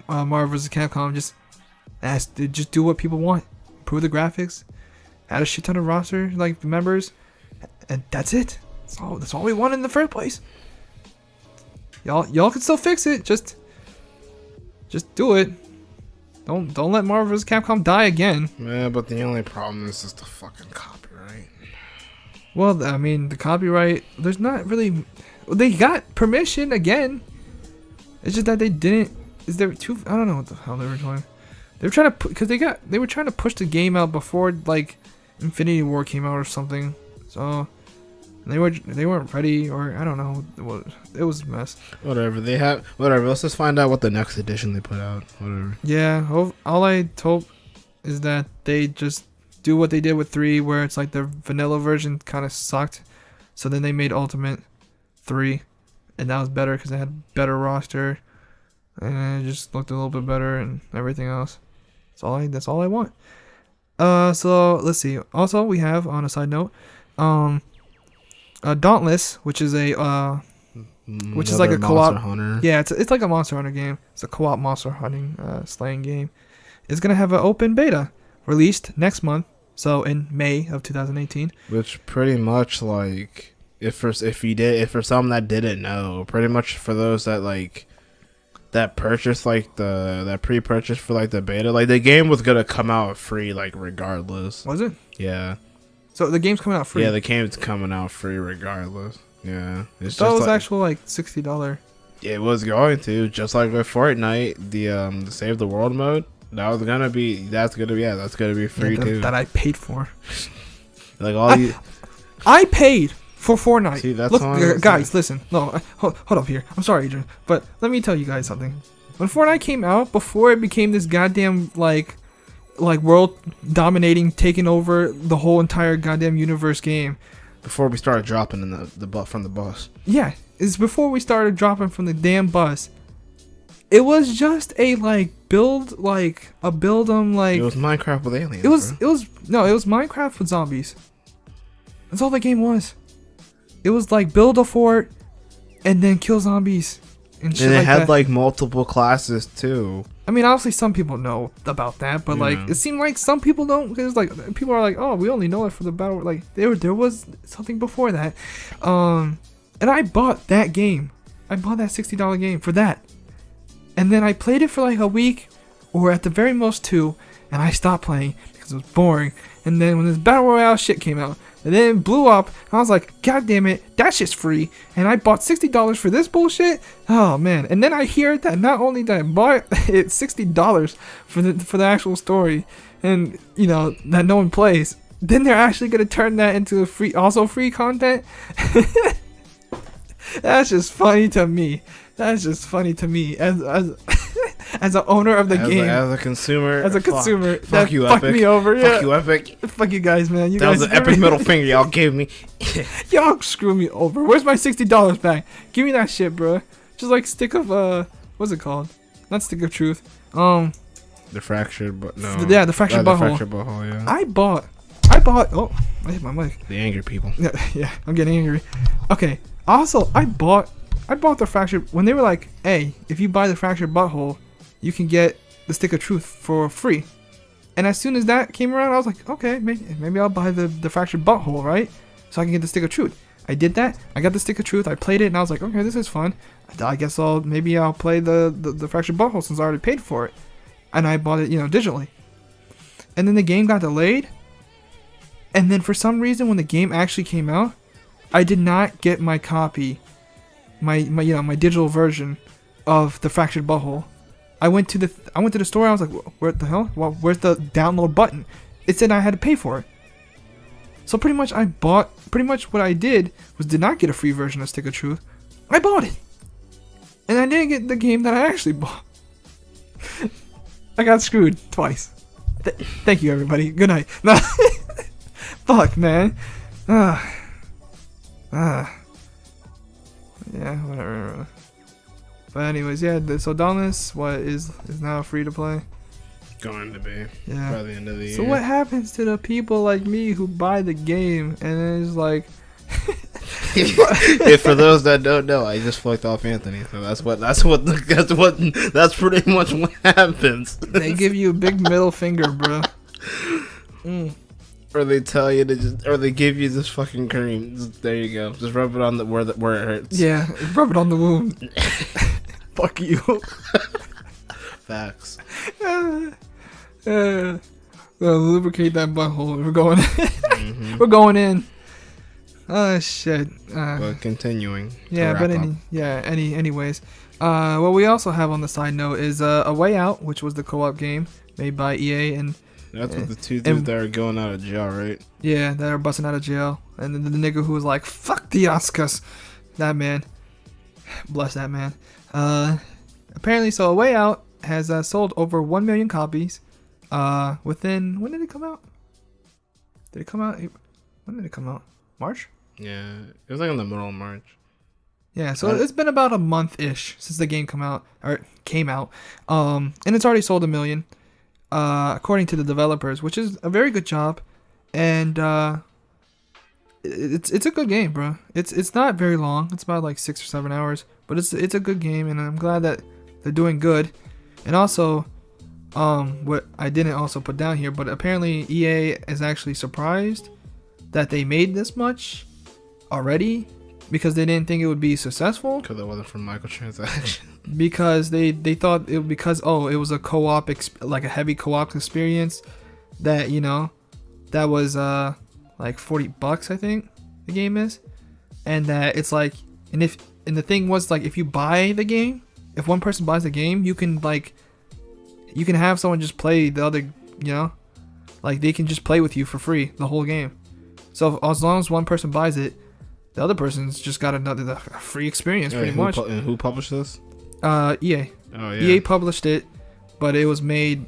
Marvel vs. Capcom, just do what people want. Improve the graphics, add a shit ton of roster like members, and that's it. That's all we want in the first place. Y'all can still fix it. Just do it. Don't let Marvel vs. Capcom die again. Yeah, but the only problem is just the fucking copyright. Well, I mean, the copyright. There's not really. They got permission again. It's just that they didn't. Is there too? I don't know what the hell they were doing. They were trying to because they were trying to push the game out before like Infinity War came out or something. So they weren't ready, or I don't know. It was a mess. Whatever they have. Whatever. Let's just find out what the next edition they put out. Whatever. Yeah. All I hope is that they just do what they did with 3, where it's like the vanilla version kind of sucked, so then they made Ultimate 3, and that was better because it had better roster, and it just looked a little bit better and everything else. That's all I want. So let's see. Also, we have on a side note, Dauntless, which is a like a co-op. Hunter. Yeah, it's like a Monster Hunter game. It's a co-op monster hunting slaying game. It's gonna have an open beta released next month, so in May of 2018. Which pretty much like if for some that didn't know, pretty much for those that like that purchased like that pre-purchase for like the beta, like the game was gonna come out free like regardless. Was it? Yeah. So the game's coming out free. Yeah, the game's coming out free regardless. Yeah, it's that was like, actual like $60. It was going to, just like with Fortnite, the Save the World mode. That's gonna be free too. That I paid for. Like all you. I paid for Fortnite. See, that's look, guys, listen. No, hold up here. I'm sorry, Adrian, but let me tell you guys something. When Fortnite came out, before it became this goddamn like world dominating, taking over the whole entire goddamn universe game. Before we started dropping in from the bus. Yeah, it's before we started dropping from the damn bus. It was just a It was Minecraft with aliens. It was Minecraft with zombies. That's all the game was. It was like build a fort and then kill zombies. and shit And it like had that. like multiple classes too. I mean, obviously some people know about that, but like Yeah. it seemed like some people don't, because like people are like, oh, we only know it for the battle. Like there was something before that, and I bought that game. I bought that $60 game for that, and then I played it for like a week, or at the very most 2, and I stopped playing because it was boring. And then when this battle royale shit came out, and then it blew up, and I was like, God damn it, that shit's free. And I bought $60 for this bullshit. Oh man! And then I hear that not only did I buy it $60 for the actual story, and you know that no one plays, then they're actually gonna turn that into free content. That's just funny to me. That's just funny to me as as an owner of the game. As a consumer. As a consumer, Fuck that you, fucked Epic. me over. Yeah. Fuck you, Epic. Fuck you guys, man. You That guys was an epic middle finger y'all gave me. Y'all screw me over. Where's my $60 back? Give me that shit, bro. Just like stick of what's it called? Not stick of truth. The fractured, but no. The fractured butthole. The fractured butthole, yeah. I bought. Oh, I hit my mic. The angry people. Yeah, I'm getting angry. Okay. Also, I bought the fractured when they were like, hey, if you buy the fractured butthole, you can get the stick of truth for free. And as soon as that came around, I was like, okay, maybe I'll buy the fractured butthole, right? So I can get the stick of truth. I did that. I got the stick of truth. I played it, and I was like, okay, this is fun. I guess I'll play the fractured butthole since I already paid for it. And I bought it, digitally. And then the game got delayed. And then for some reason, when the game actually came out, I did not get my copy, my digital version of the fractured butthole. I went to the store. I was like, where the hell? Well, where's the download button? It said I had to pay for it. So pretty much what I did was did not get a free version of Stick of Truth. I bought it. And I didn't get the game that I actually bought. I got screwed twice. Thank you, everybody. Good night. No. Fuck, man. Yeah, whatever. But anyways, yeah, so Dauntless, is now free to play. Going to be. Yeah. By the end of the year. So what happens to the people like me who buy the game and then it's like... For those that don't know, I just fucked off Anthony. So that's pretty much what happens. They give you a big middle finger, bro. Or they tell you or they give you this fucking cream. There you go. Just rub it on where it hurts. Yeah, rub it on the wound. Fuck you. Facts. Lubricate that butthole. We're going. Mm-hmm. We're going in. Oh shit. But continuing. Yeah, but anyways. What we also have on the side note is A Way Out, which was the co-op game made by EA and. That's with the two dudes that are going out of jail, right? Yeah, that are busting out of jail, and then the nigga who was like, "Fuck the Oscars," that man. Bless that man. Apparently, so A Way Out has sold over 1 million copies. Within when did it come out? Did it come out? When did it come out? March? Yeah, it was like in the middle of March. Yeah, so it's been about a month-ish since the game came out. And it's already sold 1 million, according to the developers, which is a very good job. And it's a good game, bro. It's not very long. It's about like 6 or 7 hours, but it's a good game, and I'm glad that they're doing good. And also, what I didn't also put down here, but apparently EA is actually surprised that they made this much already, because they didn't think it would be successful. Because it wasn't from microtransactions. Because they thought it it was a co-op like a heavy co-op experience that that was like $40 I think the game is, and that it's like and the thing was like if you buy the game, if one person buys the game, you can have someone just play the other, like they can just play with you for free the whole game. So as long as one person buys it, the other person's just got a free experience pretty much. And who published this? EA. Oh yeah. EA published it, but it was made,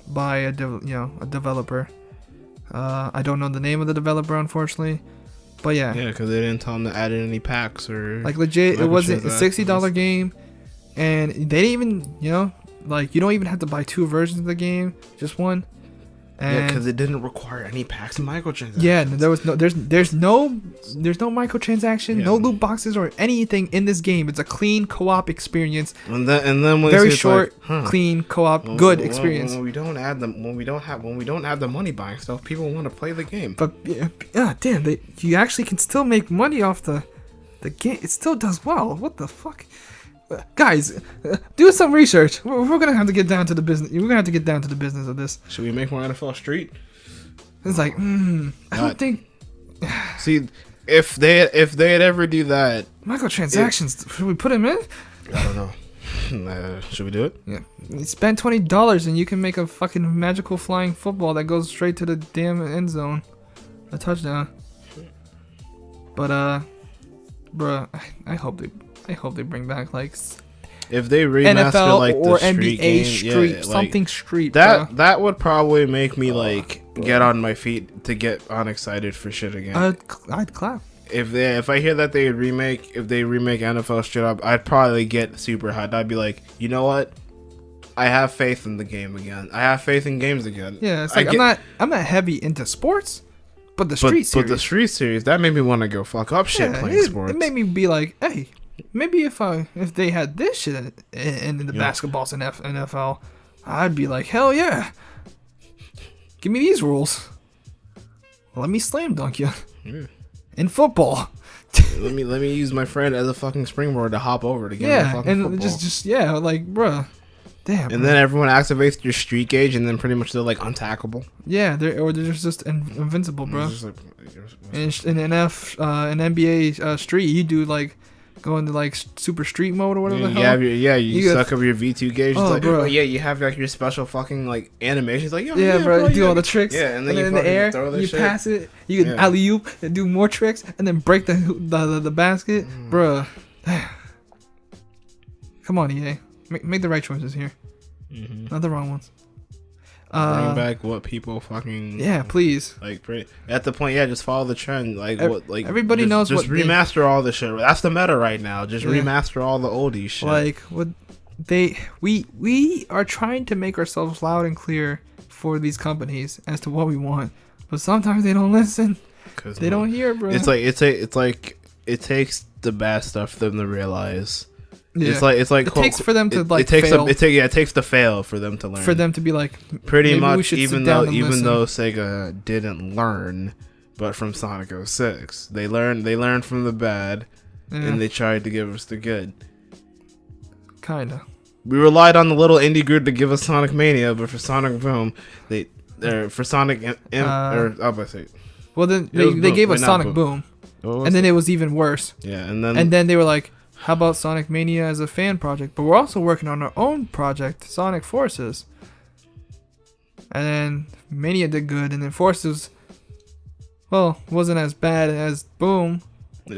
by a developer. I don't know the name of the developer, unfortunately, but yeah. Yeah, because they didn't tell them to add in any packs or like legit. It wasn't a $60 game, and they didn't even, like you don't even have to buy 2 versions of the game, just one. Yeah, because it didn't require any packs and microtransactions. Yeah, there's no microtransaction, no loot boxes or anything in this game. It's a clean co-op experience. And then when very short, clean co-op, good experience. When we don't add the money buying stuff, people want to play the game. But damn, you actually can still make money off the game. It still does well. What the fuck? Guys, do some research. We're gonna have to get down to the business. We're gonna have to get down to the business of this. Should we make more NFL Street? It's like, I don't think. See, if they'd ever do that, microtransactions. Should we put them in? I don't know. Should we do it? Yeah. You spend $20 and you can make a fucking magical flying football that goes straight to the damn end zone, a touchdown. But bruh, I hope they bring back like if they remaster NFL like the or Street NBA game, Street, yeah, something Street. That would probably make me like get on my feet to get unexcited for shit again. I'd clap. If I hear that they remake NFL Street, I'd probably get super hyped. I'd be like, you know what? I have faith in the game again. I have faith in games again. Yeah, it's like I'm not heavy into sports. But the Street series. But the Street series, that made me want to go fuck up shit playing sports. It made me be like, hey, maybe if they had this shit in the basketballs in NFL, I'd be like, hell yeah. Give me these rules. Let me slam dunk you. Yeah. In football. let me use my friend as a fucking springboard to hop over to get my fucking and football. just like, bruh. Damn. And then everyone activates your street gauge, and then pretty much they're like untackable. Yeah, they're just invincible, bro. Like, in NBA Street, you do like go into like super street mode or whatever. You suck up your V2 gauge. Oh, like, bro. Yeah, you have like your special fucking like animations. Like bro, you do all the tricks. Yeah, and then in the air, you shit. pass it. You can alley oop and do more tricks, and then break the basket, bro. Come on, EA. Make the right choices here, not the wrong ones. Bring back what people fucking please. Like at the point, just follow the trend. Like everybody knows just remaster all the shit. That's the meta right now. Just remaster all the oldies shit. Like what we are trying to make ourselves loud and clear for these companies as to what we want, but sometimes they don't listen. They don't hear, bro. It's like it takes the bad stuff for them to realize. Yeah. It's like it takes for them to it takes fail. It takes the fail for them to learn. For them to be like pretty much even though Sega didn't learn, but from Sonic 06, they learned from the bad, and they tried to give us the good. Kinda. We relied on the little indie group to give us Sonic Mania, but for Sonic Boom, for Sonic well then they gave us Sonic Boom, and then it was even worse. Yeah, and then they were like, how about Sonic Mania as a fan project? But we're also working on our own project, Sonic Forces. And then Mania did good, and then Forces, wasn't as bad as Boom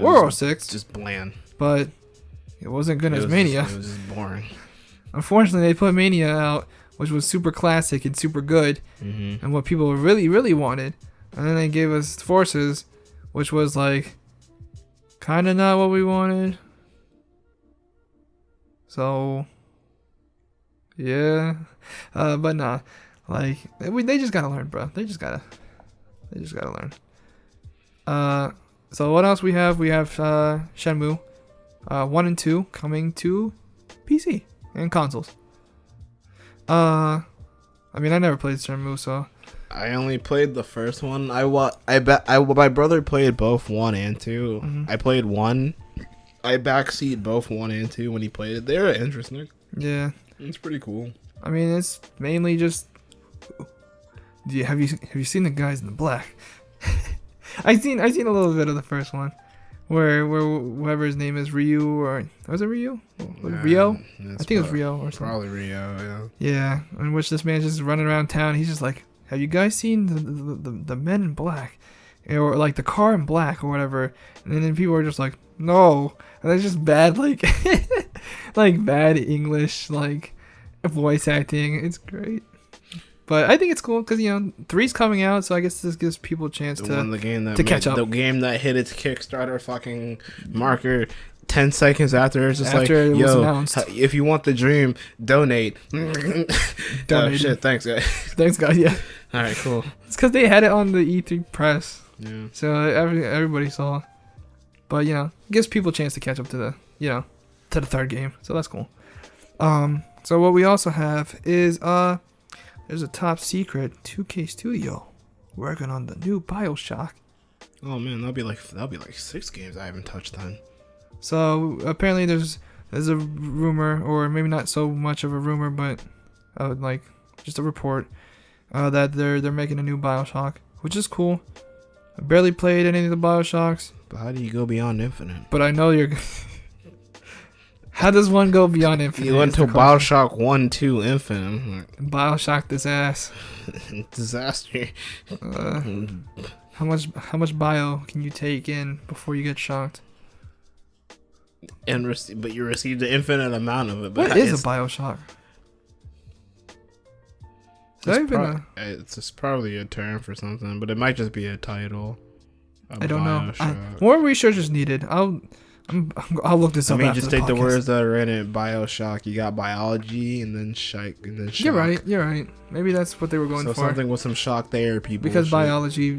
or 06. Just bland. But it wasn't good as Mania. It was just boring. Unfortunately, they put Mania out, which was super classic and super good, and what people really, really wanted. And then they gave us Forces, which was like kind of not what we wanted. So, yeah, but nah, like they just gotta learn, bro. They just gotta learn. So what else we have? We have Shenmue, 1 and 2 coming to PC and consoles. I mean, I never played Shenmue, so I only played the first one. My brother played both 1 and 2. I played 1. I backseat both 1 and 2 when he played it. They're interesting. Yeah, it's pretty cool. I mean, it's mainly just. Have you seen the guys in the black? I seen a little bit of the first one, where whoever his name is, Ryu, or was it Ryu? Rio? I think it was Rio or something. Probably Rio. Yeah, in which this man's just running around town. He's just like, have you guys seen the men in black, or like the car in black or whatever? And then people are just like, no. And that's just bad, like, like bad English, like voice acting. It's great, but I think it's cool because 3's coming out, so I guess this gives people a chance to catch up. The game that hit its Kickstarter fucking marker 10 seconds after it's just after like, it was announced. If you want the dream, donate. Donate. Shit, thanks guys. Thanks guys. Yeah. All right, cool. It's because they had it on the E3 press, Yeah. so everybody saw. But you know, gives people a chance to catch up to the to the third game, so that's cool. So what we also have is there's a top secret 2K studio working on the new BioShock. Oh man, that'll be like 6 games I haven't touched then. So apparently there's a rumor, or maybe not so much of a rumor, but like just a report that they're making a new BioShock, which is cool. I barely played any of the BioShocks. But how do you go beyond Infinite? But I know you're. How does one go beyond Infinite? You went to BioShock 1, 2, Infinite. BioShock this ass. Disaster. How much bio can you take in before you get shocked? But you received an infinite amount of it. But What is a BioShock? It's just probably a term for something, but it might just be a title. I don't know. More research is needed. I'll look this up. I mean, after just the take the podcast. words that are in it. BioShock. You got biology, and then shock, and then shock. You're right. Maybe that's what they were going so for. Something with some shock therapy. Because bullshit. biology,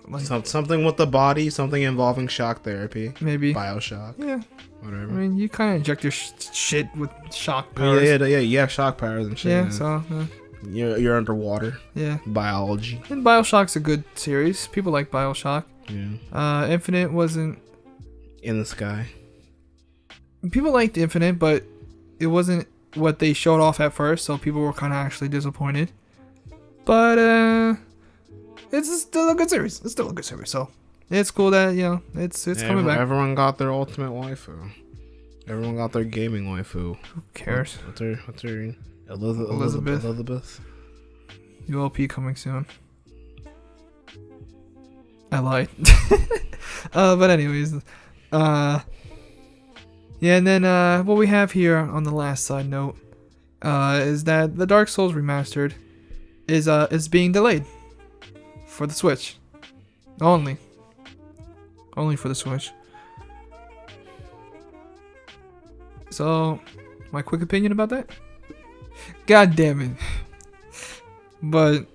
like something with the body, something involving shock therapy. maybe. BioShock. Yeah. Whatever. I mean, you kind of inject your shit with shock powers. Yeah. You have shock powers and shit. Yeah. So. You're underwater. Yeah. Biology. And BioShock's a good series. People like BioShock. Yeah. Infinite wasn't. In the sky. People liked Infinite, but it wasn't what they showed off at first, so people were kind of actually disappointed. But it's still a good series. So it's cool that it's coming back. Everyone got their ultimate waifu. Everyone got their gaming waifu. Who cares? What's her Elizabeth. ULP coming soon. I lied. But anyways, yeah, and then what we have here on the last side note is that the Dark Souls remastered is being delayed for the Switch. Only for the Switch. So, my quick opinion about that? God damn it. But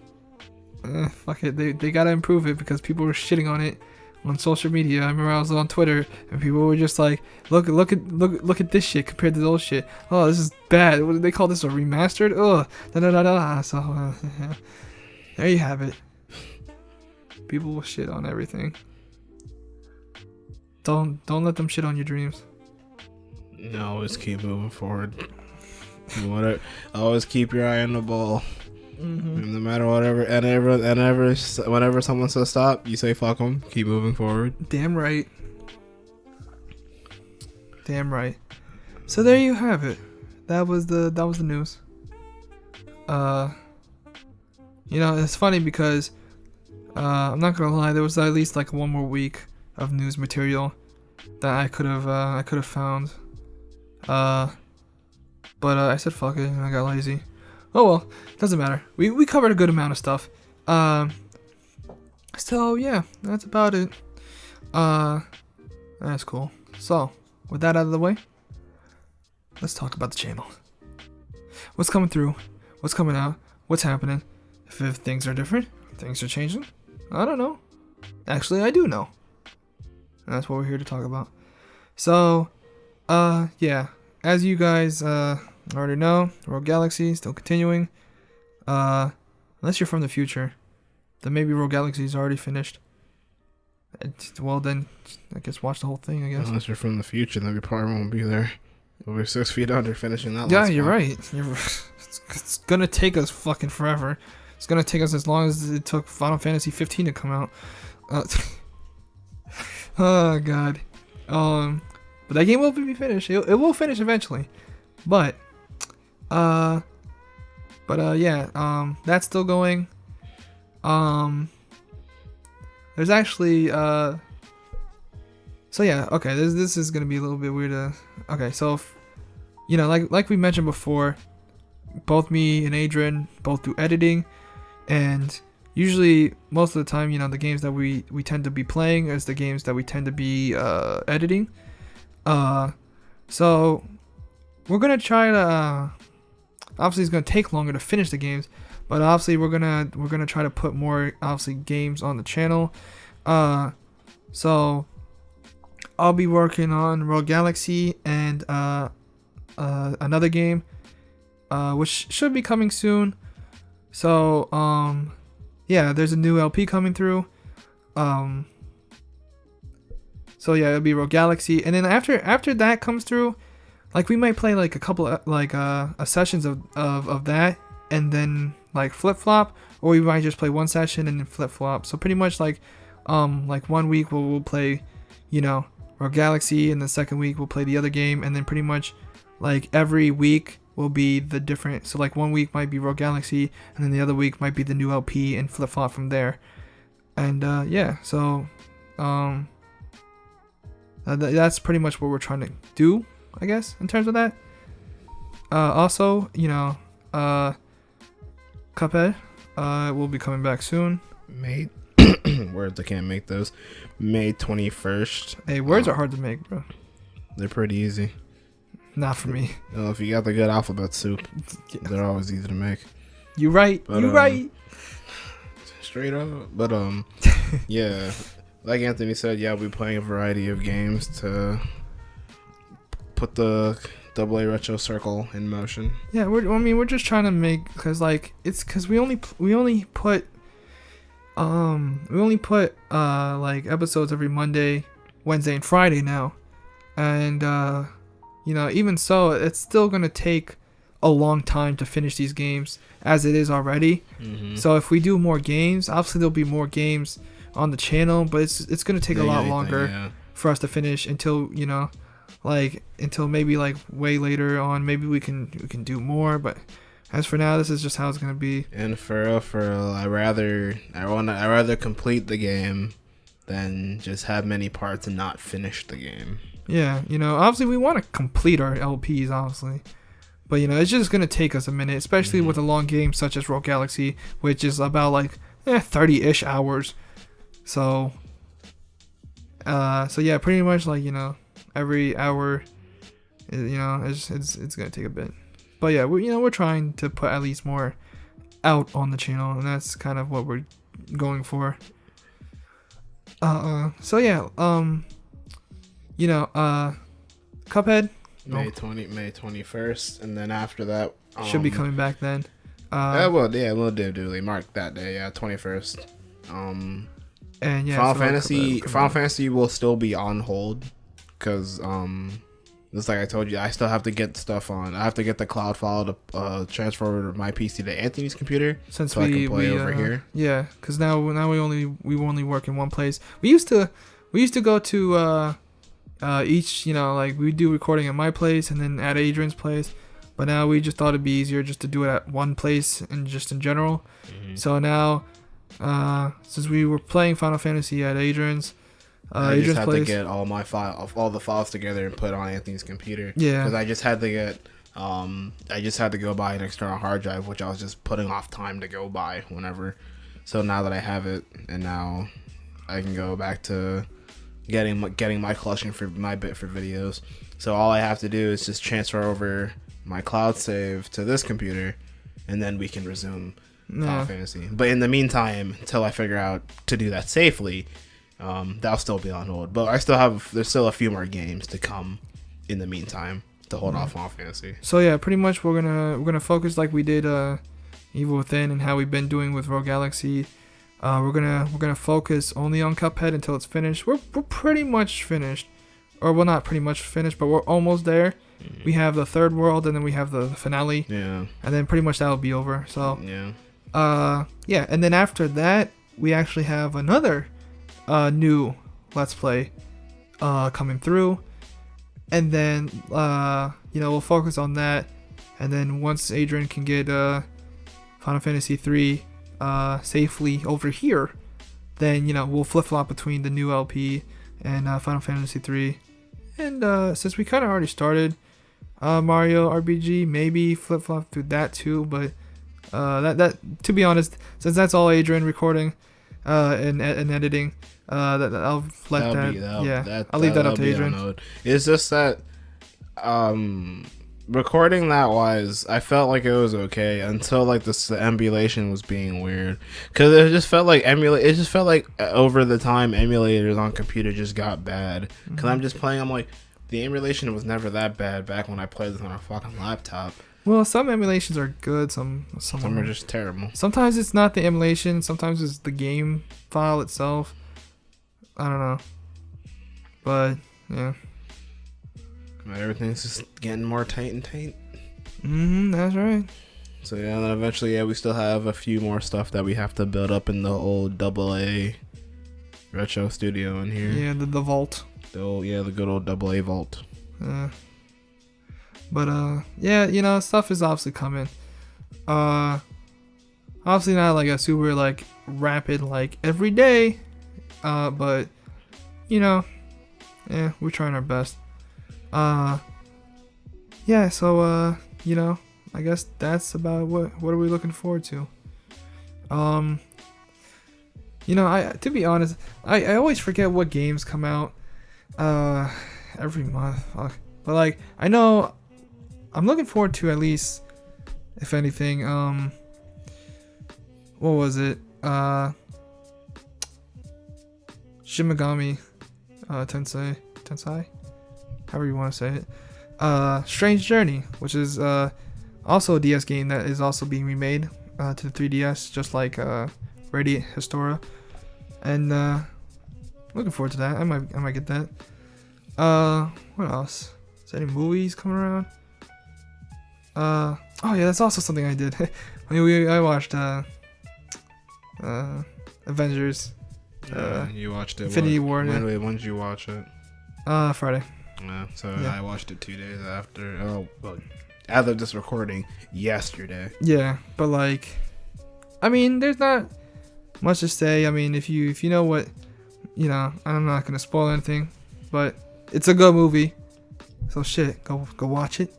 fuck it, they gotta improve it because people were shitting on it on social media. I remember I was on Twitter and people were just like, look at this shit compared to the old shit. Oh, this is bad. What do they call this, a remastered? Oh, da. So there you have it. People will shit on everything. Don't let them shit on your dreams. No, always keep moving forward. You want to always keep your eye on the ball. Mm-hmm. No matter whatever, whenever someone says stop, you say fuck them. Keep moving forward. Damn right. So there you have it. That was the news. It's funny because I'm not gonna lie, there was at least like one more week of news material that I could have found. But I said fuck it and I got lazy. Oh well, doesn't matter. We covered a good amount of stuff. So yeah, that's about it. That's cool. So, with that out of the way, let's talk about the channel. What's coming through? What's coming out? What's happening? If things are different, things are changing. I don't know. Actually, I do know. And that's what we're here to talk about. So, yeah. As you guys already know, Rogue Galaxy still continuing. Unless you're from the future, then maybe Rogue Galaxy is already finished. Well, then I guess watch the whole thing. I guess. Unless you're from the future, then we probably won't be there. We'll be 6 feet under finishing that. Yeah, you're right. It's gonna take us fucking forever. It's gonna take us as long as it took Final Fantasy 15 to come out. Oh god. But that game will be finished. It will finish eventually. But yeah, that's still going. There's actually so yeah, okay, this is gonna be a little bit weird. Okay, so like we mentioned before, both me and Adrian both do editing, and usually most of the time, the games that we tend to be playing is the games that we tend to be editing. So we're gonna try to obviously it's gonna take longer to finish the games, But obviously we're gonna try to put more obviously games on the channel. So I'll be working on Rogue Galaxy and another game, which should be coming soon. So yeah, there's a new LP coming through. So yeah, it'll be Rogue Galaxy, and then after that comes through, like we might play like a couple of, like sessions of that, and then like flip flop, or we might just play one session and then flip flop. So pretty much like 1 week we'll play, you know, Rogue Galaxy, and the second week we'll play the other game, and then pretty much like every week will be the different. So like 1 week might be Rogue Galaxy, and then the other week might be the new LP, and flip flop from there. And yeah, so that's pretty much what we're trying to do, I guess, in terms of that. Also, you know, Cuphead will be coming back soon. May words, I can't make those. May 21st. Hey, words are hard to make, bro. They're pretty easy. Not for me. You know, if you got the good alphabet soup, they're always easy to make. You right. But, you right. Straight up. But yeah, like Anthony said, yeah, we'll be playing a variety of games to put the AA Retro Circle in motion. Yeah, we're just trying to make, because like it's because we only put like episodes every Monday, Wednesday, and Friday now, and you know, even so, it's still gonna take a long time to finish these games as it is already. Mm-hmm. So if we do more games, obviously there'll be more games on the channel, but it's gonna take a lot longer for us to finish until, you know, like until maybe like way later on. Maybe we can do more, but as for now, this is just how it's gonna be. And for real, I rather complete the game than just have many parts and not finish the game. Yeah, you know, obviously we want to complete our LPs, obviously, but you know, it's just gonna take us a minute, especially with a long game such as Rogue Galaxy, which is about like 30-ish hours. So yeah, pretty much like, you know, every hour, you know, it's gonna take a bit. But yeah, we're trying to put at least more out on the channel, and that's kind of what we're going for. So yeah, you know, Cuphead May 21st, and then after that should be coming back then. We'll do mark that day, 21st. And yeah, Final Fantasy will still be on hold, because just like I told you, I still have to get stuff on. I have to get the cloud file to transfer over my PC to Anthony's computer, since so I can play over here. Yeah, because now we only work in one place. We used to go to each, you know, like we do recording at my place and then at Adrian's place, but now we just thought it'd be easier just to do it at one place and just in general. Mm-hmm. So now, since we were playing Final Fantasy at Adrian's, I just had to get all the files together and put on Anthony's computer. Yeah, because I just had to go buy an external hard drive, which I was just putting off time to go buy whenever. So now that I have it, and now I can go back to getting my collection for my bit for videos. So all I have to do is just transfer over my cloud save to this computer, and then we can resume Final Fantasy. But in the meantime, until I figure out to do that safely, that'll still be on hold. But there's still a few more games to come in the meantime to hold off Final Fantasy. So yeah, pretty much we're gonna focus like we did Evil Within and how we've been doing with Rogue Galaxy. We're gonna focus only on Cuphead until it's finished. We're pretty much finished, or well, not pretty much finished, but we're almost there. Mm-hmm. We have the third world, and then we have the finale. Yeah. And then pretty much that'll be over. So yeah. Yeah, and then after that, we actually have another new Let's Play coming through, and then you know, we'll focus on that, and then once Adrian can get Final Fantasy 3 safely over here, then, you know, we'll flip-flop between the new LP and Final Fantasy 3. And since we kind of already started Mario RPG, maybe flip-flop through that too, but that to be honest, since that's all Adrian recording and editing, that I'll let I'll leave that up to Adrian. It's just that recording that wise, I felt like it was okay until like the emulation was being weird, because it just felt like It just felt like over the time emulators on computer just got bad. Because I'm just playing. I'm like, the emulation was never that bad back when I played this on a fucking laptop. Well, some emulations are good. Some are just terrible. Sometimes it's not the emulation. Sometimes it's the game file itself. I don't know. But yeah. Everything's just getting more tight and tight. That's right. So yeah, and then eventually, we still have a few more stuff that we have to build up in the old AA retro studio in here. Yeah, the vault. The good old AA vault. But yeah, stuff is obviously coming. Obviously not like a super like rapid like every day. But yeah, we're trying our best. Yeah, so I guess that's about what are we looking forward to. I to be honest, I always forget what games come out every month. Fuck. But like I know I'm looking forward to, at least if anything, what was it? Shimigami Tensei, however you want to say it. Strange Journey, which is also a DS game that is also being remade to the 3DS, just like Radiant Historia, and looking forward to that. I might get that. What else? Is there any movies coming around? Oh yeah, that's also something I did. I watched Avengers. You watched it. Infinity War. When did you watch it? Friday. Yeah, I watched it 2 days after. As of this recording, yesterday. Yeah, but like, I mean, there's not much to say. I mean, if you know what, I'm not gonna spoil anything, but it's a good movie. So shit, go watch it.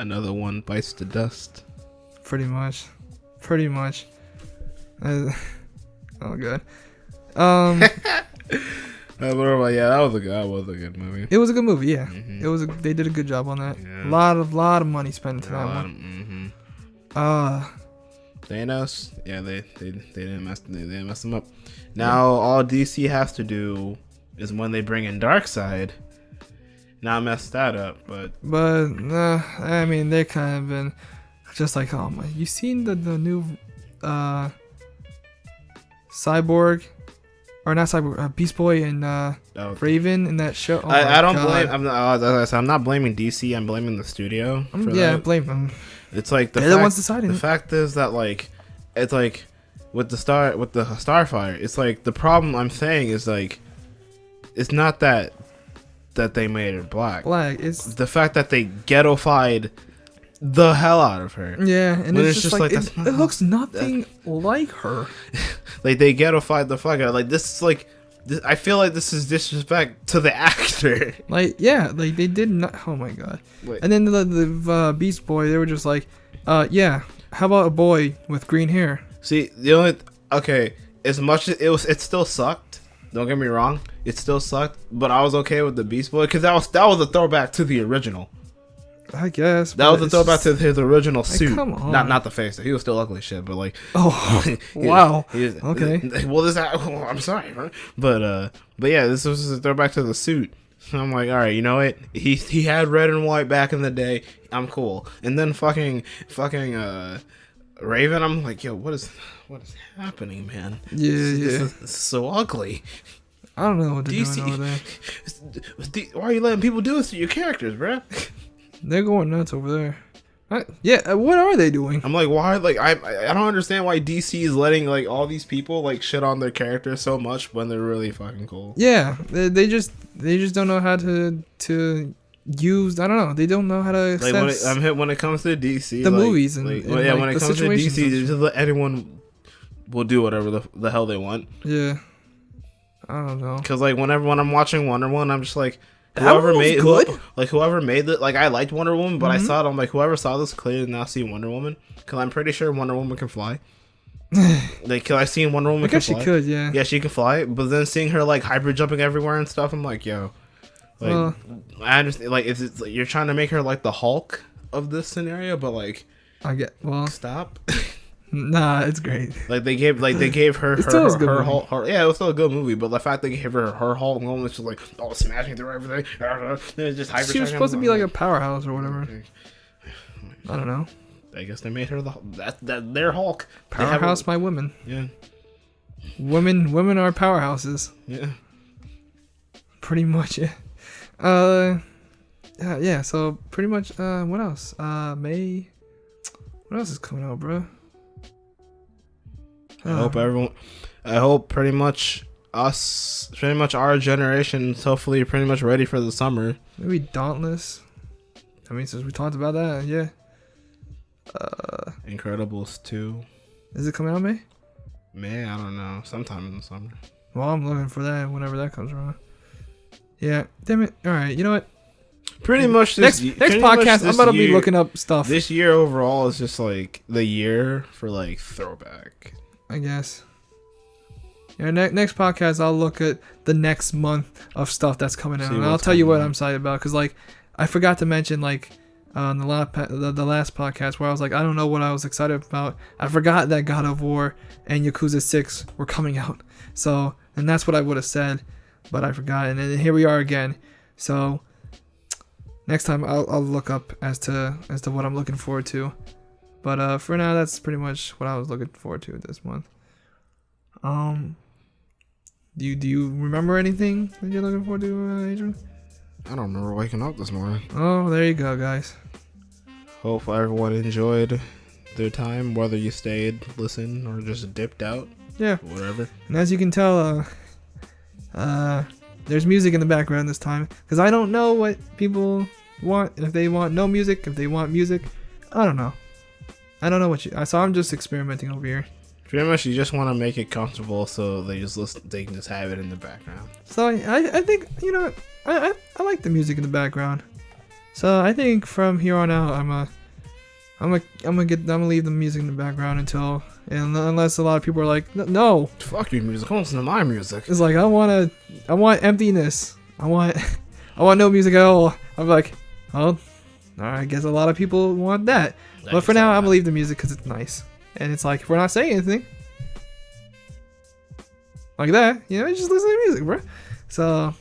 Another one bites the dust. Pretty much. Oh god. Yeah, that was a good movie. It was a good movie, yeah. They did a good job on that. Yeah. Lot of money spent into that one. Thanos, yeah, they didn't mess them up. Now all DC has to do is when they bring in Darkseid, not mess that up. But I mean, they kind of been just like, oh my, you seen the new Cyborg, or not Cyborg, Beast Boy and Raven in that show? Oh I don't blame. I'm not blaming DC. I'm blaming the studio. Blame them. It's like they're the ones deciding. The fact is that like, it's like with the Starfire. It's like the problem I'm saying is like, it's not that they made her black. It's the fact that they ghettofied the hell out of her. Yeah, and it's just like it looks nothing like her. Like they ghettofied the fuck out. Like this is like, I feel like this is disrespect to the actor. Like like they did not. Oh my god. Wait. And then the Beast Boy, they were just like, yeah, how about a boy with green hair? See, as much as it still sucked. Don't get me wrong, it still sucked, but I was okay with the Beast Boy because that was a throwback to the original. I guess that was a throwback to his original suit. Come on. Not the face. He was still ugly as shit, but like, wow. Okay. Well, I'm sorry, but yeah, this was a throwback to the suit. I'm like, all right, you know what? He had red and white back in the day. I'm cool. And then fucking Raven. I'm like, yo, what is happening, man? Yeah, this is so ugly. I don't know what they're doing over there. Why are you letting people do this to your characters, bruh? They're going nuts over there. What are they doing? I'm like, why? Like, I don't understand why DC is letting like all these people like shit on their characters so much when they're really fucking cool. Yeah, they just don't know how to use. I don't know. They don't know how to accept. Like when it comes to DC, the movies and when it comes to DC, just let anyone will do whatever the hell they want. Yeah, I don't know. Because like when I'm watching Wonder Woman, I'm just like, whoever made it, like I liked Wonder Woman, but I saw it. I'm like, whoever saw this clearly did not see Wonder Woman, because I'm pretty sure Wonder Woman can fly. Like, cause I seen Wonder Woman. I guess she could, yeah. Yeah, she can fly. But then seeing her like hybrid jumping everywhere and stuff, I'm like, yo, Like, I understand. Like, it's like you're trying to make her like the Hulk of this scenario, but like, stop. Nah, it's great. Like they gave her her Hulk. Yeah, it was still a good movie, but the fact they gave her Hulk moment was just like smashing through everything. Then just she was supposed to be like a powerhouse or whatever. I don't know. I guess they made her their Hulk. Powerhouse by women. Yeah. Women are powerhouses. Yeah. Pretty much, yeah. Yeah, so pretty much, what else? May. What else is coming out, bro? I hope pretty much our generation is hopefully pretty much ready for the summer. Maybe Dauntless. I mean, since we talked about that, yeah. Incredibles 2. Is it coming out May? May, I don't know. Sometime in the summer. Well, I'm looking for that whenever that comes around. Yeah, damn it. All right, you know what? Pretty much next podcast, I'm gonna be looking up stuff. This year overall is just like the year for like throwback, I guess. Yeah, next podcast, I'll look at the next month of stuff that's coming out, and I'll tell you what I'm excited about. Cause like I forgot to mention like on the last podcast where I was like, I don't know what I was excited about. I forgot that God of War and Yakuza 6 were coming out. So, and that's what I would have said, but I forgot. And then here we are again. So next time I'll look up as to what I'm looking forward to. But for now, that's pretty much what I was looking forward to this month. Do you remember anything that you're looking forward to, Adrian? I don't remember waking up this morning. Oh, there you go, guys. Hope everyone enjoyed their time, whether you stayed, listened, or just dipped out. Yeah. Whatever. And as you can tell, there's music in the background this time. Because I don't know what people want. If they want no music, if they want music. I don't know. I don't know what so I'm just experimenting over here. Pretty much, you just want to make it comfortable so they can just have it in the background. So I think, you know, I like the music in the background. So I think from here on out, I'm gonna leave the music in the background unless a lot of people are like, no, fuck your music, listen to my music. It's like I want emptiness. I want no music at all. I'm like, oh, I guess a lot of people want that. But for now, I'm gonna leave the music because it's nice. And it's like, if we're not saying anything like that, you know, just listen to music, bro. So,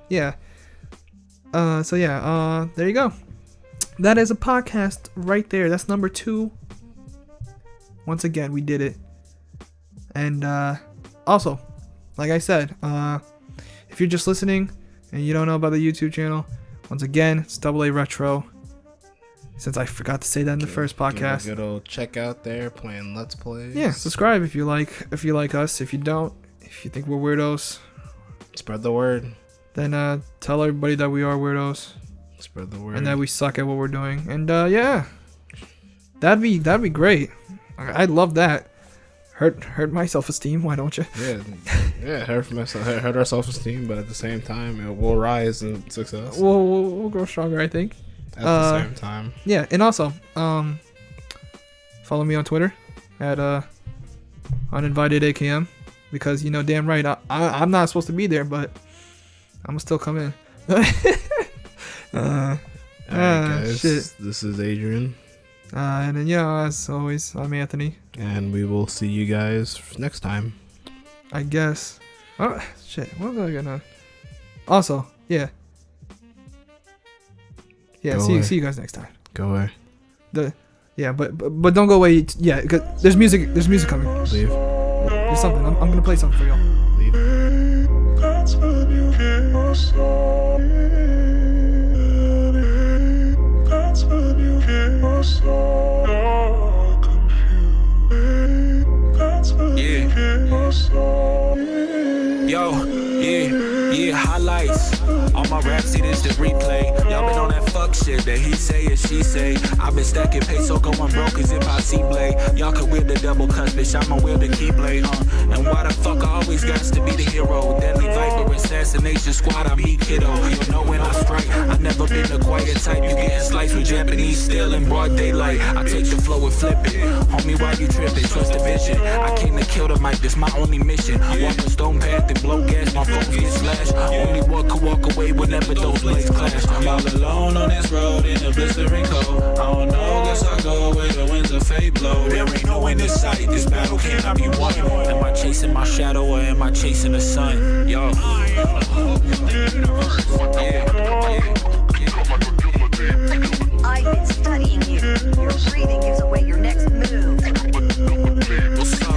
yeah. There you go. That is a podcast right there. That's number 2. Once again, we did it. And, also, like I said, if you're just listening and you don't know about the YouTube channel, once again, it's AA Retro. Since I forgot to say that in the first podcast. Good old check out there playing Let's Plays. Yeah, subscribe if you like us. If you don't, if you think we're weirdos, spread the word. Then tell everybody that we are weirdos. Spread the word. And that we suck at what we're doing. And yeah, that'd be great. I'd love that. Hurt my self-esteem. Why don't you? Yeah. Hurt our self-esteem, but at the same time, we'll rise in success. We'll grow stronger, I think. At the same time. Yeah, and also, follow me on Twitter at uninvitedakm because you know damn right I'm not supposed to be there, but I'm gonna still come in. Alright, guys. Shit. This is Adrian. And then as always, I'm Anthony. And we will see you guys next time. I guess. Oh shit! What was I gonna? Also, yeah. Yeah, see you guys next time. Go away. But don't go away. Yeah, cause there's music coming. Leave. There's something. I'm gonna play something for y'all. Leave. Yeah, highlights. All my raps, see this the replay. Y'all been on that fuck shit that he say and she say. I been stacking peso, going broke as if I see blade. Y'all can wield the double cuts, bitch, I'ma wield the keyblade, And why the fuck I always got to be the hero? Deadly Viper, assassination squad, I'm heat kiddo. You know when I strike, I never been the quiet type. You getting sliced with Japanese steel in broad daylight. I take the flow and flip it. Homie, why you tripping? Trust the vision. vision. I came to kill the mic, that's my only mission. Walk a stone path and blow gas, my phones get slashed. Only one could walk away whenever those blades clash. I'm all alone on this road in the blistering cold. I don't know, guess I go where the winds of fate blow. There ain't no end in sight, this battle cannot be won. Am I chasing my shadow or am I chasing the sun? Yo. I've been studying you. Your breathing gives away your next move. What's up?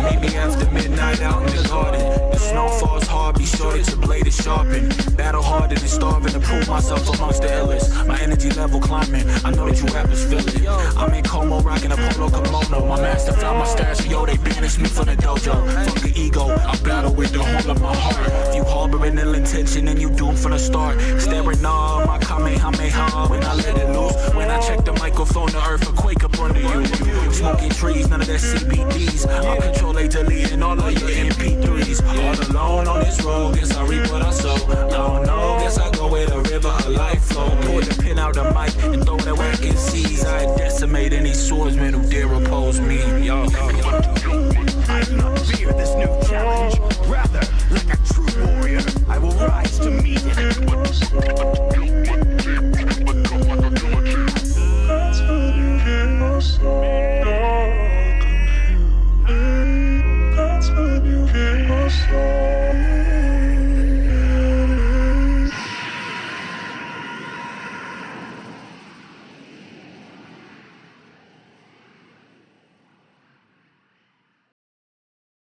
Meet me after midnight out in the garden. The snow falls hard, be sure that your blade is sharpened. Battle harder than starving to prove myself amongst the illest. My energy level climbing, I know that you rappers feel it. I'm in Como rocking a polo kimono. My master found my stash, yo, they banished me from the dojo. Fuck the ego, I battle with the whole of my heart. If you harboring ill intention, then you doomed from the start. Staring on my kamehameha when I let it loose. When I check the microphone, the earth will quake up under you. Smoking trees, none of that CBDs. I control A deleting all of your MP3s. All alone on this road, guess I reap what I sow. I don't know, guess I go where the river of life flow. Pull the pin out the mic and throw that whack in seas. I decimate any swordsman who dare oppose me. Yo.